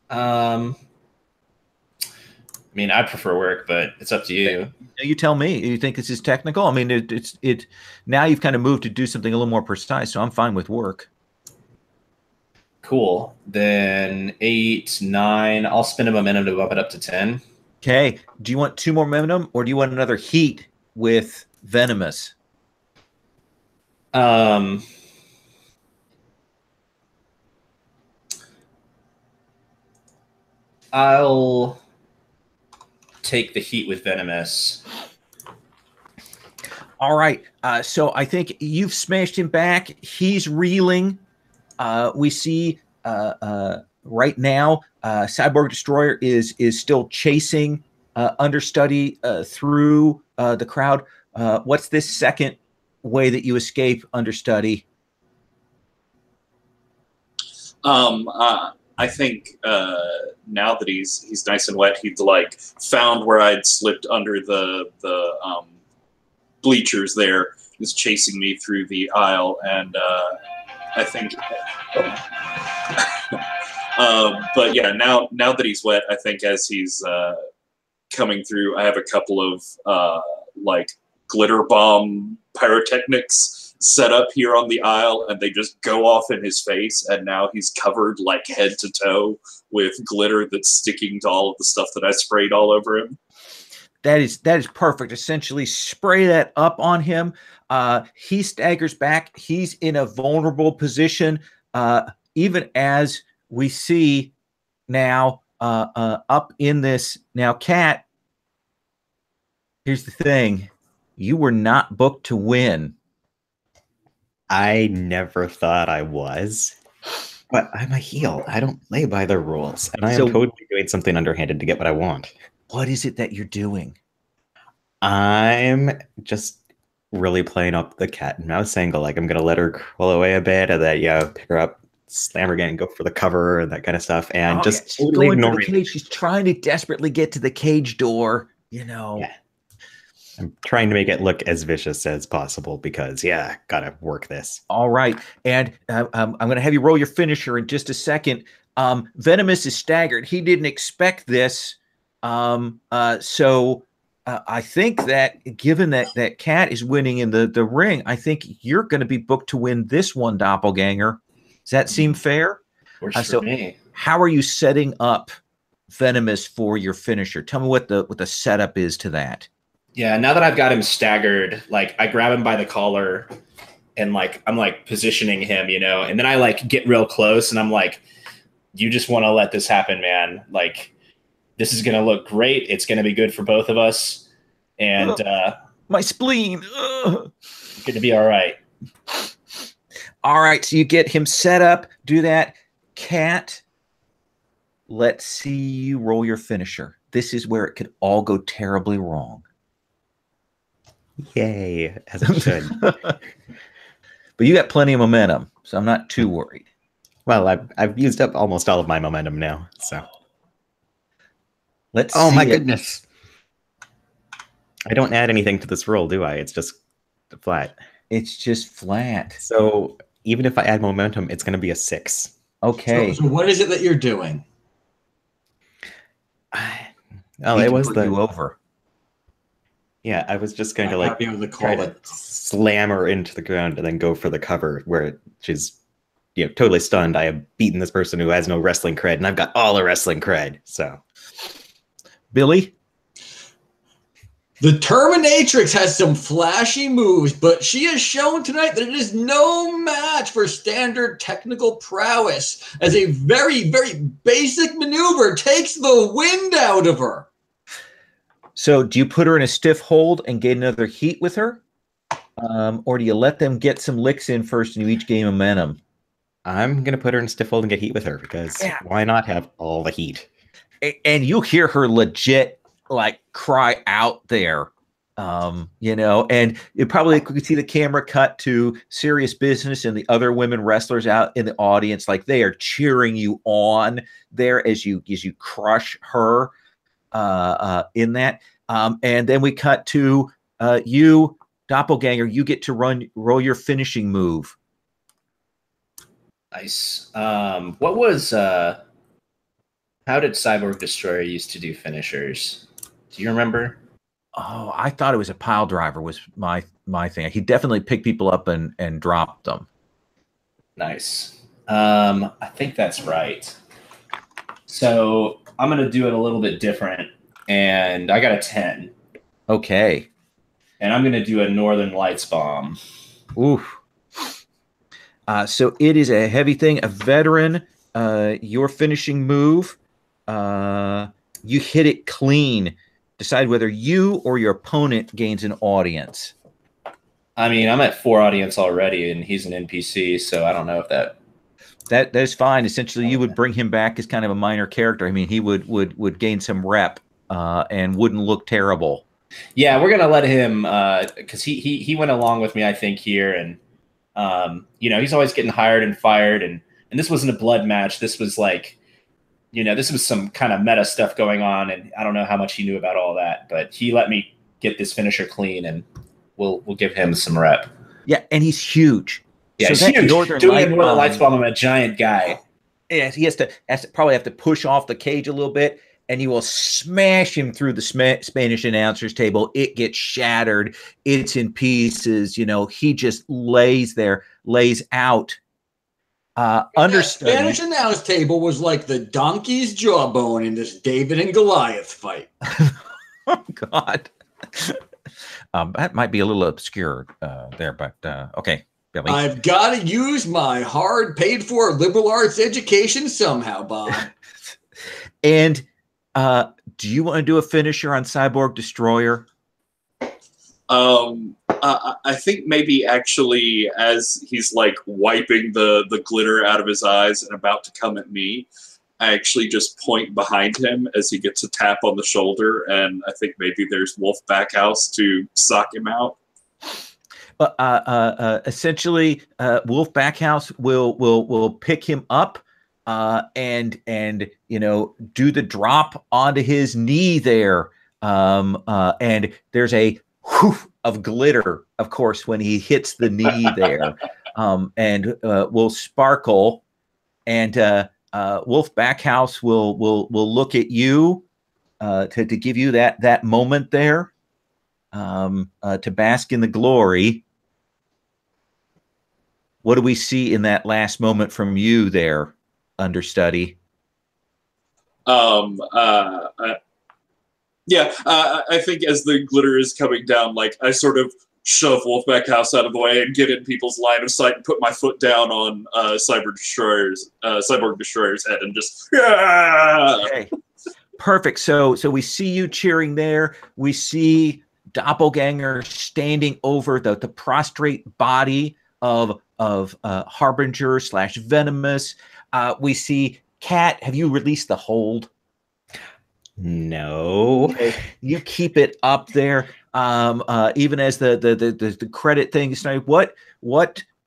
I mean, I prefer work, but it's up to you. You tell me. You think this is technical? I mean, it. Now you've kind of moved to do something a little more precise, so I'm fine with work. Cool. Then 8, 9. I'll spend a momentum to bump it up to 10. Okay. Do you want 2 more momentum, or do you want another heat with venomous? I'll take the heat with venomous. All right. So I think you've smashed him back. He's reeling. We see right now Cyborg Destroyer is still chasing understudy through the crowd. What's this second way that you escape understudy? I think now that he's nice and wet, he'd like found where I'd slipped under the bleachers there. He's chasing me through the aisle, and I think. But yeah, now that he's wet, I think as he's coming through, I have a couple of like glitter bomb pyrotechnics set up here on the aisle, and they just go off in his face, and now he's covered like head to toe with glitter that's sticking to all of the stuff that I sprayed all over him. That is perfect. Essentially, spray that up on him. He staggers back. He's in a vulnerable position. Even as we see now up in this now, Cat. Here's the thing: you were not booked to win. I never thought I was, but I'm a heel. I don't play by the rules, and I am totally doing something underhanded to get what I want. What is it that you're doing? I'm just really playing up the cat and mouse angle. Like, I'm going to let her crawl away a bit, and then, pick her up, slam her again, and go for the cover and that kind of stuff. And just totally ignoring the cage. She's trying to desperately get to the cage door, Yeah. I'm trying to make it look as vicious as possible because, gotta work this. All right. And I'm going to have you roll your finisher in just a second. Venomous is staggered. He didn't expect this. So I think that given that Cat is winning in the ring, I think you're going to be booked to win this one, Doppelganger. Does that seem fair? Works for me. How are you setting up Venomous for your finisher? Tell me what the setup is to that. Yeah, now that I've got him staggered, like I grab him by the collar and I'm positioning him, and then I get real close and I'm like, you just want to let this happen, man. Like, this is going to look great. It's going to be good for both of us. And my spleen. It's going to be all right. All right, so you get him set up, do that. Cat, let's see you roll your finisher. This is where it could all go terribly wrong. Yay, as it should. But you got plenty of momentum, so I'm not too worried. Well, I've used up almost all of my momentum now, so. Let's Oh see my it. goodness. I don't add anything to this roll, do I? It's just flat. It's just flat. So even if I add momentum, it's going to be a 6. Okay. So what is it that you're doing? It was put you over. Yeah, I was just going Not to happy with the try call to slam her into the ground and then go for the cover where she's totally stunned. I have beaten this person who has no wrestling cred, and I've got all the wrestling cred. So, Billy? The Terminatrix has some flashy moves, but she has shown tonight that it is no match for standard technical prowess, as a very, very basic maneuver takes the wind out of her. So do you put her in a stiff hold and get another heat with her? Or do you let them get some licks in first and you each gain momentum? I'm going to put her in stiff hold and get heat with her because why not have all the heat? And you hear her legit cry out there, and you probably could see the camera cut to Serious Business and the other women wrestlers out in the audience. Like, they are cheering you on there as you crush her in that. And then we cut to you, Doppelganger. You get to roll your finishing move. Nice. How did Cyborg Destroyer used to do finishers? Do you remember? Oh, I thought it was a pile driver was my thing. He definitely picked people up and dropped them. Nice. I think that's right. So I'm going to do it a little bit different. And I got a 10. Okay. And I'm going to do a Northern Lights bomb. Oof. So it is a heavy thing. A veteran, your finishing move, you hit it clean. Decide whether you or your opponent gains an audience. I mean, I'm at 4 audience already, and he's an NPC, so I don't know if that's fine. Essentially, you would bring him back as kind of a minor character. I mean, he would gain some rep and wouldn't look terrible. Yeah, we're gonna let him because he went along with me, I think, here, and he's always getting hired and fired, and this wasn't a blood match. This was this was some kind of meta stuff going on, and I don't know how much he knew about all that, but he let me get this finisher clean, and we'll give him some rep. Yeah, and he's huge. Yeah, so he's huge. Doing a Northern Lights bomb, I'm a giant guy. Yeah, he has to probably have to push off the cage a little bit. and you will smash him through the Spanish announcer's table. It gets shattered. It's in pieces. You know, he just lays there, lays out. Understudy. Spanish announce table was like the donkey's jawbone in this David and Goliath fight. Oh, God. That might be a little obscure there, but okay, Billy. I've got to use my hard paid for liberal arts education somehow, Bob. And do you want to do a finisher on Cyborg Destroyer? I think maybe actually as he's like wiping the glitter out of his eyes and about to come at me, I actually just point behind him as he gets a tap on the shoulder, and I think maybe there's Wolf Backhouse to sock him out. Essentially, Wolf Backhouse will pick him up and you know, do the drop onto his knee there, and there's a whoof of glitter, of course, when he hits the knee there, and will sparkle, and Wolf Backhouse will look at you to give you that moment there, to bask in the glory. What do we see in that last moment from you there, understudy? Yeah, I think as the glitter is coming down, like I sort of shove Wolfpack House out of the way and get in people's line of sight and put my foot down on Cyborg Destroyer's head and just Okay. Perfect. So we see you cheering there. We see Doppelganger standing over the prostrate body of Harbinger / Venomous. We see Cat. Have you released the hold? No. Okay. You keep it up there. Even as the credit thing is starting. What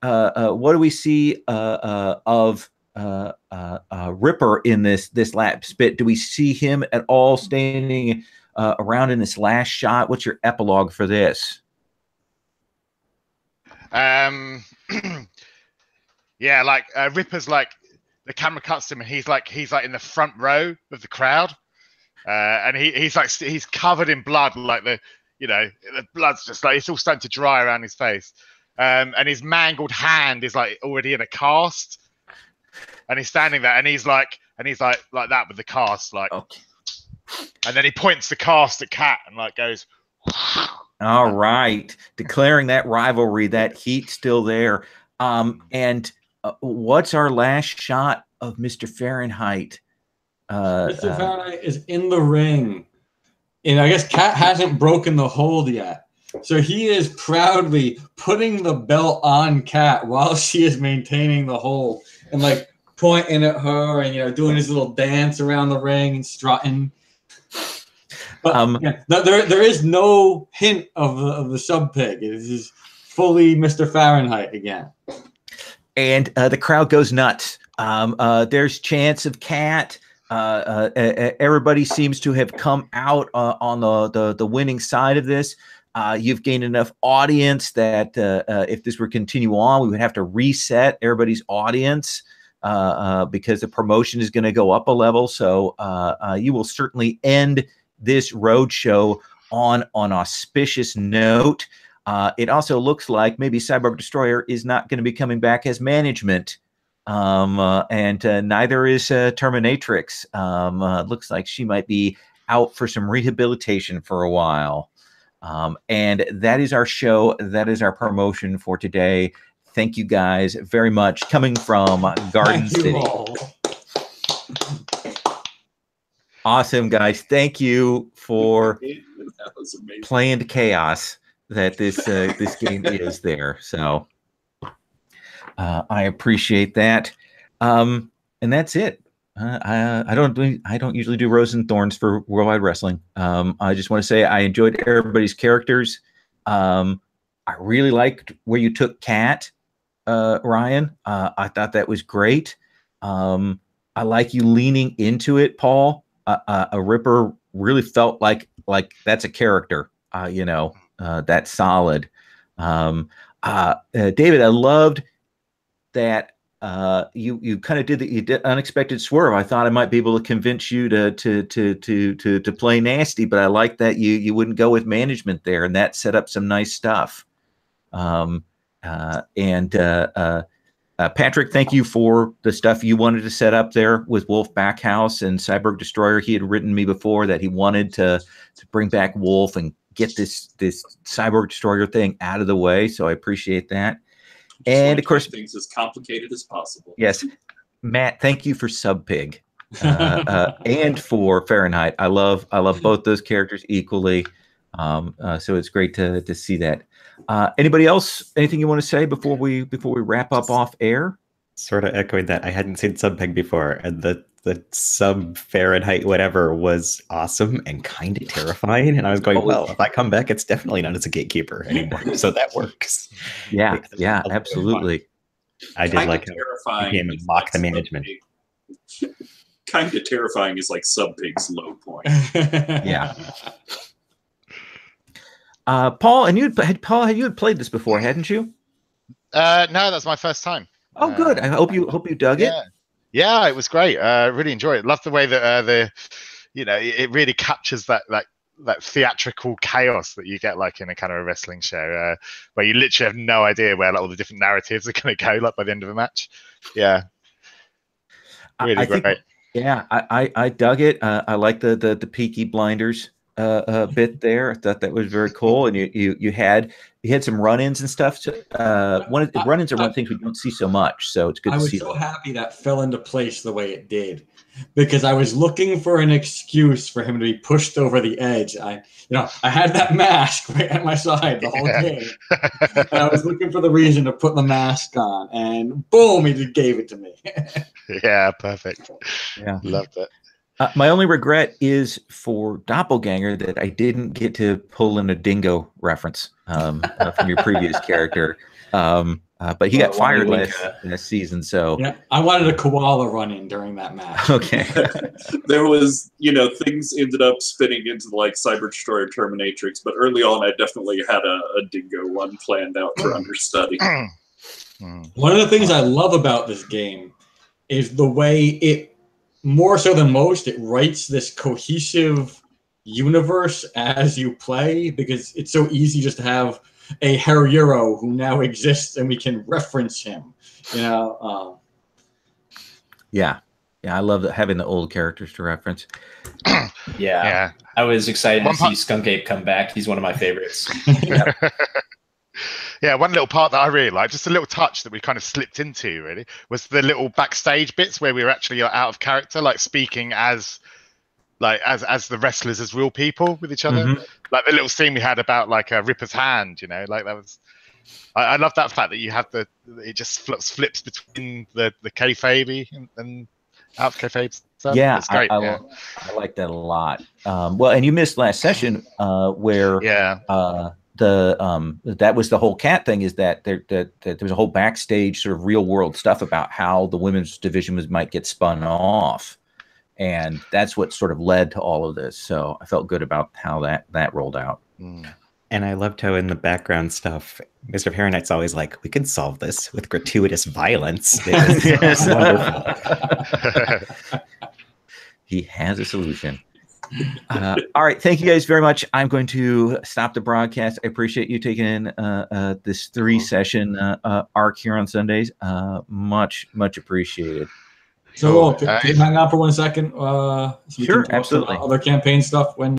do we see of Ripper in this lap spit? Do we see him at all standing around in this last shot? What's your epilogue for this? Yeah, like Ripper's like the camera cuts to him and he's like in the front row of the crowd, and he's covered in blood, like the blood's just like it's all starting to dry around his face, and his mangled hand is like already in a cast, and he's standing there and he's like that with the cast, like, okay. And then he points the cast at Cat and like goes. All right, declaring that rivalry, that heat still there. And what's our last shot of Mr. Fahrenheit? Mr. Fahrenheit is in the ring, and I guess Cat hasn't broken the hold yet. So he is proudly putting the belt on Cat while she is maintaining the hold and like pointing at her and doing his little dance around the ring and strutting. But there is no hint of the sub pig. It is fully Mr. Fahrenheit again. And the crowd goes nuts. There's chants of Cat. Everybody seems to have come out on the winning side of this. You've gained enough audience that if this were to continue on, we would have to reset everybody's audience because the promotion is going to go up a level. So you will certainly end this roadshow on an auspicious note. It also looks like maybe Cyborg Destroyer is not going to be coming back as management, and neither is Terminatrix. Looks like she might be out for some rehabilitation for a while. And that is our show. That is our promotion for today. Thank you guys very much. Coming from Garden City. Awesome, guys. Thank you for planned chaos that this game is there. So I appreciate that. And that's it. I don't usually do roses and thorns for Worldwide Wrestling. I just want to say I enjoyed everybody's characters. I really liked where you took Cat, Ryan. I thought that was great. I like you leaning into it, Paul. A Ripper really felt like that's a character, that's solid. David, I loved that you kind of did the unexpected swerve. I thought I might be able to convince you to play nasty, but I like that you wouldn't go with management there, and that set up some nice stuff. Patrick, thank you for the stuff you wanted to set up there with Wolf Backhouse and Cyborg Destroyer. He had written me before that he wanted to bring back Wolf and get this Cyborg Destroyer thing out of the way, so I appreciate that. And of course, things as complicated as possible. Yes, Matt, thank you for Subpig and for Fahrenheit. I love both those characters equally. So it's great to see that. Anybody else? Anything you want to say before we wrap up off air? Sort of echoing that. I hadn't seen Subpeg before, and the sub Fahrenheit whatever was awesome and kind of terrifying. And I was going, well, if I come back, it's definitely not as a gatekeeper anymore, so that works. Yeah, absolutely. I did like how he came and mocked the management. Kind of terrifying is like Subpig's low point. Yeah. Paul, and you had played this before, hadn't you? No, that's my first time. Oh, good. I hope you dug it. Yeah, it was great. Really enjoyed it. Love the way that it really captures that theatrical chaos that you get like in a kind of a wrestling show, where you literally have no idea where like, all the different narratives are going to go like by the end of a match. Yeah, really great. I dug it. I like the Peaky Blinders bit there. I thought that was very cool, and you had some run-ins and stuff. So, run-ins are one of the things we don't see so much, so it's good to see. I was so happy that fell into place the way it did, because I was looking for an excuse for him to be pushed over the edge. I had that mask right at my side the whole game, and I was looking for the reason to put the mask on, and boom, he just gave it to me. Yeah, perfect. Yeah, loved it. My only regret is for Doppelganger that I didn't get to pull in a dingo reference from your previous character. But he got fired last season, so yeah, I wanted a koala running during that match. Okay. There was, things ended up spinning into like Cyber Destroyer Terminatrix, but early on I definitely had a dingo one planned out for understudy. One of the things I love about this game is the way it, more so than most, it writes this cohesive universe as you play, because it's so easy just to have a Haruhiro who now exists and we can reference him. Yeah, I love having the old characters to reference. Yeah. I was excited to see Skunk Ape come back. He's one of my favorites. Yeah, one little part that I really liked, just a little touch that we kind of slipped into, really, was the little backstage bits where we were actually out of character, like speaking as the wrestlers as real people with each other. Mm-hmm. Like the little scene we had about like Ripper's hand, like that was. I love that fact that you have it just flips between the kayfabe and out of kayfabe stuff. Yeah, it's great. I like that a lot. Well, and you missed last session where that was the whole cat thing, is that there was a whole backstage sort of real world stuff about how the women's division might get spun off, and that's what sort of led to all of this. So I felt good about how that rolled out. And I loved how in the background stuff, Mr. Fahrenheit's always like, we can solve this with gratuitous violence. It's wonderful. He has a solution. All right, thank you guys very much. I'm going to stop the broadcast. I appreciate you taking this 3-session arc here on Sundays. Much appreciated. So can you hang out for 1 second? So sure, absolutely. other campaign stuff when